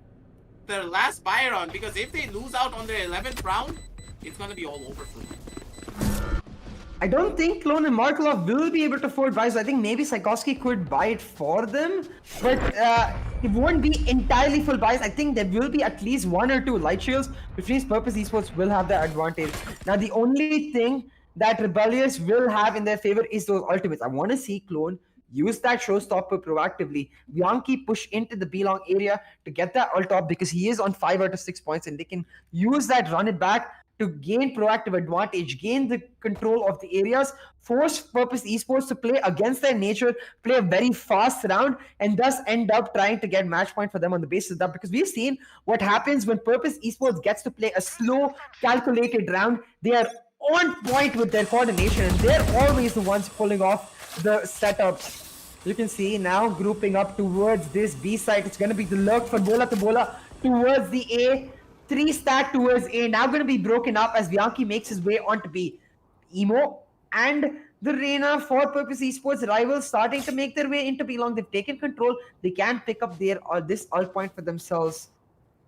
their last buy round. Because if they lose out on their 11th round, it's going to be all over for them. I don't think Clone and Markelov will be able to afford buys. I think maybe Psykowski could buy it for them, but it won't be entirely full buys. I think there will be at least 1 or 2 light shields, which means Purpose Esports will have the advantage. Now, the only thing that Rebellious will have in their favor is those ultimates. I want to see Clone use that showstopper proactively. Bianchi push into the B-long area to get that ult off because he is on 5 out of 6 points, and they can use that, run it back, to gain proactive advantage, gain the control of the areas, force Purpose Esports to play against their nature, play a very fast round, and thus end up trying to get match point for them on the basis of that. Because we've seen what happens when Purpose Esports gets to play a slow, calculated round. They are on point with their coordination, and they're always the ones pulling off the setups. You can see now grouping up towards this B site. It's going to be the lurk for Bola to Bola towards the A. 3 stack towards A, now going to be broken up as Bianchi makes his way onto B. Emo and the Reina for Purpose Esports rivals starting to make their way into B-long. They've taken control. They can pick up their this ult point for themselves.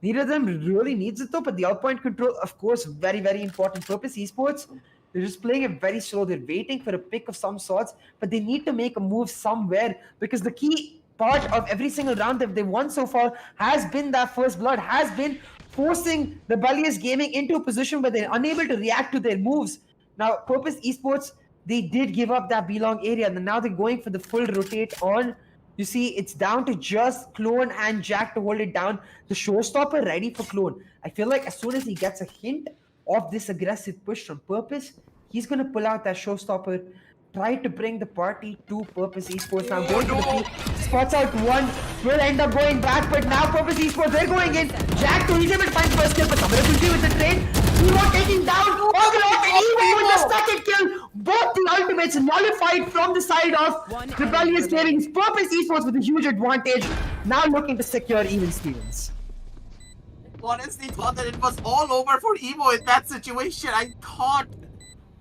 Neither of them really needs it though, but the ult point control, of course, very, very important. Purpose Esports, they're just playing it very slow. They're waiting for a pick of some sorts, but they need to make a move somewhere because the key part of every single round that they've won so far has been that first blood, has been forcing Rebellious Gaming into a position where they're unable to react to their moves. Now, Purpose Esports, they did give up that B-long area, and now they're going for the full rotate on. You see, it's down to just Clone and Jack to hold it down. The showstopper ready for Clone. I feel like as soon as he gets a hint of this aggressive push from Purpose, he's going to pull out that showstopper, try to bring the party to Purpose Esports. Now going to the P, spots out one, will end up going back, but now Purpose Esports, they're going in. Jack to he's able to find first kill, but Samara Kulji with the trade. Evo taking down Overlock, and Evo with the second kill. Both the ultimates nullified from the side of Rebellious Gaming. Purpose Esports with a huge advantage, now looking to secure even Stevens. Honestly thought that it was all over for Evo in that situation. I thought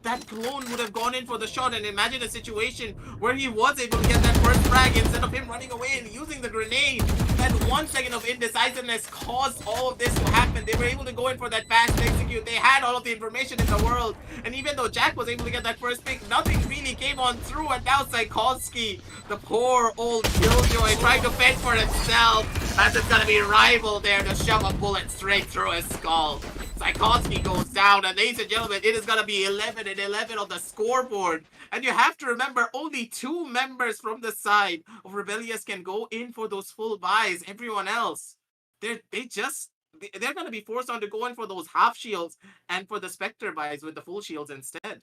that Clone would have gone in for the shot, and imagine a situation where he was able to get that first frag instead of him running away and using the grenade. That 1 second of indecisiveness caused all of this to happen. They were able to go in for that fast execute. They had all of the information in the world, and even though Jack was able to get that first pick, nothing really came on through. And now Psykowski, the poor old Killjoy, trying to fend for himself, as it's gonna be Rival there to shove a bullet straight through his skull. Psykowski goes down, and ladies and gentlemen, it is going to be 11 and 11 on the scoreboard. And you have to remember, only 2 members from the side of Rebellious can go in for those full buys. Everyone else, they're going to be forced on to go in for those half shields and for the Spectre buys with the full shields instead.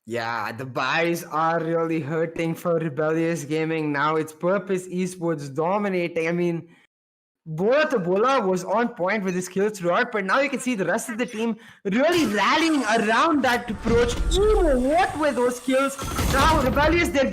Yeah, the buys are really hurting for Rebellious Gaming now. It's Purpose Esports dominating. I mean, Bola was on point with his skills throughout, but now you can see the rest of the team really rallying around that approach. Emo, what were those kills? Now Rebellious, they're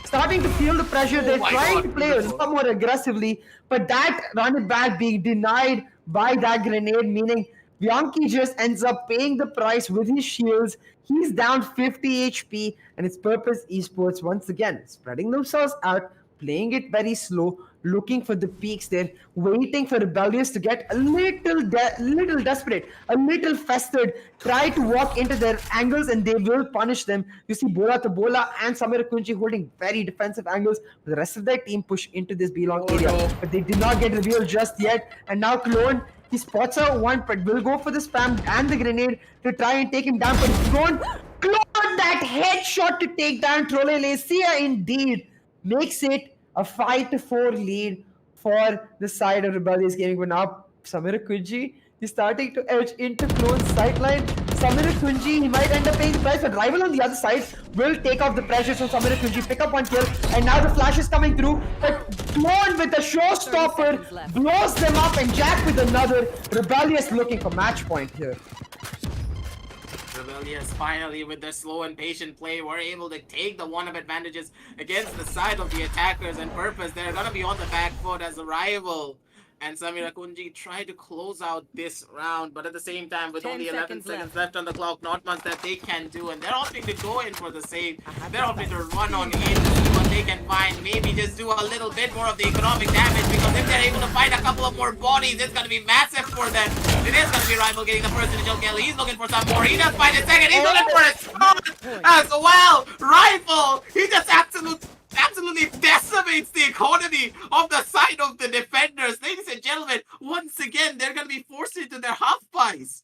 starting to feel the pressure. They're trying to play a lot more aggressively, but that run it back being denied by that grenade, meaning Bianchi just ends up paying the price with his shields. He's down 50 HP, and it's Purpose Esports once again spreading themselves out, playing it very slow, looking for the peaks. They're waiting for Rebellious to get a little desperate, a little festered, try to walk into their angles, and they will punish them. You see Bola to Bola and Samir Kunji holding very defensive angles. The rest of their team push into this B-long area, but they did not get revealed just yet. And now Clone, he spots out one, but will go for the spam and the grenade to try and take him down. But Clone that headshot to take down Trolley. Sieh indeed makes it a 5-4 lead for the side of Rebellious Gaming. But now Samir Kunji is starting to edge into Clone's sideline. Samir Kunji, he might end up paying the price, but Rival on the other side will take off the pressure. So Samir Kunji pick up one kill, and now the flash is coming through. But Clone with a showstopper blows them up, and Jack with another. Rebellious looking for match point here. Rebellious finally, with their slow and patient play, were able to take the one-up advantages against the side of the attackers, and Purpose, they're gonna be on the back foot as a rival. And Samira Kunji tried to close out this round, but at the same time, with only 11 seconds left on the clock, not much that they can do, and they're opting to go in for the save. They're opting to run on in to see what they can find. Maybe just do a little bit more of the economic damage, because if they're able to find a couple of more bodies, it's gonna be massive for them. It is gonna be Rival getting the first initial kill. He's looking for some more. He does find a second. He's looking for a shot as well. Rival, he just absolutely decimates the economy of the side of the defenders. Ladies and gentlemen, once again, they're going to be forced into their half buys.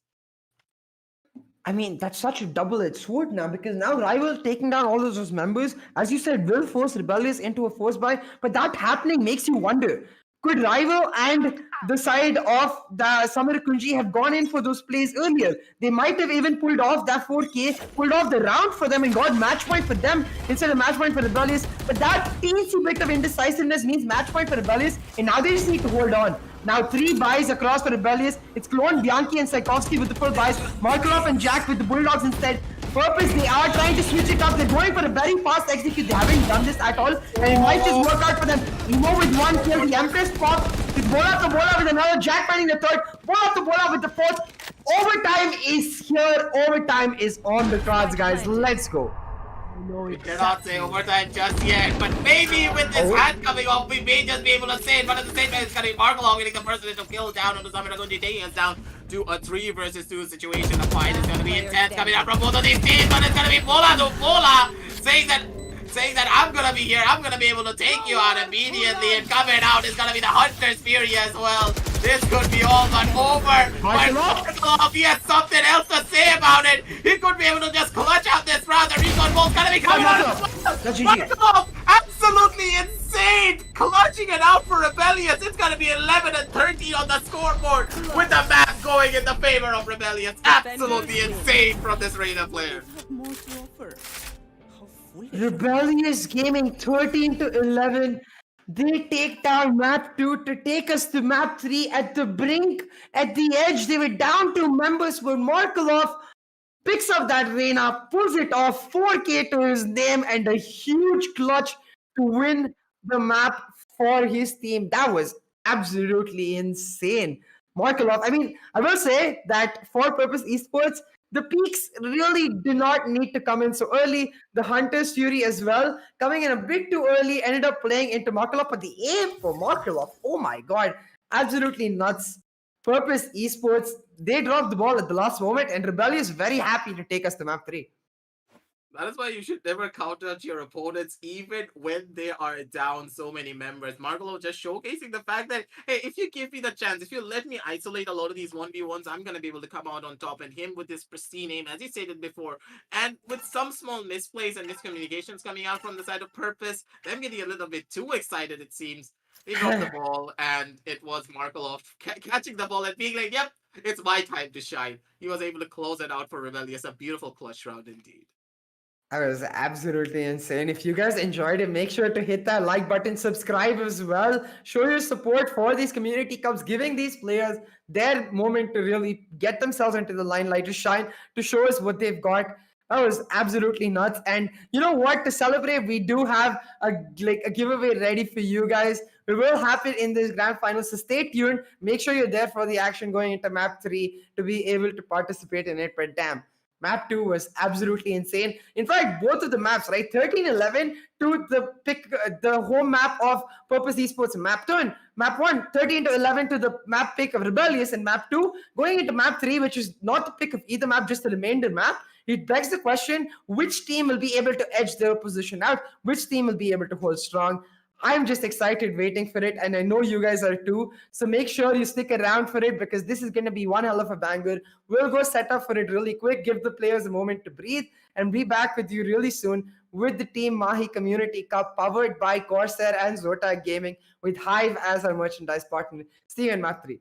I mean, that's such a double-edged sword now, because now Rival taking down all those members, as you said, will force Rebellious into a force buy, but that happening makes you wonder, could Rival and the side of the Samir Kunji have gone in for those plays earlier? They might have even pulled off that 4K, pulled off the round for them and got match point for them instead of match point for Rebellious. But that teensy bit of indecisiveness means match point for Rebellious, and now they just need to hold on. Now 3 buys across for Rebellious. It's Clone, Bianchi and Saikovsky with the full buys. Markelov and Jack with the Bulldogs instead. Purpose, they are trying to switch it up. They're going for a very fast execute. They haven't done this at all, and it might just work out for them. Emo with one kill, the Empress pop, with Bola to Bola with another, Jack finding the third, Bola to Bola with the fourth. Overtime is here. Overtime is on the cards, guys. Let's go. We cannot say overtime just yet, but maybe with this hand coming off, we may just be able to say it. But at the same time, it's going to be Markelov getting the first initial kill down on the Samira Kunji, taking us down to a 3 versus 2 situation. The fight is going to be intense coming out from both of these teams, but it's going to be Bola to Bola saying that I'm going to be here, I'm going to be able to take you out immediately, and coming out is going to be the Hunter's Fury as well. This could be all but over, but Markelov, he has something else to say about it. He could be able to just clutch out this round. The recon ball's going to be coming out as well. Markelov, absolutely insane, clutching it out for Rebellious. It's going to be 11 and 13 on the scoreboard, with the map going in the favor of Rebellious. Absolutely insane from this Reyna player. Rebellious Gaming 13 to 11. They take down map 2 to take us to map 3 at the brink, at the edge. They were down 2 members, but Markelov picks up that Reyna, pulls it off, 4K to his name, and a huge clutch to win the map for his team. That was absolutely insane. Markelov, I mean, I will say that for Purpose Esports, the peaks really do not need to come in so early. The Hunter's Fury as well, coming in a bit too early, ended up playing into Markelov, but the aim for Markelov, oh my god, absolutely nuts. Purpose Esports, they dropped the ball at the last moment, and Rebellious very happy to take us to map 3. That is why you should never count out your opponents, even when they are down so many members. Markelov just showcasing the fact that, hey, if you give me the chance, if you let me isolate a lot of these 1v1s, I'm going to be able to come out on top. And him with this pristine aim, as he stated before, and with some small misplays and miscommunications coming out from the side of Purpose, them getting a little bit too excited, it seems. They dropped the ball, and it was Markelov catching the ball and being like, yep, it's my time to shine. He was able to close it out for Rebellious. A beautiful clutch round indeed. That was absolutely insane. If you guys enjoyed it, make sure to hit that like button, subscribe as well. Show your support for these community cups, giving these players their moment to really get themselves into the limelight, to shine, to show us what they've got. That was absolutely nuts. And you know what? To celebrate, we do have a giveaway ready for you guys. We will happen in this grand final, so stay tuned. Make sure you're there for the action going into map 3 to be able to participate in it. But damn, Map 2 was absolutely insane. In fact, both of the maps, right? 13-11 to the home map of Purpose Esports Map 2, and Map 1, 13-11 to the map pick of Rebellious, and Map 2 going into Map 3, which is not the pick of either map, just the remainder map. It begs the question, which team will be able to edge their position out? Which team will be able to hold strong? I'm just excited waiting for it, and I know you guys are too. So make sure you stick around for it, because this is going to be one hell of a banger. We'll go set up for it really quick, give the players a moment to breathe, and be back with you really soon with the Team Mahi Community Cup, powered by Corsair and Zotac Gaming, with Hive as our merchandise partner. See you in Map 3.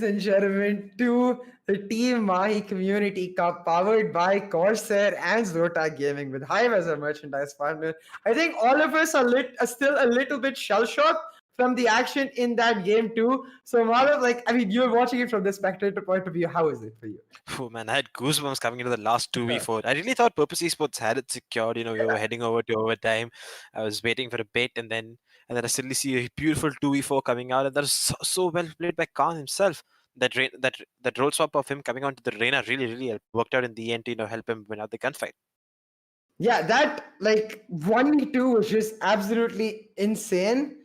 And gentlemen, to the Team Mahi Community Cup, powered by Corsair and Zotac Gaming, with Hive as our merchandise partner. I think all of us are still a little bit shell-shocked from the action in that game too. So Malav, you're watching it from the spectator point of view. How is it for you? Oh man, I had goosebumps coming into the last 2v4. I really thought Purpose Esports had it secured. You know, we were heading over to overtime. I was waiting for a bit, and then I suddenly see a beautiful 2v4 coming out, and that was so well played by Khan himself. That role swap of him coming onto the arena really worked out in the end to help him win out the gunfight. Yeah, that 1v2 was just absolutely insane.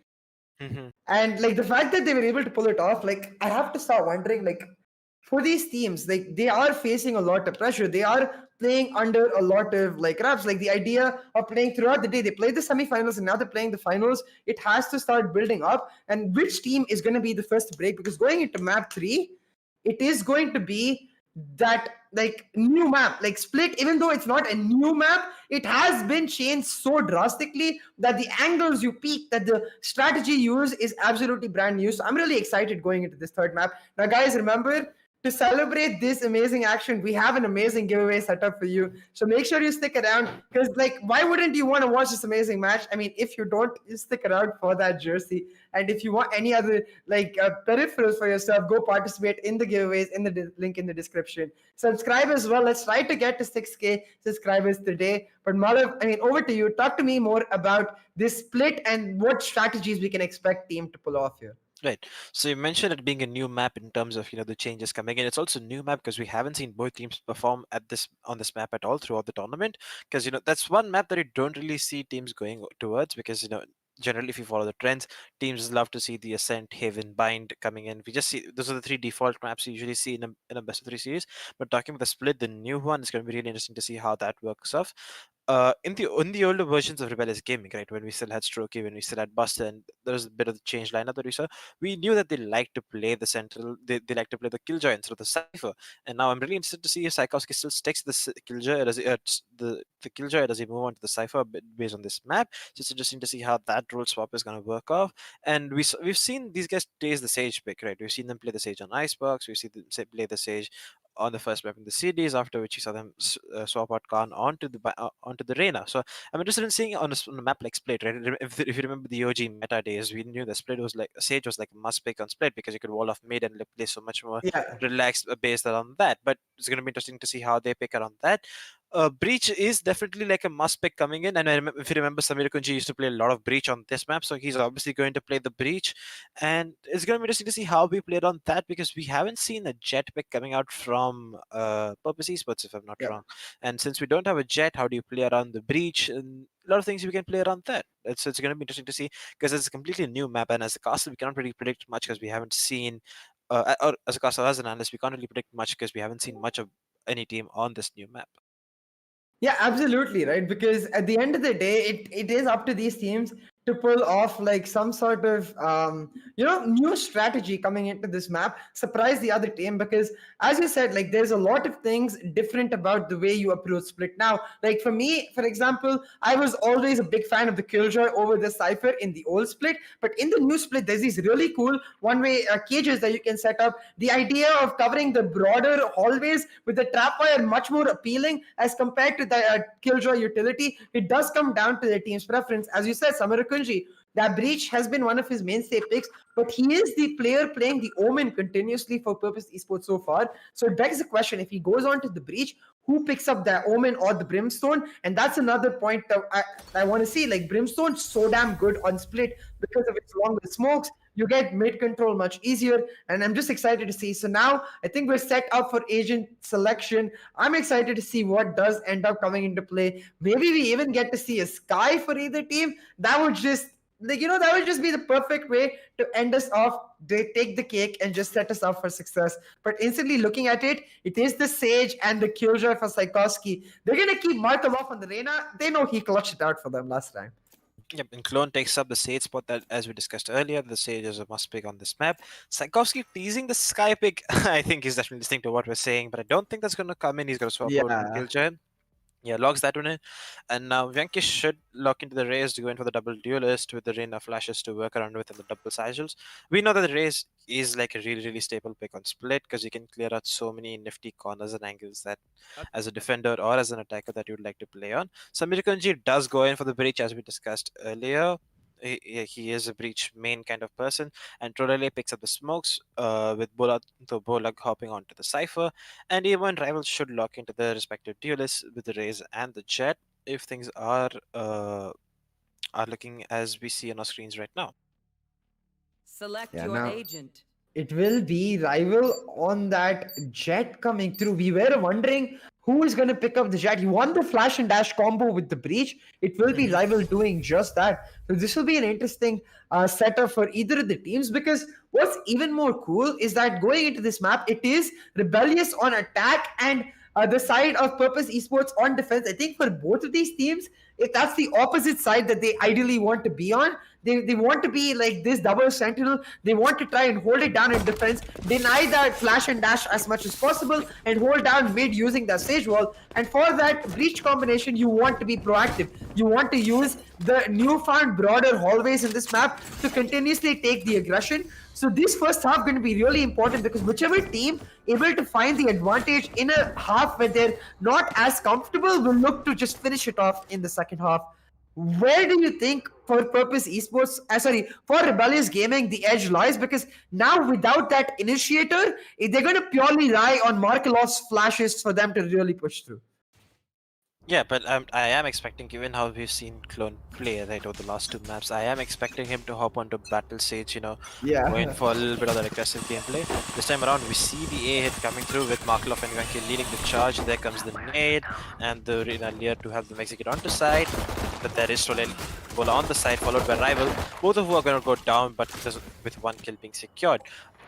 And the fact that they were able to pull it off, I have to start wondering, for these teams, they are facing a lot of pressure. They are playing under a lot of reps. The idea of playing throughout the day, they played the semifinals and now they're playing the finals. It has to start building up. And which team is going to be the first to break? Because going into map 3, it is going to be that like new map, like Split, even though it's not a new map, it has been changed so drastically that the angles you peek, that the strategy you use is absolutely brand new. So I'm really excited going into this third map. Now, guys, remember, to celebrate this amazing action, we have an amazing giveaway set up for you. So make sure you stick around, because like, why wouldn't you want to watch this amazing match? I mean, if you don't, you stick around for that jersey. And if you want any other like peripherals for yourself, go participate in the giveaways in the link in the description. Subscribe as well. Let's try to get to 6K subscribers today. But Malav, I mean, over to you. Talk to me more about this Split and what strategies we can expect team to pull off here. Right. So you mentioned it being a new map in terms of the changes coming in. It's also a new map because we haven't seen both teams perform on this map at all throughout the tournament. Because that's one map that you don't really see teams going towards, because generally, if you follow the trends, teams love to see the Ascent, Haven, Bind coming in. We just see those are the three default maps you usually see in a best of 3 series. But talking about the Split, the new one, it's going to be really interesting to see how that works off. In the older versions of Rebellious Gaming, right, when we still had Strokey, when we still had Buster, and there was a bit of the change lineup that we saw, we knew that they like to play the central, they like to play the Killjoy instead of the Cypher. And now I'm really interested to see if Psychowski still sticks the Killjoy, or does the Killjoy, or does he move on to the Cypher based on this map? So it's interesting to see how that role swap is going to work off. And we've seen these guys taste the Sage pick, right? We've seen them play the Sage on Icebox, we've seen them play the Sage on the first map in the series, after which you saw them swap out Khan onto the Reyna. So I'm interested in seeing on a map like Split, right? If you remember the OG meta days, we knew that Split was like Sage was like a must pick on Split because you could wall off mid and play so much more Yeah. relaxed based around that. But it's going to be interesting to see how they pick around that. Breach is definitely like a must pick coming in, and if you remember, Samir Kunji used to play a lot of Breach on this map, so he's obviously going to play the Breach, and it's going to be interesting to see how we played on that, because we haven't seen a Jet pick coming out from Purpose Esports, if I'm not wrong. And since we don't have a Jet, how do you play around the Breach? And a lot of things we can play around that. It's going to be interesting to see, because it's a completely new map, and as a caster, we cannot really predict much because we haven't seen. Or as a caster, as an analyst, we can't really predict much because we haven't seen much of any team on this new map. Yeah, absolutely, right? Because at the end of the day, it is up to these teams to pull off like some sort of new strategy coming into this map, surprise the other team. Because as you said, like, there's a lot of things different about the way you approach Split. Now, like for me, for example, I was always a big fan of the Killjoy over the Cypher in the old Split, but in the new Split, there's these really cool one-way cages that you can set up. The idea of covering the broader hallways with the trapwire much more appealing as compared to the Killjoy utility. It does come down to the team's preference. As you said, Samara Kunji, that Breach has been one of his mainstay picks, but he is the player playing the Omen continuously for Purpose Esports so far. So it begs the question, if he goes on to the Breach, who picks up the Omen or the Brimstone? And that's another point that I want to see. Like, Brimstone's so damn good on Split because of its longer smokes. You get mid control much easier, and I'm just excited to see. So now I think we're set up for agent selection. I'm excited to see what does end up coming into play. Maybe we even get to see a Sky for either team. That would just that would just be the perfect way to end us off. They take the cake and just set us up for success. But instantly looking at it, it is the Sage and the Killjoy for Psychowski. They're gonna keep Markov off on the Reyna. They know he clutched it out for them last time. Yep, and Clone takes up the Sage spot that, as we discussed earlier, the Sage is a must pick on this map. Psychowski teasing the Sky pick, I think is definitely listening to what we're saying, but I don't think that's going to come in. He's going to swap out to Killjoy. Yeah, logs that one in. And now Vyankish should lock into the Raze to go in for the double duelist with the Reyna flashes to work around with in the double sigils. We know that the Raze is like a really, really staple pick on Split because you can clear out so many nifty corners and angles that as a defender or as an attacker that you'd like to play on. Samir Kunji does go in for the breach as we discussed earlier. He is a breach main kind of person, and Trolele picks up the smokes with Bolag hopping onto the Cypher, and even rivals should lock into their respective duelists with the Raze and the Jet if things are looking as we see on our screens right now. Select your agent. It will be rival on that Jet coming through. We were wondering who is going to pick up the Jet. He won the flash and dash combo with the breach. It will be rival doing just that. So this will be an interesting setup for either of the teams, because what's even more cool is that going into this map, it is Rebellious on attack and the side of Purpose Esports on defense. I think for both of these teams, if that's the opposite side that they ideally want to be on, They want to be like this double sentinel. They want to try and hold it down in defense, deny that flash and dash as much as possible, and hold down mid using the sage wall. And for that breach combination, you want to be proactive. You want to use the newfound broader hallways in this map to continuously take the aggression. So this first half going to be really important because whichever team able to find the advantage in a half where they're not as comfortable will look to just finish it off in the second half. Where do you think for Purpose Esports, for Rebellious Gaming, the edge lies? Because now without that initiator, they're going to purely rely on Markelov's flashes for them to really push through. Yeah, but I am expecting, given how we've seen Clone play right over the last two maps, I am expecting him to hop onto Battle Sage, you know, going for a little bit of that aggressive gameplay. This time around, we see the A hit coming through with Markelov and Yankee leading the charge. There comes the nade and the Lear to help them execute onto side. But there is Solel Bola on the side, followed by Rival. Both of who are going to go down, but with one kill being secured.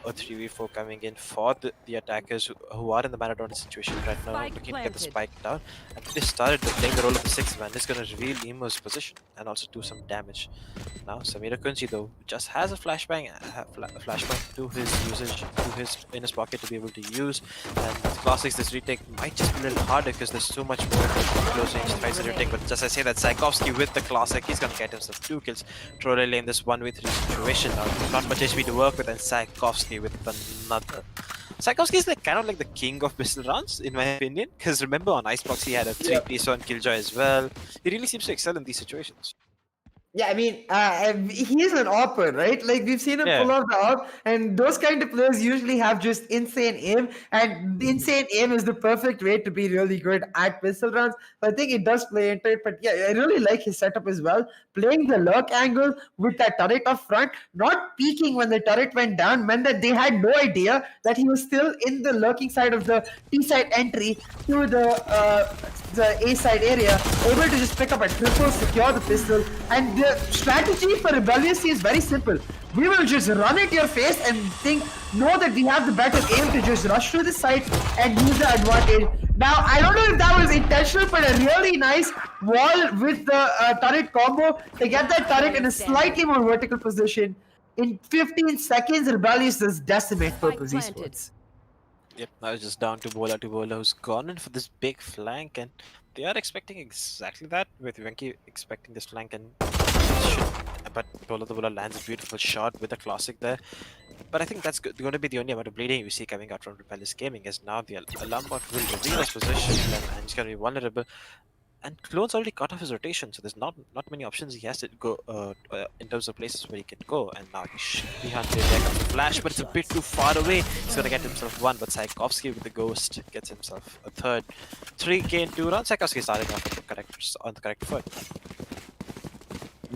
A 3v4 coming in for the attackers who are in the Maradona situation right now, Spike looking to get the planted. spike down. And they started playing the role of the sixth man. It's going to reveal Emo's position and also do some damage. Now Samira Kunji though just has a flashbang, to his usage, in his pocket to be able to use. And with Classics, this retake might just be a little harder because there's so much more close range fights that you take. But just I say that Tchaikovsky with the Classic, he's going to get himself 2 kills. Trolley in this 1v3 situation now. Not much HP to work with, and Tchaikovsky with another. Tchaikovsky is kind of like the king of pistol rounds, in my opinion. Because remember on Icebox, he had a 3-piece on Killjoy as well. He really seems to excel in these situations. Yeah, I mean, he's an AWPer, right? Like, we've seen him pull off the AWP, and those kind of players usually have just insane aim, and insane aim is the perfect way to be really good at pistol rounds. So I think it does play into it, but yeah, I really like his setup as well. Playing the lurk angle with that turret up front, not peeking when the turret went down, meant that they had no idea that he was still in the lurking side of the T-side entry to the A-side area, able to just pick up a triple, secure the pistol, and the strategy for Rebellious is very simple. We will just run at your face and know that we have the better aim to just rush to the site and use the advantage. Now, I don't know if that was intentional, but a really nice wall with the turret combo to get that turret in a slightly more vertical position. In 15 seconds, Rebellious does decimate Purpose Esports. Yep, now it's just down to Bola who's gone in for this big flank, and they are expecting exactly that, with Venki expecting this flank, and but Bola lands a beautiful shot with a Classic there. But I think that's going to be the only amount of bleeding we see coming out from Rebellious Gaming, as now the alarm bot will reveal his position and he's going to be vulnerable. And Clone's already cut off his rotation, so there's not many options he has to go in terms of places where he can go. And now he should be hunted. There comes the flash, but it's a bit too far away. He's gonna get himself 1, but Tchaikovsky with the ghost gets himself a third. 3k in 2 rounds. Tchaikovsky starting off on the correct foot.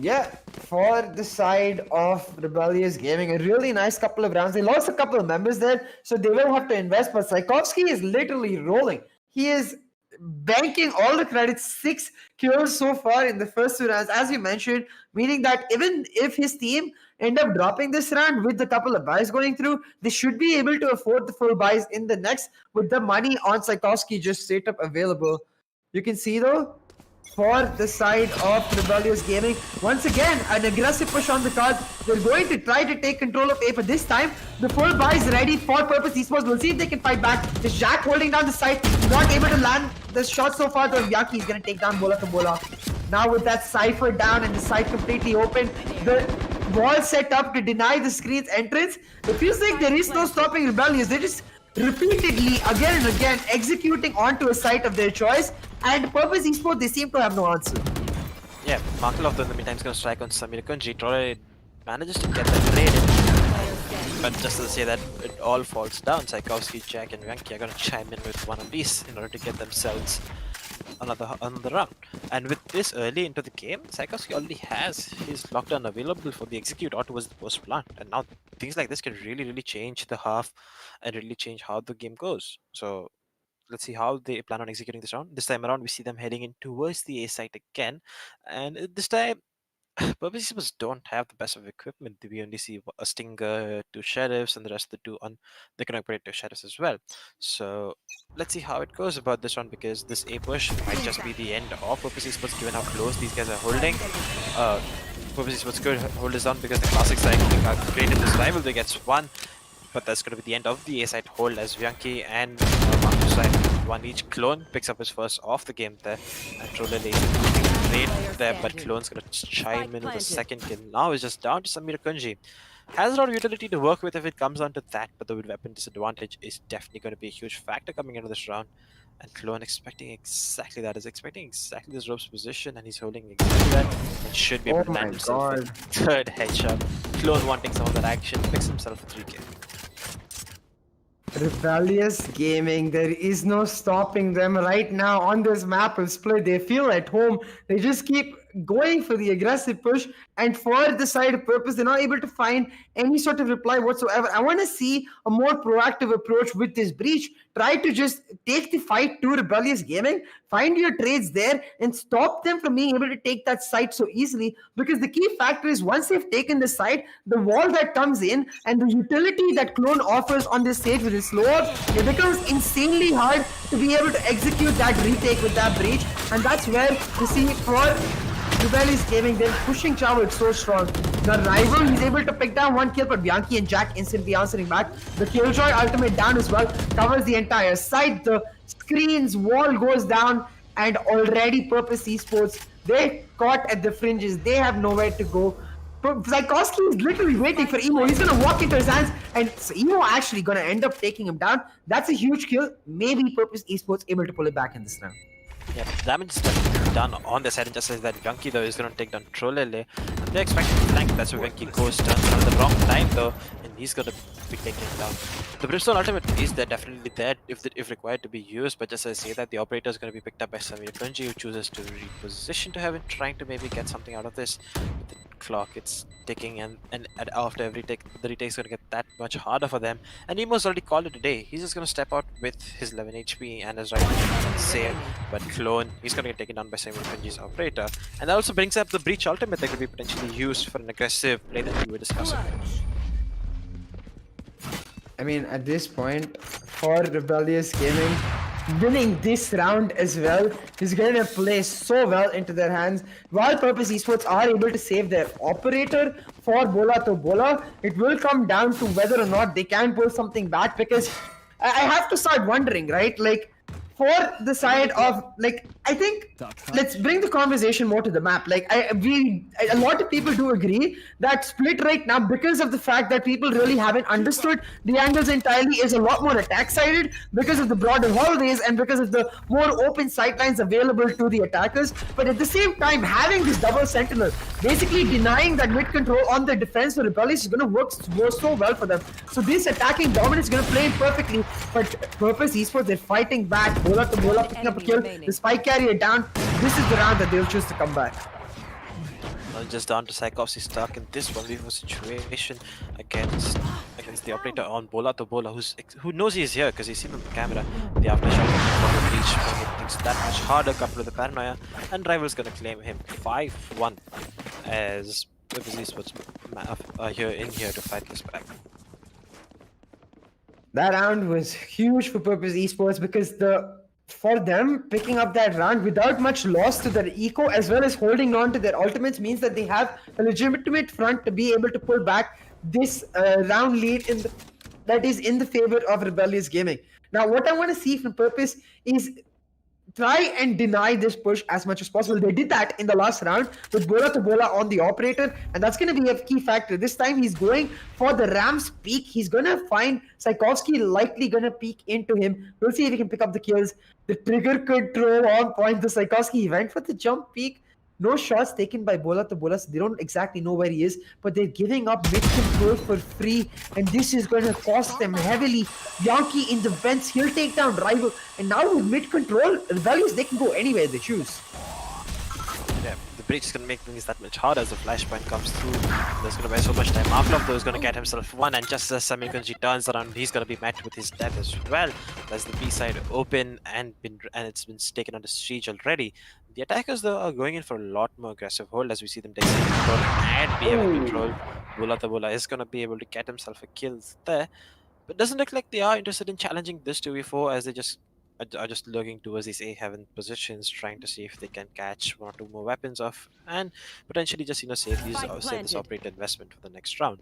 Yeah, for the side of Rebellious Gaming, a really nice couple of rounds. They lost a couple of members there, so they will have to invest. But Tchaikovsky is literally rolling. He is banking all the credits, 6 kills so far in the first 2 rounds, as you mentioned, meaning that even if his team end up dropping this round with a couple of buys going through, they should be able to afford the full buys in the next with the money on Tchaikovsky just straight up available. You can see though, for the side of Rebellious Gaming, once again, an aggressive push on the card. They're going to try to take control of A, but this time, the full buy is ready for Purpose Esports. We'll see if they can fight back. There's Jack holding down the site, not able to land the shot so far, though Yaki is going to take down Bola to Bola. Now with that Cypher down and the site completely open, the wall set up to deny the screen's entrance, it feels like there is no stopping Rebellious. They just repeatedly, again and again, executing onto a site of their choice, and Purpose Esports, they seem to have no answer. Yeah, Markelov in the meantime is going to strike on Samir Kunji. Trolley manages to get that trade in, but just to say that it all falls down, Tchaikovsky, Jack and Venki are going to chime in with one of these in order to get themselves another round. And with this early into the game, Tchaikovsky already has his lockdown available for the execute or towards the post plant, and now things like this can really change the half and really change how the game goes. So let's see how they plan on executing this round. This time around, we see them heading in towards the A site again, and this time Purpose Esports don't have the best of equipment. We only see a Stinger, 2 Sheriffs, and the rest of the 2 on the can operate 2 Sheriffs as well. So let's see how it goes about this one, because this A push might just be the end of Purpose Esports given how close these guys are holding. Purpose what's good, hold this down because the classic cycling are great in this rivalry gets one. But that's going to be the end of the A side hold as Vianki and Marco side one each. Clone picks up his first off the game there. And Trolele great there, but Clone's going to chime in with the second kill. Now it's just down to Samir Kunji. Has a lot of utility to work with if it comes down to that, but the weapon disadvantage is definitely going to be a huge factor coming into this round. And Clone expecting exactly that, is expecting exactly this rope's position, and he's holding exactly that. And should be able to land himself a third headshot. Clone wanting some of that action, picks himself a 3k. Rebellious Gaming, there is no stopping them right now on this map of Split. They feel at home. They just keep going for the aggressive push, and for the side of Purpose, they're not able to find any sort of reply whatsoever. I want to see a more proactive approach with this breach. Try to just take the fight to Rebellious Gaming, find your trades there, and stop them from being able to take that site so easily. Because the key factor is once they've taken the site, the wall that comes in and the utility that Clone offers on this stage with his slow up, it becomes insanely hard to be able to execute that retake with that breach. And that's where you see for Rebellious Gaming, they're pushing Chavo, it's so strong. The rival, he's able to pick down one kill, but Bianchi and Jack instantly answering back. The Killjoy ultimate down as well, covers the entire site. The screen's wall goes down, and already Purpose Esports, they're caught at the fringes. They have nowhere to go. Zykoski is literally waiting for Emo. He's gonna walk into his hands, and so Emo actually gonna end up taking him down. That's a huge kill. Maybe Purpose Esports able to pull it back in this round. Yeah, damage is definitely done on the side, and just as that Vianki though is going to take down Trolele. They're expecting to flank, that's where Vianki goes, turns around at the wrong time though, and he's going to be taken down. The Brimstone ultimate is there, definitely there if required to be used, but just as I say that, the operator is going to be picked up by Samir Kunji, who chooses to reposition to heaven, trying to maybe get something out of this. But the clock, it's ticking, and after every take, the retake is going to get that much harder for them. And Emo's already called it a day. He's just going to step out with his 11 HP and his right hand Sieh, but Clone, he's going to get taken down by Samir Kunji's operator. And that also brings up the Breach ultimate that could be potentially used for an aggressive play that we were discussing. I mean, at this point, for Rebellious Gaming, winning this round as well is going to play so well into their hands. While Purpose Esports are able to save their operator for Bola to Bola, it will come down to whether or not they can pull something back, because I have to start wondering, right? Like, for the side of, like, I think let's bring the conversation more to the map. Like, a lot of people do agree that Split right now, because of the fact that people really haven't understood the angles entirely, is a lot more attack sided because of the broader hallways and because of the more open sightlines available to the attackers. But at the same time, having this double sentinel, basically denying that mid control on the defense for Rebellious is going to work so well for them. So this attacking dominance is going to play in perfectly. But Purpose Esports, they're fighting back. Bola to Bola picking up a kill. The spike carrier down. This is the round that they'll choose to come back. Well, just down to Psychos, he's stuck in this 1v4 situation against the operator on Bola to Bola, who knows he's here because he's seen him on the camera. The aftershock from the breach making things that much harder, coupled with the paranoia, and Rival's gonna claim him 5-1 as Purpose Esports are here to fight this back. That round was huge for Purpose Esports because for them, picking up that round without much loss to their eco as well as holding on to their ultimates means that they have a legitimate front to be able to pull back this round lead that is in the favor of Rebellious Gaming. Now, what I want to see from Purpose is try and deny this push as much as possible. They did that in the last round with Bola to Bola on the operator, and that's going to be a key factor. This time he's going for the Ram's peak. He's going to find Psychowski likely going to peek into him. We'll see if he can pick up the kills. The trigger control on point. The Psychowski, he went for the jump peak. No shots taken by Bola to Bola, so they don't exactly know where he is, but they're giving up mid control for free, and this is going to cost them heavily. Yankee in the vents, he'll take down Rival, and now with mid control, Rebellious, they can go anywhere they choose. Yeah, the breach is going to make things that much harder as the flashpoint comes through. There's going to be so much time. Markov though is going to get himself one, and just as Samir Kunji turns around, he's going to be met with his death as well. There's the B side open and it's been taken under siege already. The attackers though are going in for a lot more aggressive hold as we see them take control and be able to control. Bola to Bola is going to be able to get himself a kill there, but doesn't look like they are interested in challenging this 2v4 as they just are just looking towards these A-heaven positions, trying to see if they can catch one or two more weapons off, and potentially just save these save this operator investment for the next round.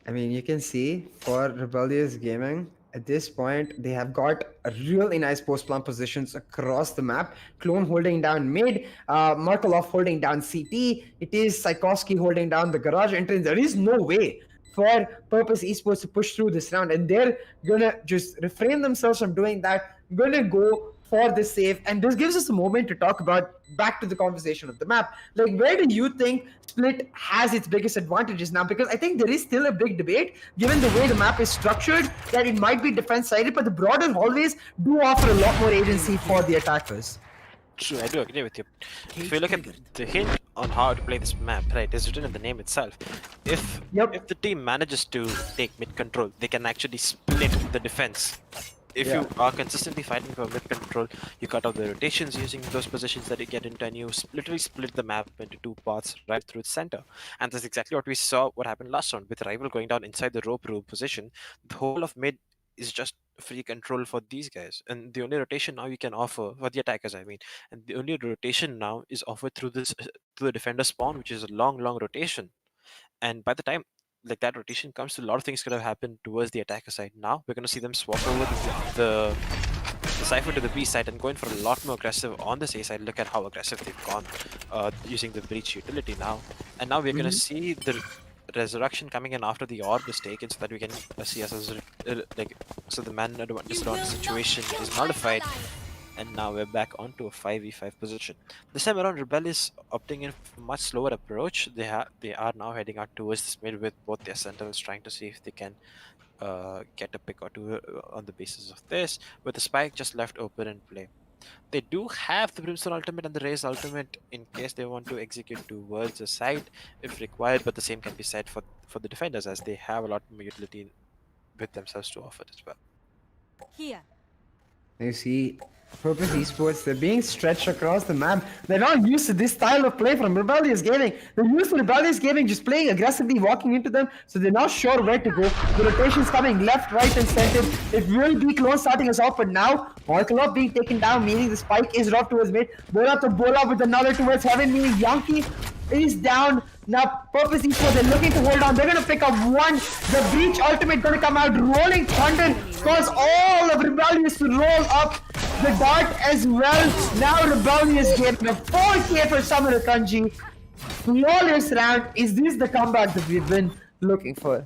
I mean, you can see for Rebellious Gaming, at this point, they have got a really nice post-plant positions across the map. Clone holding down mid, Markolov holding down CT. It is Tchaikovsky holding down the garage entrance. There is no way for Purpose Esports to push through this round, and they're gonna just refrain themselves from doing that. Gonna go for the save, and this gives us a moment to talk about back to the conversation of the map. Like, where do you think Split has its biggest advantages now? Because I think there is still a big debate, given the way the map is structured, that it might be defense-sided, but the broader hallways do offer a lot more agency for the attackers. True, I do agree with you. If you look at the hint on how to play this map, right, is written in the name itself. If the team manages to take mid control, they can actually split the defense. If you are consistently fighting for mid control, you cut off the rotations using those positions that you get into, and you literally split the map into two parts right through the center. And that's exactly what we saw what happened last round with Rival going down inside the rope room position. The whole of mid is just free control for these guys, and the only rotation now you can offer for the attackers, I mean, and the only rotation now is offered through this through the defender spawn, which is a long rotation. And by the time like that rotation comes, a lot of things could have happened towards the attacker side. Now we're going to see them swap over the Cypher to the B side and going for a lot more aggressive on this A side. Look at how aggressive they've gone using the breach utility now. And now we're going to see the resurrection coming in after the orb is taken, so that we can see us as so the man disadvantage situation is nullified. And now we're back onto a 5v5 position. This time around, Rebellious opting in for a much slower approach. They are now heading out towards this mid with both their sentinels, trying to see if they can get a pick or two on the basis of this, with the spike just left open in play. They do have the Brimstone ultimate and the Raze ultimate in case they want to execute towards the side if required, but the same can be said for the defenders, as they have a lot more utility with themselves to offer as well. Here. You see, Purpose Esports, they're being stretched across the map. They're not used to this style of play from Rebellious Gaming. They're used to Rebellious Gaming just playing aggressively, walking into them, so they're not sure where to go. The rotation's coming left, right, and center. It will be close starting us off, but now Markolov being taken down, meaning the spike is dropped towards mid. Bola to Bola with another towards heaven, meaning Yankee is down. Now Purpose Esports, they're looking to hold on. They're gonna pick up one. The breach ultimate gonna come out. Rolling Thunder cause all of Rebellious to roll up the dart as well. Now Rebellious getting a 4K for Summer Kanji. Flawless round. Is this the comeback that we've been looking for?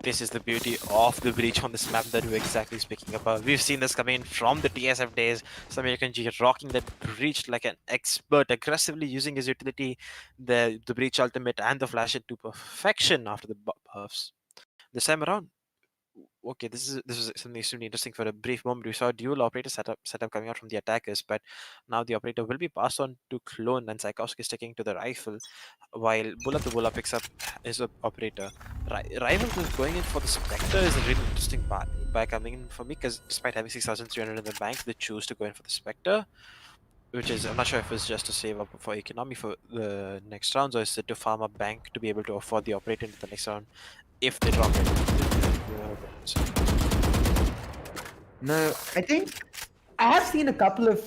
This is the beauty of the breach on this map that we're exactly speaking about. We've seen this coming in from the TSF days. Samir Kanji rocking that breach like an expert, aggressively using his utility, the breach ultimate and the flash into perfection after the buffs. This time around, okay, this is something extremely interesting. For a brief moment, we saw a dual operator setup coming out from the attackers, but now the operator will be passed on to Clone, and Tchaikovsky sticking to the rifle, while Bulla to Bulla picks up his operator. Rival going in for the Spectre is a really interesting buy coming in for me, because despite having 6,300 in the bank, they choose to go in for the Spectre, which is, I'm not sure if it's just to save up for economy for the next rounds, or is it to farm up bank to be able to afford the operator into the next round if they drop it. No, I think I have seen a couple of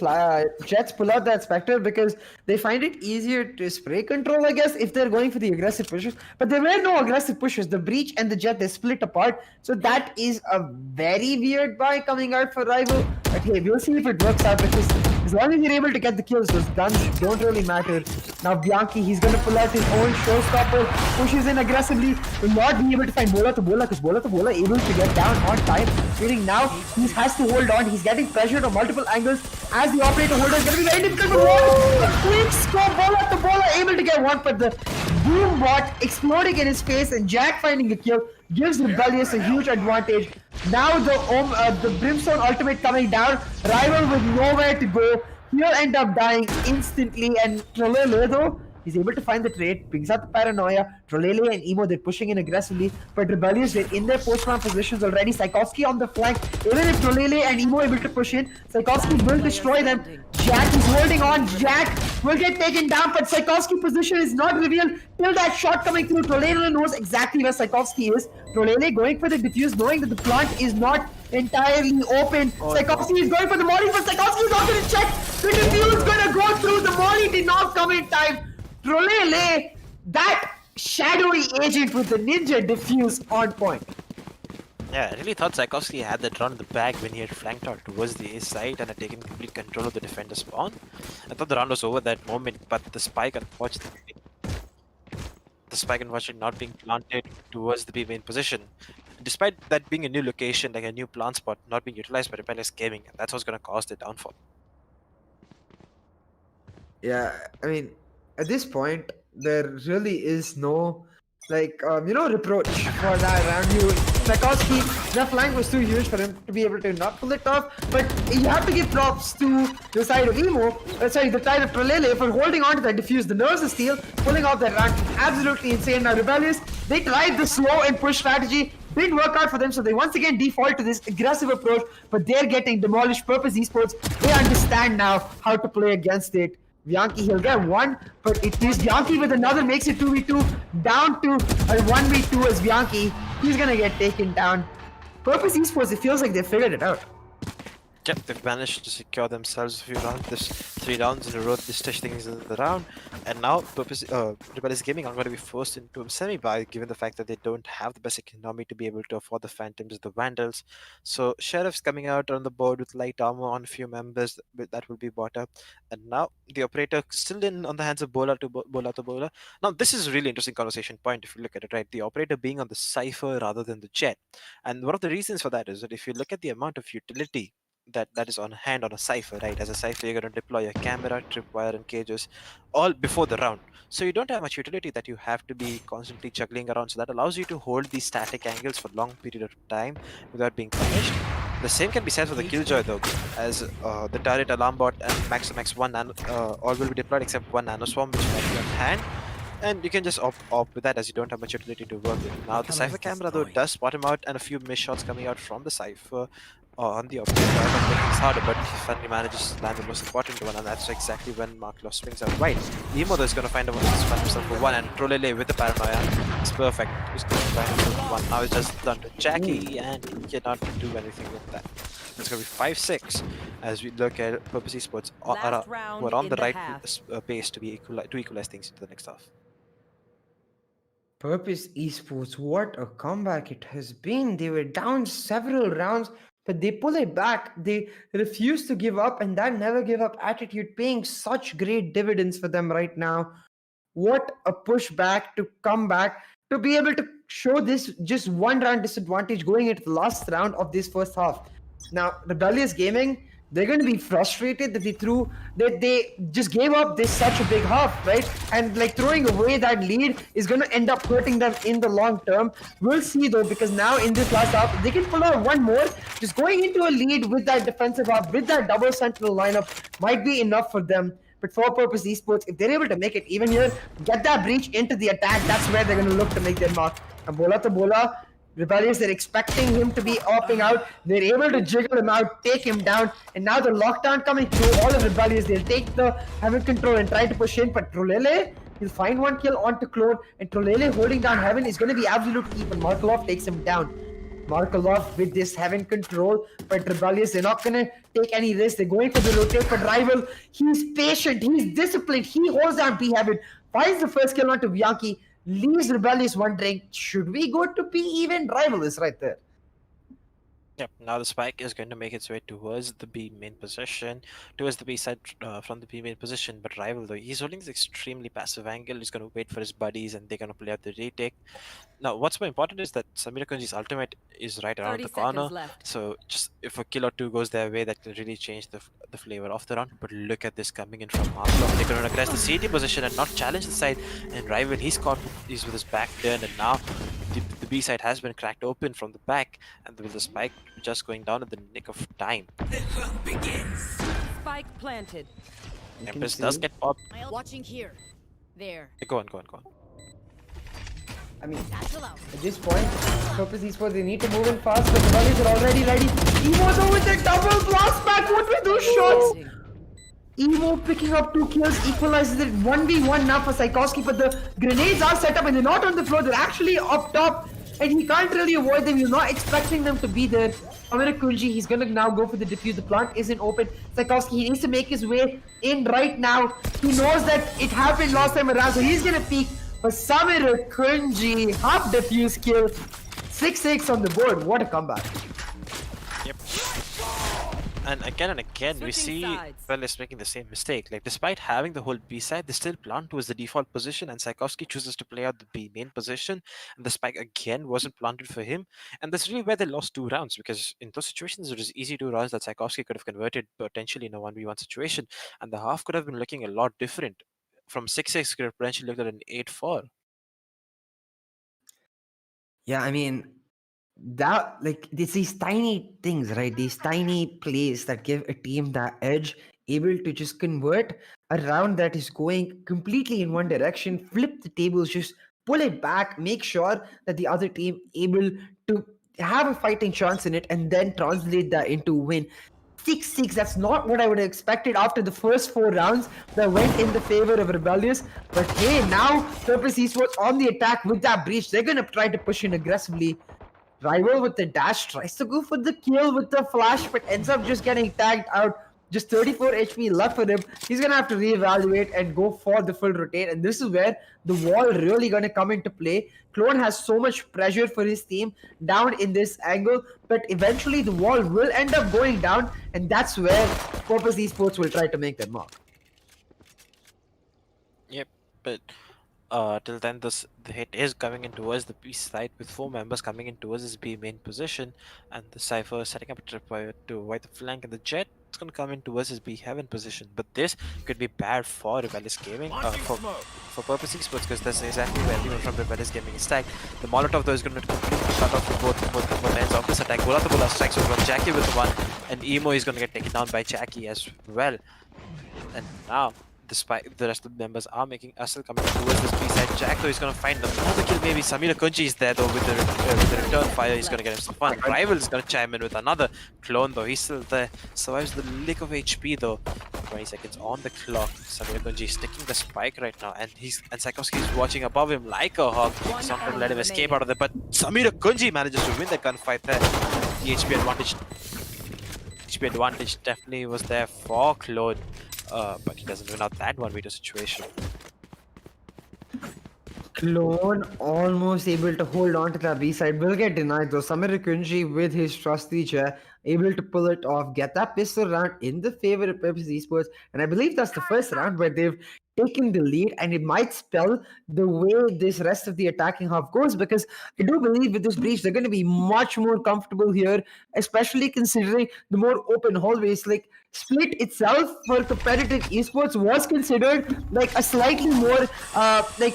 Jets pull out that Spectre because they find it easier to spray control, I guess, if they're going for the aggressive pushes. But there were no aggressive pushes. The Breach and the Jet, they split apart. So that is a very weird buy coming out for Rival. But hey, we'll see if it works out, because as long as you're able to get the kills, those guns don't really matter. Now Bianchi, he's going to pull out his own showstopper, pushes in aggressively, will not be able to find Bola to Bola, because Bola to Bola able to get down on time. Meaning now he has to hold on. He's getting pressured on multiple angles as the operator holder is going to be very difficult to hold. A quick scope, Bola to Bola able to get one, but the boom bot exploding in his face and Jack finding a kill gives Rebellious a huge advantage. Now the Brimstone ultimate coming down, Rival with nowhere to go. He'll end up dying instantly, and Trolele though, he's able to find the trade, brings out the paranoia. Trolele and Emo, they're pushing in aggressively, but Rebellious, they're in their post-round positions already. Tchaikovsky on the flank. Even if Trolele and Emo able to push in, Tchaikovsky will destroy them. Jack is holding on. Jack will get taken down, but Tchaikovsky position is not revealed till that shot coming through. Trolele knows exactly where Tchaikovsky is. Trolele going for the defuse, knowing that the plant is not entirely open. Oh, Psychowski is going for the molly, but Psychowski is not going to check. The defuse is going to go through. The molly did not come in time. Trolele, that shadowy agent with the ninja defuse on point. Yeah, I really thought Tchaikovsky had that round in the bag when he had flanked out towards the A side and had taken complete control of the defender spawn. I thought the round was over that moment, but the spike unfortunately not being planted towards the B main position. Despite that being a new location, like a new plant spot, not being utilized by Rebellious Gaming, and that's what's going to cause the downfall. Yeah, I mean, at this point, there really is no, reproach for that round. Tchaikovsky, the flank was too huge for him to be able to not pull it off, but you have to give props to the side of the side of Trolele for holding on to that defuse. The nerves of steel, pulling off that rank, absolutely insane. Now, Rebellious, they tried the slow and push strategy, didn't work out for them, so they once again default to this aggressive approach, but they're getting demolished. Purpose Esports, they understand now how to play against it. Bianchi, he'll get one, but it is Bianchi with another, makes it 2v2, down to a 1v2 as Bianchi. He's gonna get taken down. Purpose Esports, it feels like they figured it out. Yep, they've managed to secure themselves a few rounds. There's 3 rounds in a row, this touch things in the round. And now Rebellious Gaming are going to be forced into a semi-buy given the fact that they don't have the best economy to be able to afford the Phantoms, the Vandals. So Sheriff's coming out on the board with light armor on a few members that will be bought up. And now the operator still in on the hands of Bola to Bola. Now this is a really interesting conversation point if you look at it, right? The operator being on the Cypher rather than the Jet. And one of the reasons for that is that if you look at the amount of utility that is on hand on a Cypher, right? As a Cypher, you're going to deploy your camera, tripwire, and cages all before the round. So you don't have much utility that you have to be constantly juggling around. So that allows you to hold these static angles for long period of time without being punished. The same can be said for the Killjoy though, as the turret, alarm bot, and max 1 nano, all will be deployed except 1 nanoswarm, which might be on hand. And you can just opt with that as you don't have much utility to work with. Now the Cypher camera though does spot him out, and a few missed shots coming out from the Cypher on the operator. It's harder, but he finally manages to land the most important one, and that's exactly when Marklo swings out right. Emo though is going to find himself for one, and Trolele with the paranoia. It's perfect. He's going to find himself for one. Now it's just done to Jackie, and he cannot do anything with that. It's going to be 5-6 as we look at Purpose Esports we're on the right pace to equalize things into the next half. Purpose Esports, what a comeback it has been. They were down several rounds, but they pull it back. They refuse to give up, and that never give up attitude paying such great dividends for them right now. What a pushback to come back to be able to show this just 1 round disadvantage going into the last round of this first half. Now, Rebellious Gaming, they're going to be frustrated that they just gave up this such a big half, right? And like throwing away that lead is going to end up hurting them in the long term. We'll see though, because now in this last half, they can pull out one more. Just going into a lead with that defensive half, with that double sentinel lineup might be enough for them. But for Purpose Esports, if they're able to make it even here, get that breach into the attack, that's where they're going to look to make their mark. And Bola to Bola, Rebellious, they're expecting him to be opting out. They're able to jiggle him out, take him down, and now the lockdown coming through. All of Rebellious, they'll take the Heaven control and try to push in, but Trolele, he'll find one kill onto Clone, and Trolele holding down Heaven is going to be absolute keep, and Markelov takes him down. Markelov with this Heaven control, but Rebellious, they're not going to take any risk. They're going for the rotate, but Rival, he's patient, he's disciplined, he holds down B Heaven, finds the first kill onto Bianchi, leaves Rebellious wondering, should we go to be even? Rival is right there. Yep, now the spike is going to make its way towards the B main position, towards the B side from the B main position, but Rival though, he's holding this extremely passive angle. He's going to wait for his buddies and they're going to play out the retake. Now, what's more important is that Samira Kunji's ultimate is right around the corner, so just if a kill or two goes their way, that can really change the flavor of the round. But look at this coming in from Marklo. They're going to aggress the CT position and not challenge the side, and Rival, he's with his back turned, and now the B side has been cracked open from the back, and with the spike just going down at the nick of time. The hunt begins. Spike planted. Empress does get popped. Watching here. There. Go on. I mean, at this point, Purpose Esports, they need to move in fast, but the Rebellious are already ready. Emo though with the double blast back, what were those shots? Emo picking up 2 kills, equalizes it 1v1 now for Tchaikovsky, but the grenades are set up and they're not on the floor, they're actually up top. and he can't really avoid them. You're not expecting them to be there. Amir Kunji, he's gonna now go for the defuse. The plant isn't open. Tchaikovsky, he needs to make his way in right now. He knows that it happened last time around, so he's gonna peek. But Samir Kunji, half defuse kill. 6-6 on the board. What a comeback. Yep. And again, we Switching see sides. Velis making the same mistake. Like, despite having the whole B side, they still plant towards the default position, and Tchaikovsky chooses to play out the B main position, and the spike again wasn't planted for him. And that's really where they lost 2 rounds, because in those situations, it was easy 2 rounds that Tchaikovsky could have converted potentially in a 1v1 situation, and the half could have been looking a lot different. From 6-6, could have potentially looked at an 8-4. Yeah, I mean, that like it's these tiny things, right? These tiny plays that give a team that edge, able to just convert a round that is going completely in one direction, flip the tables, just pull it back, make sure that the other team able to have a fighting chance in it, and then translate that into win. 6-6, that's not what I would have expected after the first 4 rounds that went in the favor of Rebellious. But hey, now Purpose Esports on the attack with that breach. They're going to try to push in aggressively. Rival with the dash tries to go for the kill with the flash, but ends up just getting tagged out. Just 34 HP left for him. He's gonna have to reevaluate and go for the full rotate. And this is where the wall really gonna come into play. Clone has so much pressure for his team down in this angle, but eventually the wall will end up going down, and that's where Purpose Esports will try to make their mark. Yep, but till then, the hit is coming in towards the B side with 4 members coming in towards his B main position, and the Cypher setting up a tripwire to avoid the flank, and the Jet is going to come in towards his B heaven position. But this could be bad for Rebellious Gaming, for Purpose Esports, because that's exactly where everyone from Rebellious Gaming is tagged. The Molotov though is going to completely shut off both ends of this attack. Bola strikes over Jackie with the 1, and Emo is going to get taken down by Jackie as well. And now, despite the rest of the members are still coming towards this B side. Jack though is going to find another kill. Maybe Samira Kunji is there though with the return fire. He's going to get himself one. Rival is going to chime in with another clone though. He's still there. Survives the lick of HP though. 20 seconds on the clock. Samira Kunji is sticking the spike right now, and Tchaikovsky is watching above him like a hawk. He's not going to let him escape out of there, but Samira Kunji manages to win the gunfight there. The HP advantage definitely was there for Clone. But he doesn't win out that 1v2 situation. Clone almost able to hold on to that B side. Will get denied though. Samir Kunji with his trusty chair able to pull it off, get that pistol round in the favor of Purpose Esports. And I believe that's the first round where they've taken the lead, and it might spell the way this rest of the attacking half goes, because I do believe with this breach they're going to be much more comfortable here, especially considering the more open hallways. Like Split itself for competitive esports was considered like a slightly more like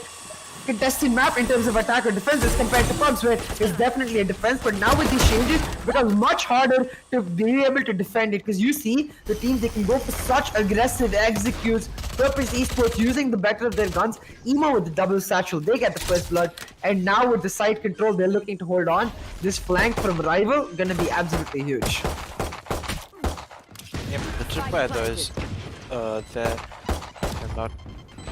contested map in terms of attack or defense as compared to pubs, where it's definitely a defense. But now with these changes, it becomes much harder to be able to defend it, because you see the teams, they can go for such aggressive executes. Purpose Esports using the better of their guns. Emo with the double satchel, they get the first blood, and now with the side control, they're looking to hold on. This flank from Rival gonna be absolutely huge. Yep, the tripwire though is there. I'm not.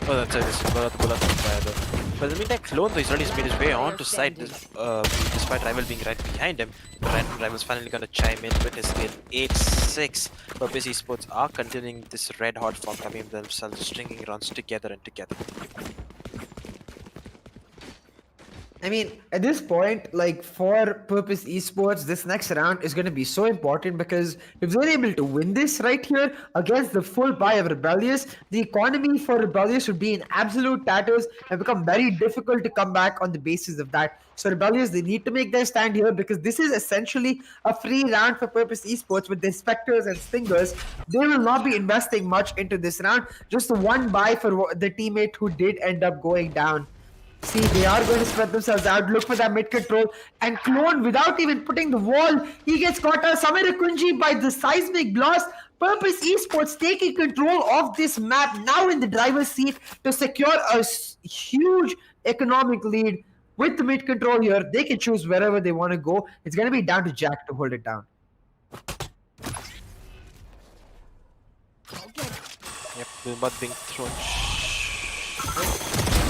Oh, that's it. This is the bullet tripwire though. But in the meantime, Clone though, he's already made his way onto side, despite Rival being right behind him. Rival's finally gonna chime in with his kill. 8-6. Purpose Esports are continuing this red hot form, coming themselves stringing runs together and together. I mean, at this point, like for Purpose Esports, this next round is going to be so important, because if they're able to win this right here against the full buy of Rebellious, the economy for Rebellious would be in absolute tatters and become very difficult to come back on the basis of that. So Rebellious, they need to make their stand here, because this is essentially a free round for Purpose Esports with their Spectres and Stingers. They will not be investing much into this round. Just the one buy for the teammate who did end up going down. See, they are going to spread themselves out, look for that mid control, and Clone, without even putting the wall, he gets caught out. Samir Kunji by the seismic blast. Purpose Esports taking control of this map, now in the driver's seat to secure a huge economic lead. With the mid control here, they can choose wherever they want to go. It's going to be down to Jack to hold it down. Yep, Boombot being thrown.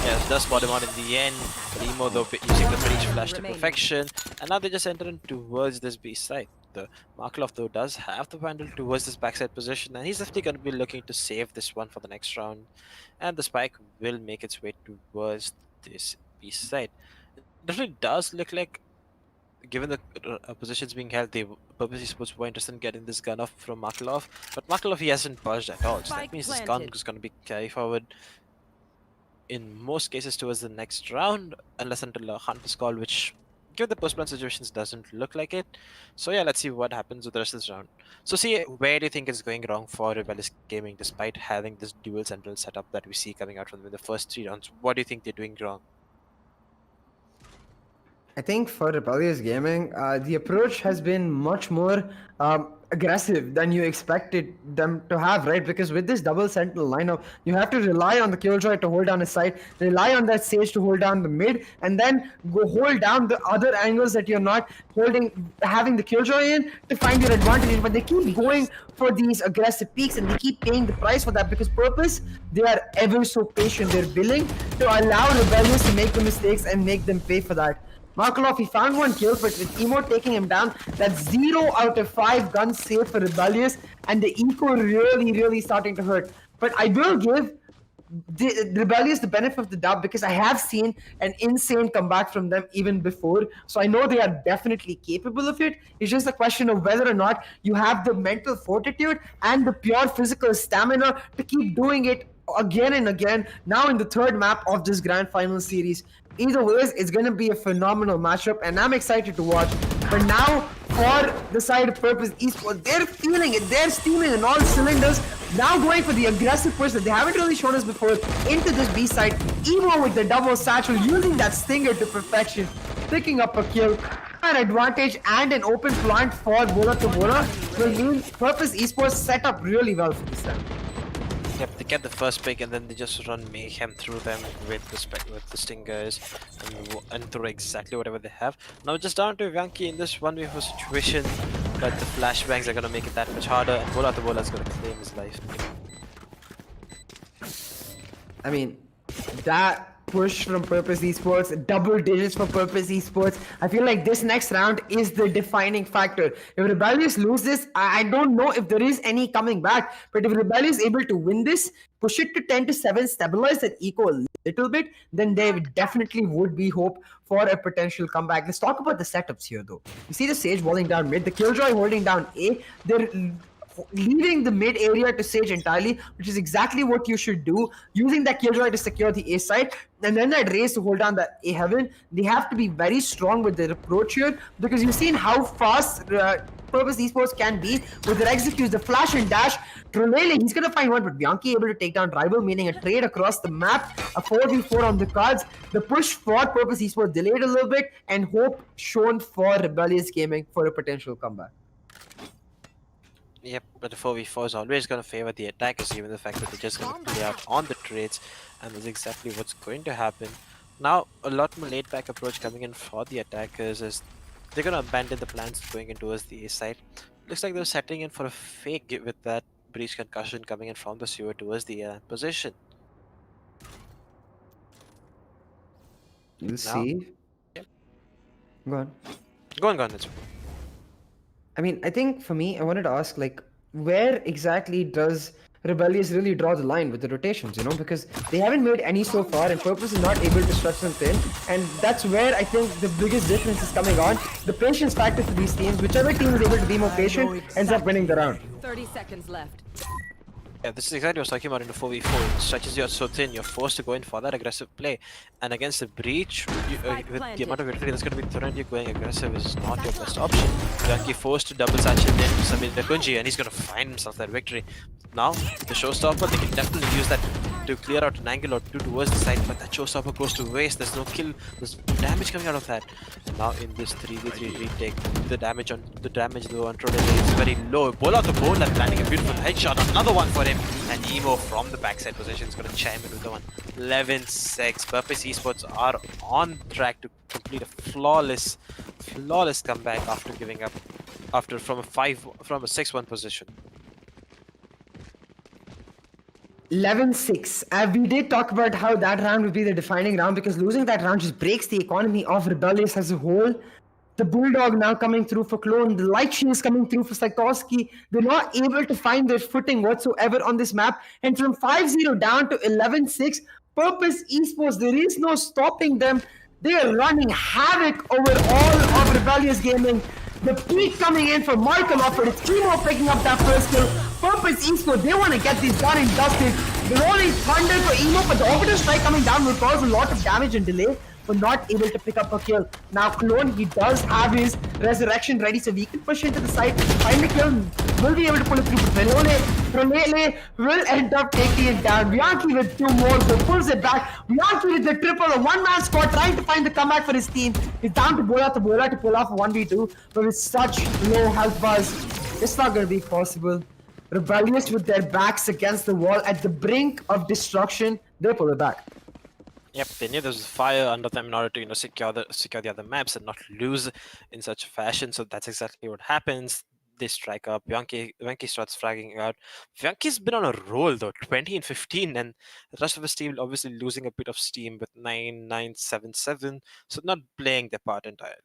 Yes, does spot him out in the end. But Emo though using the breach flash to Remaining. perfection. And now they just enter in towards this B side. The Markov though does have the vandal towards this backside position, and he's definitely going to be looking to save this one for the next round. And the spike will make its way towards this B side. It definitely does look like, given the positions being held, they purposely supposed were interested in getting this gun off from Markelov, but Markelov he hasn't budged at all. So that Spike means this gun planted. is going to be carried forward in most cases towards the next round, unless until a hunt is called, which, given the post-plan situations, doesn't look like it. So yeah, let's see what happens with the rest of this round. So see, where do you think it's going wrong for Rebellious Gaming, despite having this dual central setup that we see coming out from them in the first 3 rounds? What do you think they're doing wrong? I think for Rebellious Gaming, the approach has been much more aggressive than you expected them to have, right? Because with this double sentinel lineup, you have to rely on the Killjoy to hold down his side, rely on that Sage to hold down the mid, and then go hold down the other angles that you're not having the Killjoy in to find your advantage. But they keep going for these aggressive peaks, and they keep paying the price for that because Purpose, they are ever so patient. They're willing to allow Rebellious to make the mistakes and make them pay for that. Markelov, he found 1 kill, but with Emo taking him down, that's 0 out of 5 guns saved for Rebellious, and the eco really starting to hurt. But I will give the Rebellious the benefit of the doubt because I have seen an insane comeback from them even before, so I know they are definitely capable of it. It's just a question of whether or not you have the mental fortitude and the pure physical stamina to keep doing it again and again, now in the 3rd map of this grand final series. Either ways, it's going to be a phenomenal matchup, and I'm excited to watch. But now, for the side of Purpose Esports, they're feeling it. They're steaming in all cylinders. Now going for the aggressive push that they haven't really shown us before into this B side. Emo with the double satchel, using that stinger to perfection, picking up a kill. An advantage and an open plant for Bola to Bola will mean Purpose Esports set up really well for this round. Yep, they get the first pick and then they just run mayhem through them with the stingers and throw exactly whatever they have. Now just down to Yankee in this 1v4 situation, but the flashbangs are gonna make it that much harder, and Bola is gonna claim his life. I mean, that push from Purpose Esports, double digits for Purpose Esports. I feel like this next round is the defining factor. If Rebellious lose this, I don't know if there is any coming back. But if Rebellious is able to win this, push it to 10-7, stabilize that eco a little bit, then there definitely would be hope for a potential comeback. Let's talk about the setups here though. You see the Sage walling down mid, the Killjoy holding down A. They're leaving the mid area to Sage entirely, which is exactly what you should do, using that Killjoy to secure the A side, and then that race to hold down the A heaven. They have to be very strong with their approach here, because you've seen how fast Purpose Esports can be with their executes, the flash and dash. Trolele, he's gonna find one, but Bianchi able to take down Rival, meaning a trade across the map, a 4v4 on the cards. The push for Purpose Esports delayed a little bit, and hope shown for Rebellious Gaming for a potential comeback. Yep, but the 4v4 is always going to favor the attackers, given the fact that they're just going to play out on the trades, and that's exactly what's going to happen. Now, a lot more laid-back approach coming in for the attackers is they're going to abandon the plans going in towards the A side. Looks like they're settling in for a fake with that breach concussion coming in from the sewer towards the A position. We'll see. Yep. Go on. Go on, it's I mean, I think for me, I wanted to ask, like, where exactly does Rebellious really draw the line with the rotations, you know? Because they haven't made any so far, and Purpose is not able to stretch them thin. And that's where I think the biggest difference is coming on. The patience factor for these teams. Whichever team is able to be more patient ends up winning the round. 30 seconds left. Yeah, this is exactly what I was talking about in the 4v4. It stretches you out so thin, you're forced to go in for that aggressive play. And against the breach, with the amount of utility that's going to be thrown, you going aggressive is not your best option. Yankee forced to double satchel in Samir Nakunji, and he's going to find himself that victory. Now, the showstopper, they can definitely use that to clear out an angle or two towards the side, but that showstopper goes to waste. There's no kill, there's no damage coming out of that. And now in this 3v3 retake, the damage though on Tourney is very low. Bola to Bola landing a beautiful headshot, another one for him. And Emo from the backside position is going to chime in with the one. 11-6. Purpose Esports are on track to complete a flawless comeback after giving up from a 6-1 position. 11-6. We did talk about how that round would be the defining round because losing that round just breaks the economy of Rebellious as a whole. The Bulldog now coming through for Clone, the Light Shields coming through for Sikorsky. They're not able to find their footing whatsoever on this map. And from 5-0 down to 11-6, Purpose Esports, there is no stopping them. They are running havoc over all of Rebellious Gaming. The peak coming in for Michael Offord. It's Kimo picking up that first kill. Purpose Esports, they want to get this done and dusted. They're rolling thunder for Emo, but the orbital strike coming down will cause a lot of damage and delay, but not able to pick up a kill. Now Clone, he does have his resurrection ready, so we can push into the side, find the kill, will be able to pull it through. Trolele will end up taking it down. Bianchi with 2 more, so pulls it back. Bianchi with the triple, a one-man squad trying to find the comeback for his team. He's down to Bola to pull off a 1v2, but with such low health bars, it's not going to be possible. Rebellious with their backs against the wall at the brink of destruction, they pull it back. Yep, they knew there was fire under them in order to secure the other maps and not lose in such a fashion. So that's exactly what happens. They strike up. Bianchi starts fragging out. Bianchi's been on a roll though, 20 and 15, and the rest of his team obviously losing a bit of steam with 9-9-7-7, so not playing their part entirely.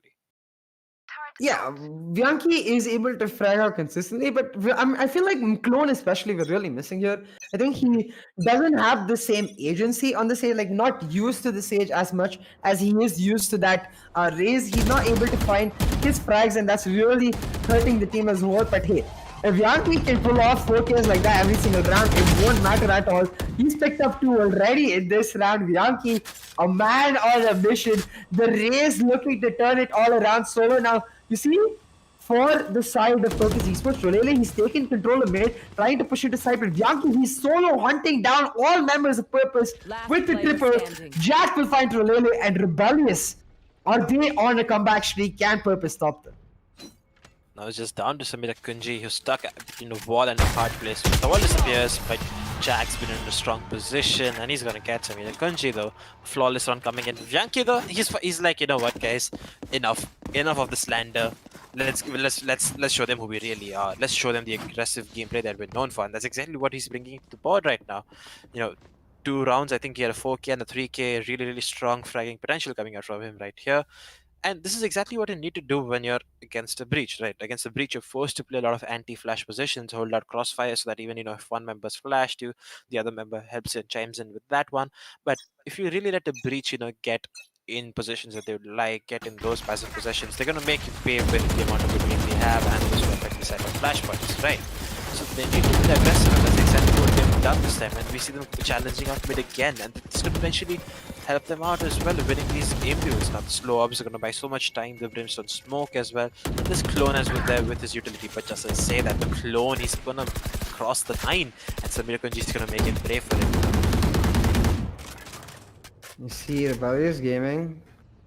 Yeah, Bianchi is able to frag out consistently, but I feel like Clone especially we're really missing here. I think he doesn't have the same agency on the stage, like not used to the stage as much as he is used to that raise. He's not able to find his frags, and that's really hurting the team as a whole. But hey, if Bianchi can pull off 4 kills like that every single round, it won't matter at all. He's picked up 2 already in this round. Bianchi, a man on a mission. The raise looking to turn it all around solo now. You see, for the side of Purpose Esports, Rolele, he's taking control of mid, trying to push it aside, but Bianchi, he's solo hunting down all members of Purpose with the triple. Jack will find Rolele, and Rebellious, are they on a comeback streak? Can Purpose stop them? Now it's just down to Samira Kunji, who's stuck between the wall and a hard place. The wall disappears, but Jack's been in a strong position, and he's gonna get Samira Kunji though. Flawless run coming in. Bianchi though, he's like, you know what, guys, enough of the slander. Let's show them who we really are. Let's show them the aggressive gameplay that we're known for, and that's exactly what he's bringing to the board right now. You know, 2 rounds, I think he had a 4K and a 3K, really strong fragging potential coming out from him right here. And this is exactly what you need to do when you're against a breach, right? Against a breach, you're forced to play a lot of anti-flash positions, hold out crossfire so that even, you know, if one member's flashed you, the other member helps and chimes in with that one. But if you really let a breach, you know, get in positions that they would like, get in those passive possessions, they're going to make you pay with the amount of game they have and those will affect the set of flash points, right? So they need to be aggressive, and that's exactly what they've done this time, and we see them challenging out mid again, and this could potentially help them out as well, winning these game duels. Now the slow ops are going to buy so much time, the Brimstone smoke as well, but this Clone as well there with his utility, but just to say that the Clone, he's going to cross the 9, and Samira Kunji is going to make it pray for it. You see, Rebellious Gaming,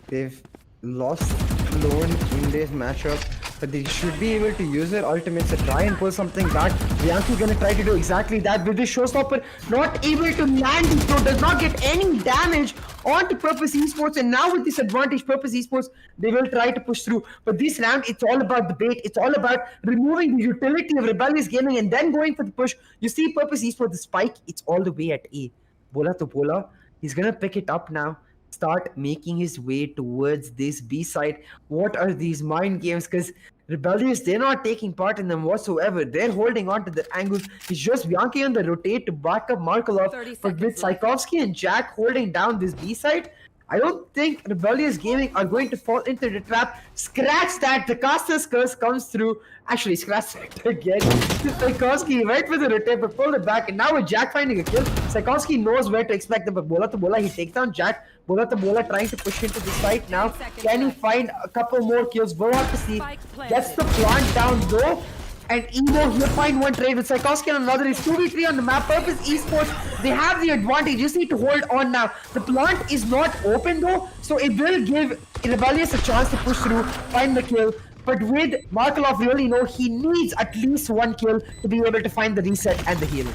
they've lost Clone in this matchup, but they should be able to use their ultimates to try and pull something back. Bianchi gonna try to do exactly that with the showstopper, not able to land the throw, does not get any damage onto Purpose Esports, and now with this advantage, Purpose Esports, they will try to push through. But this round, it's all about the bait, it's all about removing the utility of Rebellious Gaming and then going for the push. You see Purpose Esports, the spike, it's all the way at A. Bola to Bola, he's gonna pick it up now. Start making his way towards this B side. What are these mind games? Because Rebellious, they're not taking part in them whatsoever. They're holding on to the angles. It's just Bianchi on the rotate to back up Markelov. But with Sikorsky and Jack holding down this B side, I don't think Rebellious Gaming are going to fall into the trap. Scratch that. The caster's curse comes through. Actually, scratch that again. Sikorsky went for the rotate but pulled it back. And now with Jack finding a kill, Sikorsky knows where to expect them. But Bola to Bola, he takes down Jack. Bola to Bola trying to push into the site now. Can he find a couple more kills? We'll have to see. Gets the plant down though. And Emo, he'll find one trade with Sikorsky and another. It's 2v3 on the map. Purpose Esports, they have the advantage. You just need to hold on now. The plant is not open though, so it will give Rebellious a chance to push through, find the kill. But with Markelov, really know he needs at least 1 kill to be able to find the reset and the heal.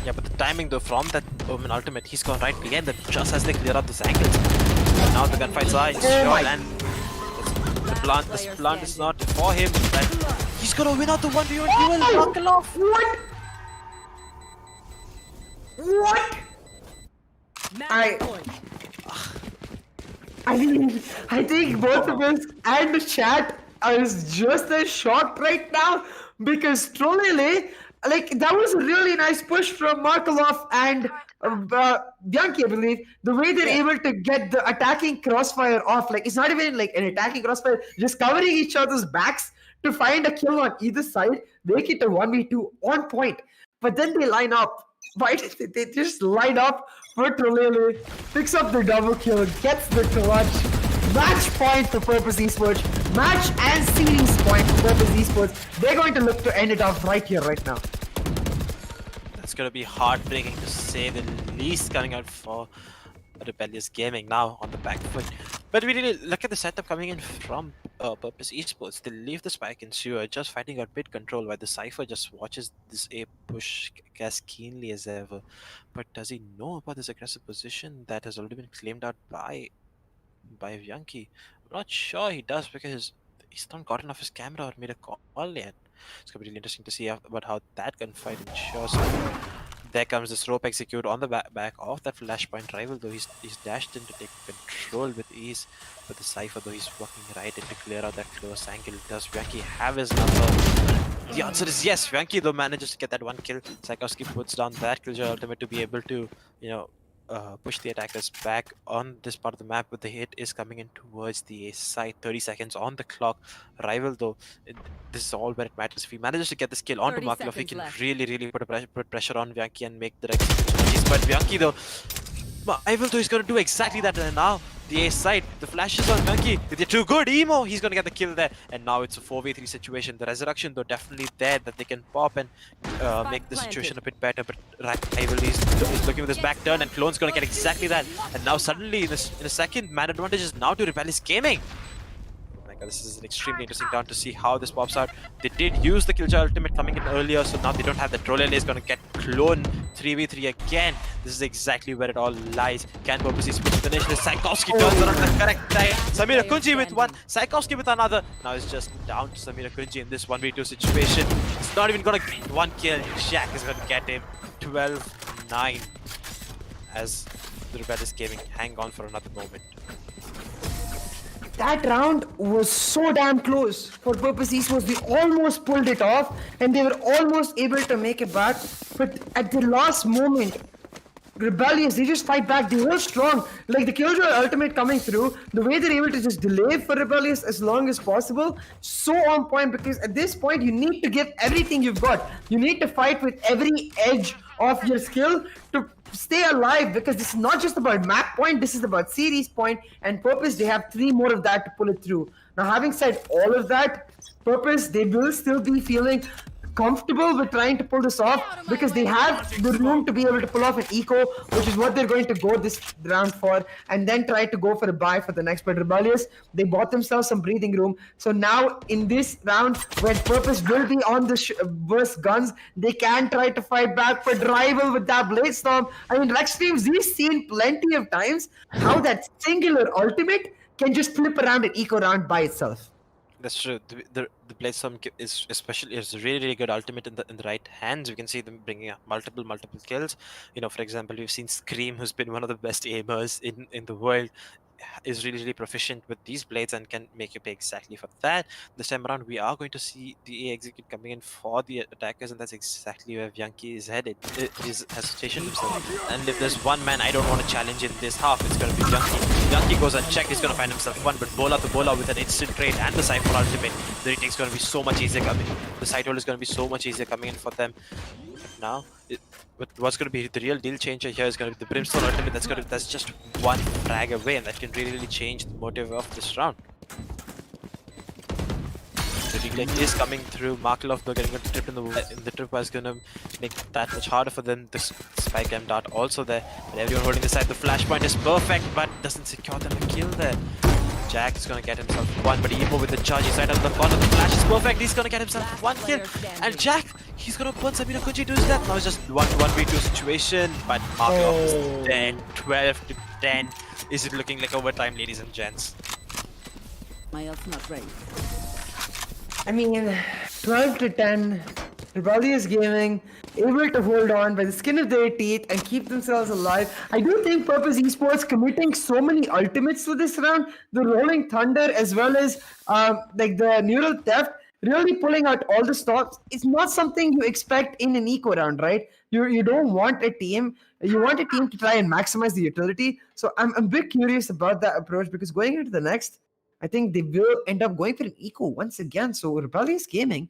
Yeah, but the timing though from that Omen ultimate, he's gone right behind them just as they clear out these angles. But now the gunfights are ensured, and this plant is not for him, and he's gonna win out the 1v1 duel. Markelov. What? What? Match point. I mean, I think both of us and the chat is just as shocked right now because Trollele, like that was a really nice push from Markelov and Bianchi, I believe. The way they're able to get the attacking crossfire off, like it's not even like an attacking crossfire, just covering each other's backs to find a kill on either side, make it a 1v2 on point. But then they line up. Why did they just line up for Trollele, picks up the double kill, gets the clutch, match point for Purpose Esports, match and series point for Purpose Esports. They're going to look to end it off right here, right now. That's gonna be heartbreaking to say the least, coming out for Rebellious Gaming now on the back foot. But we really look at the setup coming in from Purpose Esports. They leave the spike in Sieh, just fighting out mid control, while the Cypher just watches this A push as keenly as ever. But does he know about this aggressive position that has already been claimed out by Bianchi? I'm not sure he does because he's not gotten off his camera or made a call yet. It's gonna be really interesting to see about how that gunfight ensures. There comes this rope execute on the back of that flashpoint rival, though he's dashed in to take control with ease. But the Cypher, though, he's walking right in to clear out that close angle. Does Bianchi have his number? The answer is yes. Bianchi, though, manages to get that one kill. Saikowski puts down that Killjoy ultimate to be able to, push the attackers back on this part of the map, but the hit is coming in towards the A side. 30 seconds on the clock. Rival, though, this is all where it matters. If he manages to get this kill onto 30 Markelov, he seconds can left. really put pressure on Bianchi and make the right situations. But Bianchi, though, Rival, though, he's going to do exactly that. And now the A side, the flashes on Bianchi. They're too good. Emo, he's going to get the kill there. And now it's a 4v3 situation. The resurrection, though, definitely there that they can pop and make the situation a bit better. But Rival is looking with his back turn, and Clone's going to get exactly that. And now suddenly, in a second, man advantage is now to Rebellious Gaming. Oh my god, this is an extremely interesting round to see how this pops out. They did use the Killjoy ultimate coming in earlier, so now they don't have the Trollele is going to get Clone 3v3 again. This is exactly where it all lies. Can Purpose Esports finish this? Saikowski turns around the correct time. Samira Kunji with one, Saikowski with another. Now it's just down to Samira Kunji in this 1v2 situation. It's not even going to get one kill. Jack is going to get him 12-9 as the Rebellious Gaming hang on for another moment. That round was so damn close for Purpose Esports. They almost pulled it off and they were almost able to make it back. But at the last moment, Rebellious, they just fight back. They were strong. Like the Killjoy ultimate coming through, the way they're able to just delay for Rebellious as long as possible, so on point, because at this point you need to give everything you've got. You need to fight with every edge of your skill to stay alive, because this is not just about map point, this is about series point, and Purpose, they have 3 more of that to pull it through. Now, having said all of that, Purpose, they will still be feeling comfortable with trying to pull this off because they have the room to be able to pull off an eco, which is what they're going to go this round for, and then try to go for a buy for the next. But Rebellious, they bought themselves some breathing room. So now in this round, when Purpose will be on the worst guns, they can try to fight back. But Rival with that Blade Storm, I mean, Rexdreams, we've seen plenty of times how that singular ultimate can just flip around an eco round by itself. That's true. The Blade Storm is really good ultimate in the right hands. We can see them bringing up multiple kills. For example, we've seen Scream, who's been one of the best aimers in the world, is really proficient with these blades and can make you pay exactly for that. This time around, we are going to see the A execute coming in for the attackers, and that's exactly where Bianchi is headed. His hesitation himself. And if there's one man I don't want to challenge in this half, it's going to be Bianchi. Bianchi goes unchecked, he's going to find himself one, but bola to bola with an instant trade and the Cypher ultimate, the retake's going to be so much easier coming. The side hold is going to be so much easier coming in for them. Now, but what's going to be the real deal changer here is going to be the Brimstone ultimate. That's just one frag away, and that can really change the motive of this round. The retake is coming through. Markelov getting a trip in the trip was going to make that much harder for them. The spike and dart also there, and everyone holding the side. The flashpoint is perfect, but doesn't secure them a kill there. Jack is going to get himself one, but Emo with the charge inside of the corner. The flash is perfect. He's going to get himself one kill. And Jack, he's going to put Samira Kunji to his death. Now it's just 1v2 situation, but Markelov is dead. 12-10. Is it looking like overtime, ladies and gents? My ult's not ready. I mean, 12-10. Rebellious Gaming able to hold on by the skin of their teeth and keep themselves alive. I do think Purpose Esports committing so many ultimates to this round, the Rolling Thunder as well as like the Neural Theft, really pulling out all the stops. It's not something you expect in an eco round, right? You don't want a team. You want a team to try and maximize the utility. So I'm a bit curious about that approach because going into the next, I think they will end up going for an eco once again. So Rebellious Gaming,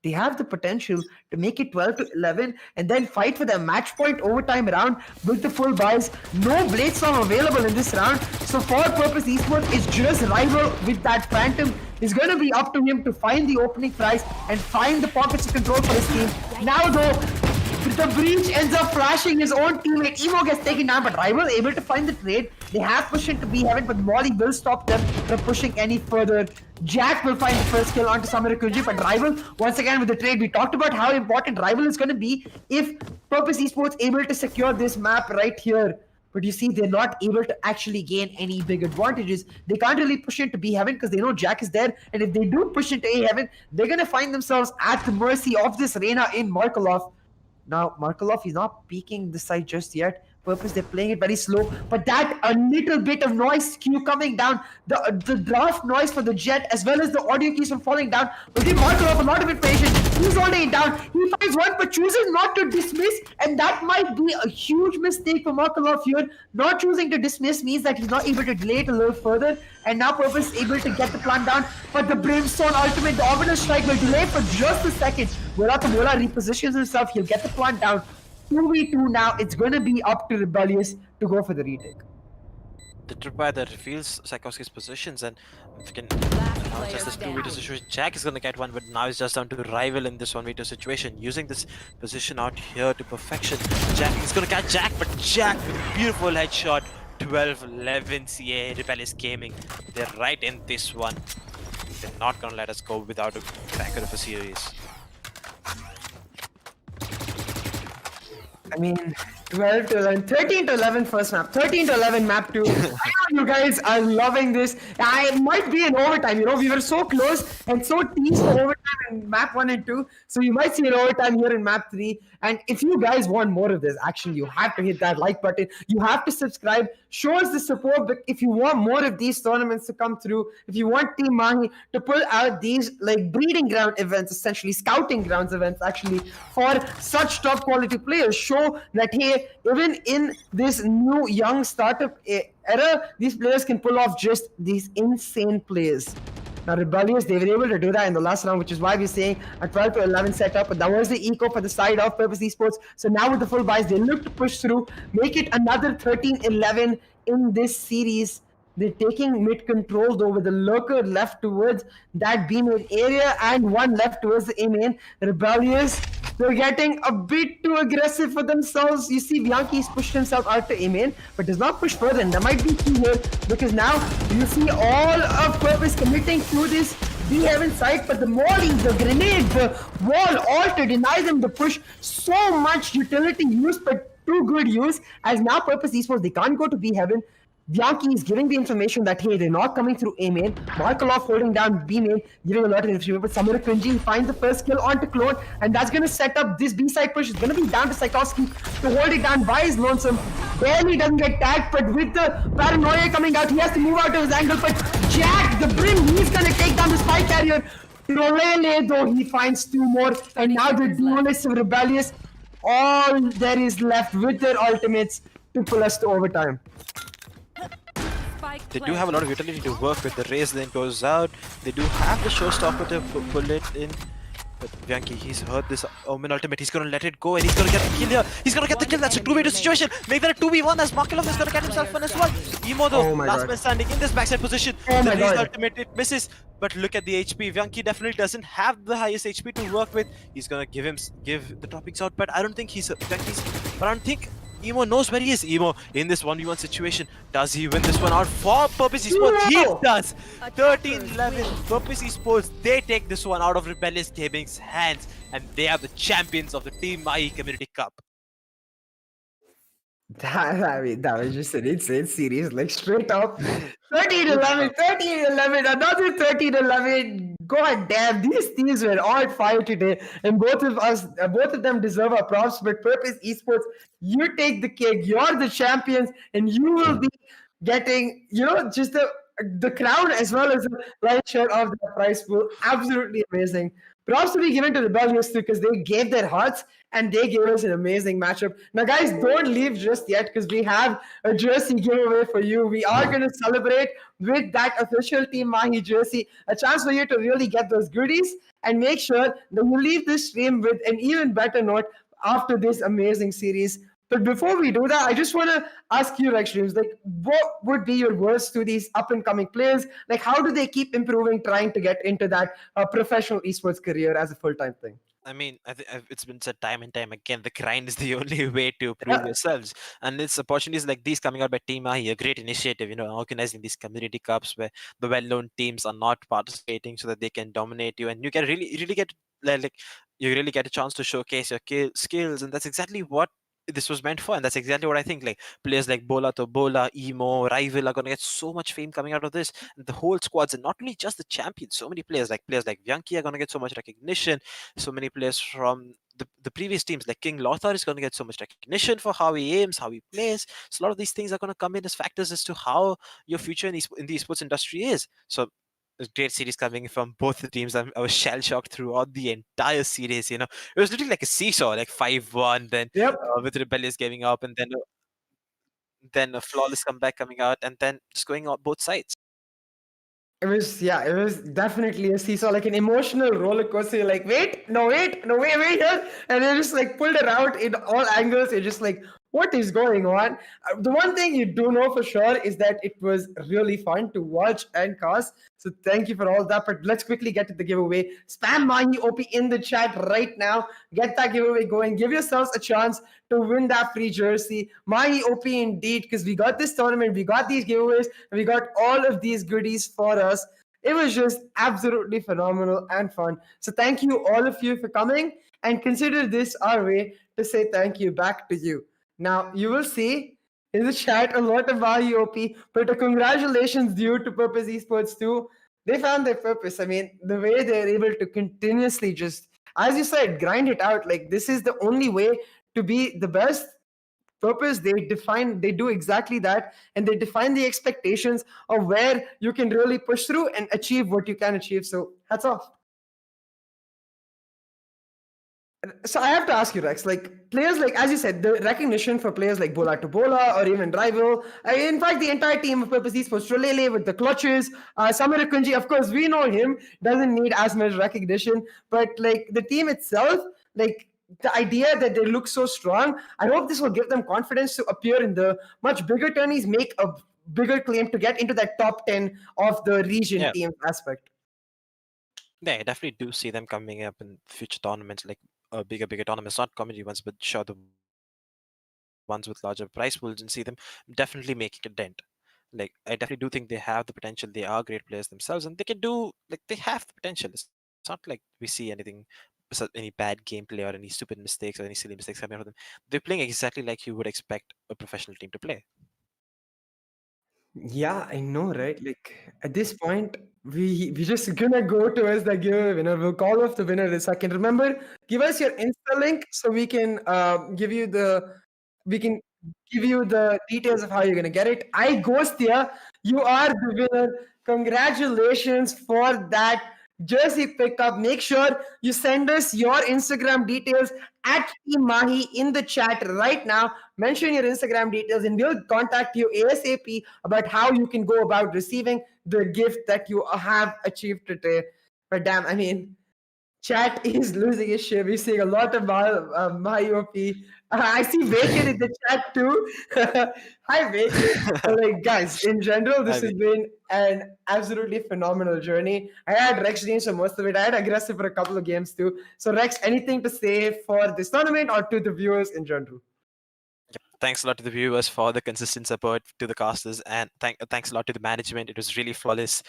they have the potential to make it 12 to 11 and then fight for the match point overtime round with the full buys. No Blade Storm available in this round. So for Purpose Esports, it's just Rival with that Phantom. It's going to be up to him to find the opening prize and find the pockets of control for his team. Now though, the breach ends up flashing his own teammate. Emo gets taken down, but Rival able to find the trade. They have pushed into B heaven, but Molly will stop them from pushing any further. Jack will find the first kill onto Samara Kunji, but Rival, once again with the trade, we talked about how important Rival is going to be if Purpose Esports able to secure this map right here. But you see, they're not able to actually gain any big advantages. They can't really push into B heaven because they know Jack is there. And if they do push into A heaven, they're going to find themselves at the mercy of this Reyna in Markelov. Now, Markelov is not peeking the side just yet. Purpose, they're playing it very slow. But that a little bit of noise cue coming down, the draft noise for the jet, as well as the audio keys from falling down, will give Markelov a lot of information. He's holding it down. He finds one, but chooses not to dismiss. And that might be a huge mistake for Markelov here. Not choosing to dismiss means that he's not able to delay it a little further. And now Purpose is able to get the plant down. But the Brimstone ultimate, the Ominous Strike will delay for just a second. Bola repositions himself. He'll get the plant down. 2v2 now. It's going to be up to Rebellious to go for the retake. The tripwire that reveals Psychowski's positions, and if you can Last just this player 2v2 situation, Jack is going to get one, but now it's just down to Rival in this 1v2 situation, using this position out here to perfection. Jack is going to catch Jack, but Jack with a beautiful headshot. 12-11 Sieh, Rebellious Gaming. They're right in this one. They're not going to let us go without a cracker of a series. I mean, 12 to 11, 13 to 11 first map, 13 to 11 map 2. I know you guys are loving this. It might be an overtime, you know, we were so close and so teased for overtime in map 1 and 2. So you might see an overtime here in map 3. And if you guys want more of this action, you have to hit that like button. You have to subscribe. Show us the support. But if you want more of these tournaments to come through, if you want Team Mahi to pull out these like breeding ground events, essentially scouting grounds events, actually for such top quality players, show that hey, even in this new young startup era, these players can pull off just these insane plays. Now Rebellious, they were able to do that in the last round, which is why we're saying a 12 to 11 setup. But that was the eco for the side of Purpose Esports. So now with the full buys, they look to push through, make it another 13-11 in this series. They're taking mid control though with the lurker left towards that B main area and one left towards the A main. Rebellious, they're getting a bit too aggressive for themselves. You see Bianchi's pushed himself out to A main, but does not push further. And that might be key here because now you see all of Purpose committing to this B heaven side, but the molly, the grenade, the wall, all to deny them the push. So much utility use, but too good use. As now Purpose Esports, they can't go to B heaven. Bianchi is giving the information that hey, they're not coming through A main. Markelov holding down B main, giving a lot of information. But Samara Kunji finds the first kill onto Clone, and that's gonna set up this B side push. It's gonna be down to Psychowski to hold it down by his lonesome. Barely doesn't get tagged, but with the paranoia coming out, he has to move out of his angle. But Jack, the Brim, he's gonna take down the spy carrier. Rolele though, he finds two more, and now the duelists of Rebellious, all there is left with their ultimates to pull us to overtime. They do have a lot of utility to work with. The raise then goes out. They do have the showstopper to pull it in. But Bianchi, he's heard this Omen ultimate. He's gonna let it go and he's gonna get the kill here. He's gonna get the kill. That's a 2v2 situation. Make that a 2v1 as Markelov is gonna get himself one as well. Emo though, last man standing in this backside position. The raise ultimate, it misses. But look at the HP. Bianchi definitely doesn't have the highest HP to work with. He's gonna give the topics out, but I don't think I don't think Emo knows where he is. Emo in this 1v1 situation. Does he win this one out for Purpose Esports? He does! 13-11. Purpose Esports, they take this one out of Rebellious Gaming's hands. And they are the champions of the Team Mahi Community Cup. That was just an insane series. Like straight up. 13-11, 13-11, another 13-11. God damn, these teams were on fire today, and both of them deserve our props. But Purpose Esports, you take the cake. You're the champions, and you will be getting, just the crown as well as the lion's share of the prize pool. Absolutely amazing. Props to be given to Rebellious too, because they gave their hearts and they gave us an amazing matchup. Now, guys, don't leave just yet because we have a jersey giveaway for you. We are going to celebrate with that official Team Mahi jersey, a chance for you to really get those goodies and make sure that you leave this stream with an even better note after this amazing series. But before we do that, I just want to ask you, Rexdreams, like, what would be your words to these up and coming players? Like, how do they keep improving, trying to get into that professional esports career as a full time thing? I mean, it's been said time and time again, the grind is the only way to prove yourselves. And it's opportunities like these coming out by Team Mahi, a great initiative, organizing these community cups where the well-known teams are not participating so that they can dominate you. And you can really get, like, you really get a chance to showcase your skills. And that's exactly what this was meant for, and that's exactly what I think. Like players like Bola to Bola, Emo, Rival are gonna get so much fame coming out of this, and the whole squads, and not only just the champions. So many players like Bianchi are gonna get so much recognition. So many players from the previous teams like King Lothar is going to get so much recognition for how he aims, how he plays. So a lot of these things are going to come in as factors as to how your future in the esports industry is. So a great series coming from both the teams. I was shell shocked throughout the entire series. It was literally like a seesaw, like 5-1, then with Rebellious giving up, and then a flawless comeback coming out, and then just going out both sides. It was definitely a seesaw, like an emotional roller coaster. You're like, wait, no, wait, here. And they just like pulled it out in all angles. You're just like, what is going on? The one thing you do know for sure is that it was really fun to watch and cast. So thank you for all that. But let's quickly get to the giveaway. Spam Mahi OP in the chat right now. Get that giveaway going. Give yourselves a chance to win that free jersey. Mahi OP indeed, because we got this tournament, we got these giveaways, and we got all of these goodies for us. It was just absolutely phenomenal and fun. So thank you all of you for coming, and consider this our way to say thank you back to you. Now, you will see in the chat a lot of Mahi OP, but a congratulations due to Purpose Esports too. They found their purpose. I mean, the way they're able to continuously just, as you said, grind it out. Like, this is the only way to be the best. Purpose, they do exactly that, and they define the expectations of where you can really push through and achieve what you can achieve. So hats off. So I have to ask you, Rex, like players like, as you said, the recognition for players like Bola to Bola or even Rival, in fact, the entire team of Purpose Esports, Trolele with the clutches, Samir Kunji, of course, we know him, doesn't need as much recognition, but like the team itself, like the idea that they look so strong, I hope this will give them confidence to appear in the much bigger tourneys, make a bigger claim to get into that top 10 of the region team aspect. Yeah, I definitely do see them coming up in future tournaments, like bigger tournaments, not comedy ones, but sure, the ones with larger prize pools, and see them definitely making a dent. Like, I definitely do think they have the potential. They are great players themselves, and they can do, like, they have the potential. It's not like we see any bad gameplay or any stupid mistakes or any silly mistakes coming out of them. They're playing exactly like you would expect a professional team to play. Yeah, I know, right? Like at this point, we just gonna go towards the giveaway winner. We'll call off the winner in a second. Remember, give us your Insta link so we can we can give you the details of how you're gonna get it. I ghost here. You are the winner. Congratulations for that jersey pickup. Make sure you send us your Instagram details at Team Mahi in the chat right now. Mention your Instagram details and we'll contact you ASAP about how you can go about receiving the gift that you have achieved today. But damn, I mean, chat is losing its shit. We're seeing a lot of Mahi OP. I see Vacant in the chat too. Hi, Vacant. Like, guys, in general, this has been an absolutely phenomenal journey. I had Rexdreams for most of it. I had Aggressive for a couple of games too. So, Rex, anything to say for this tournament or to the viewers in general? Thanks a lot to the viewers for the consistent support, to the casters, and thanks a lot to the management. It was really flawless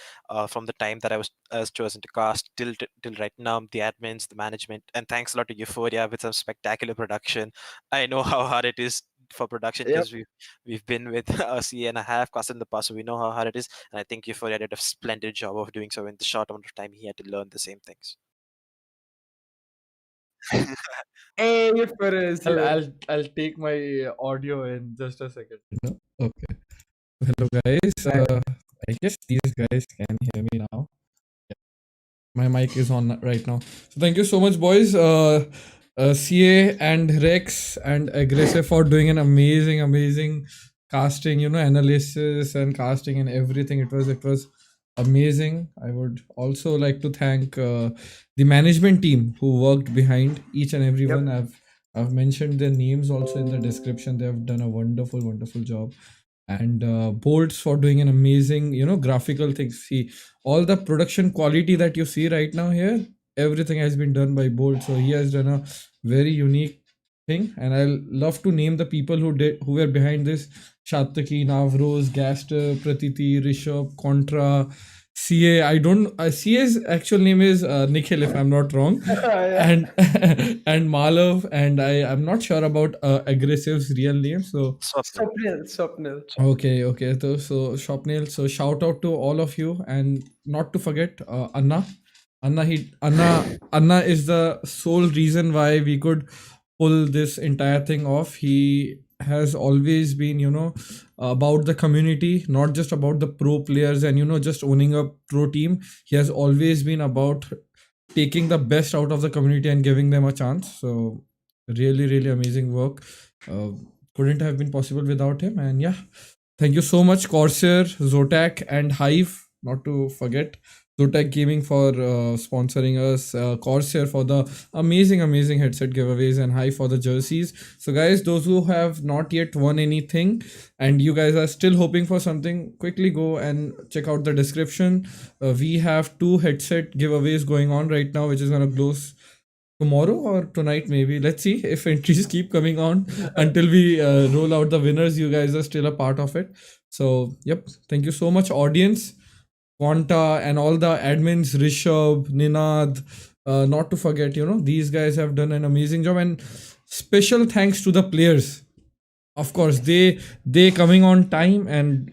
from the time that I was chosen to cast till right now. The admins, the management, and thanks a lot to Euphoria with some spectacular production. I know how hard it is for production Yep. because we've been with Sieh and a half class in the past, so we know how hard it is. And I think Euphoria did a splendid job of doing so in the short amount of time he had to learn the same things. Hey, Euphoria is here. I'll take my audio in just a second. No? Okay. Hello guys. I guess these guys can hear me now. My mic is on right now. So thank you so much, boys. CA and Rex and Aggressive for doing an amazing casting, analysis and casting and everything. It was amazing. I would also like to thank the management team who worked behind each and every Yep. one. I've mentioned their names also in the description. They have done a wonderful job. And Bolts for doing an amazing, graphical things. See, all the production quality that you see right now here, everything has been done by Bolt. So he has done a very unique thing, and I'll love to name the people who were behind this: Shataki, Navroz, Gaster, Pratiti, Rishabh, Contra, CA. I don't. CA's actual name is Nikhil, if I'm not wrong, Yeah. and and Malav, and I'm not sure about Aggressive's real name. So Swapnil. okay. So Shopnail. So shout out to all of you, and not to forget Anna. Anna is the sole reason why we could pull this entire thing off. He has always been, about the community, not just about the pro players and just owning a pro team. He has always been about taking the best out of the community and giving them a chance. So really amazing work. Couldn't have been possible without him. And yeah, thank you so much, Corsair, Zotac, and Hive. Not to forget Zotac Gaming for sponsoring us, Corsair for the amazing headset giveaways, and Hive for the jerseys. So guys, those who have not yet won anything and you guys are still hoping for something, quickly go and check out the description. We have 2 headset giveaways going on right now, which is going to close tomorrow or tonight maybe. Let's see if entries keep coming on until we roll out the winners. You guys are still a part of it. So yep, thank you so much, audience, Quanta, and all the admins, Rishabh, Ninad, not to forget, these guys have done an amazing job. And special thanks to the players. Of course, they coming on time and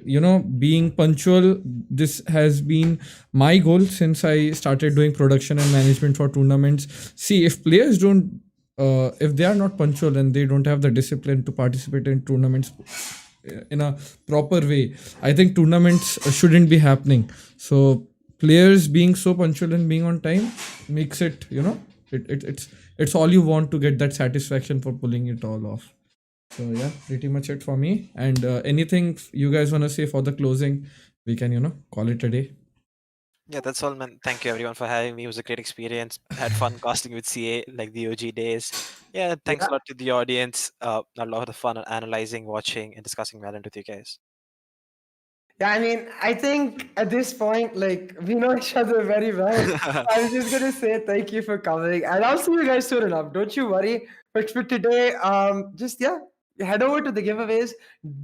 being punctual. This has been my goal since I started doing production and management for tournaments. See, if players don't if they are not punctual and they don't have the discipline to participate in tournaments in a proper way, I think tournaments shouldn't be happening. So players being so punctual and being on time makes it, it's all you want to get that satisfaction for pulling it all off. So yeah, pretty much it for me. And anything you guys want to say for the closing, we can call it a day. Yeah, that's all, man. Thank you everyone for having me. It was a great experience. Had fun casting with CA like the OG days. Yeah, thanks a lot to the audience. A lot of fun analyzing, watching, and discussing Valorant with you guys. Yeah, I mean, I think at this point, like, we know each other very well. I'm just gonna say thank you for coming, and I'll see you guys soon enough. Don't you worry. But for today, just head over to the giveaways.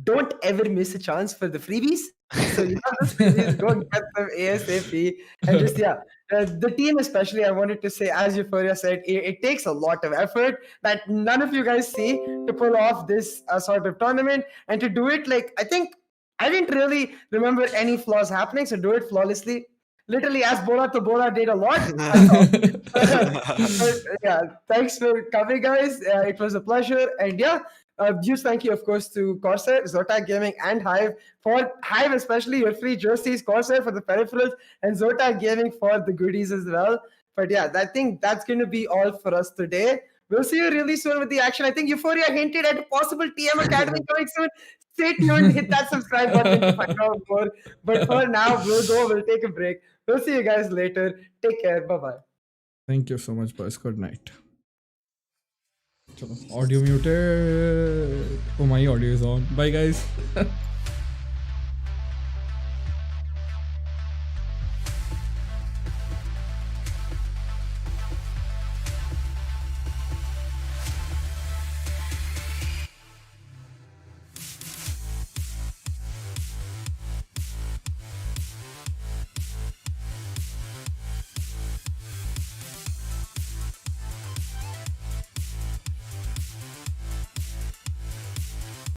Don't ever miss a chance for the freebies. So you have the freebies, go get them ASAP, and just the team especially. I wanted to say, as Euphoria said, it takes a lot of effort that none of you guys see to pull off this sort of tournament, and to do it, like, I think I didn't really remember any flaws happening, so do it flawlessly. Literally, as Bola to Bola did a lot. But, yeah, thanks for coming, guys. It was a pleasure. And yeah, huge thank you, of course, to Corsair, Zotac Gaming, and Hive. For Hive, especially your free jerseys, Corsair for the peripherals, and Zotac Gaming for the goodies as well. But yeah, I think that's going to be all for us today. We'll see you really soon with the action. I think Euphoria hinted at a possible TM Academy coming soon. Stay tuned, hit that subscribe button to find out more. But for now, we'll take a break. We'll see you guys later. Take care. Bye-bye. Thank you so much, boys. Good night. Audio muted. Oh, my audio is on. Bye, guys.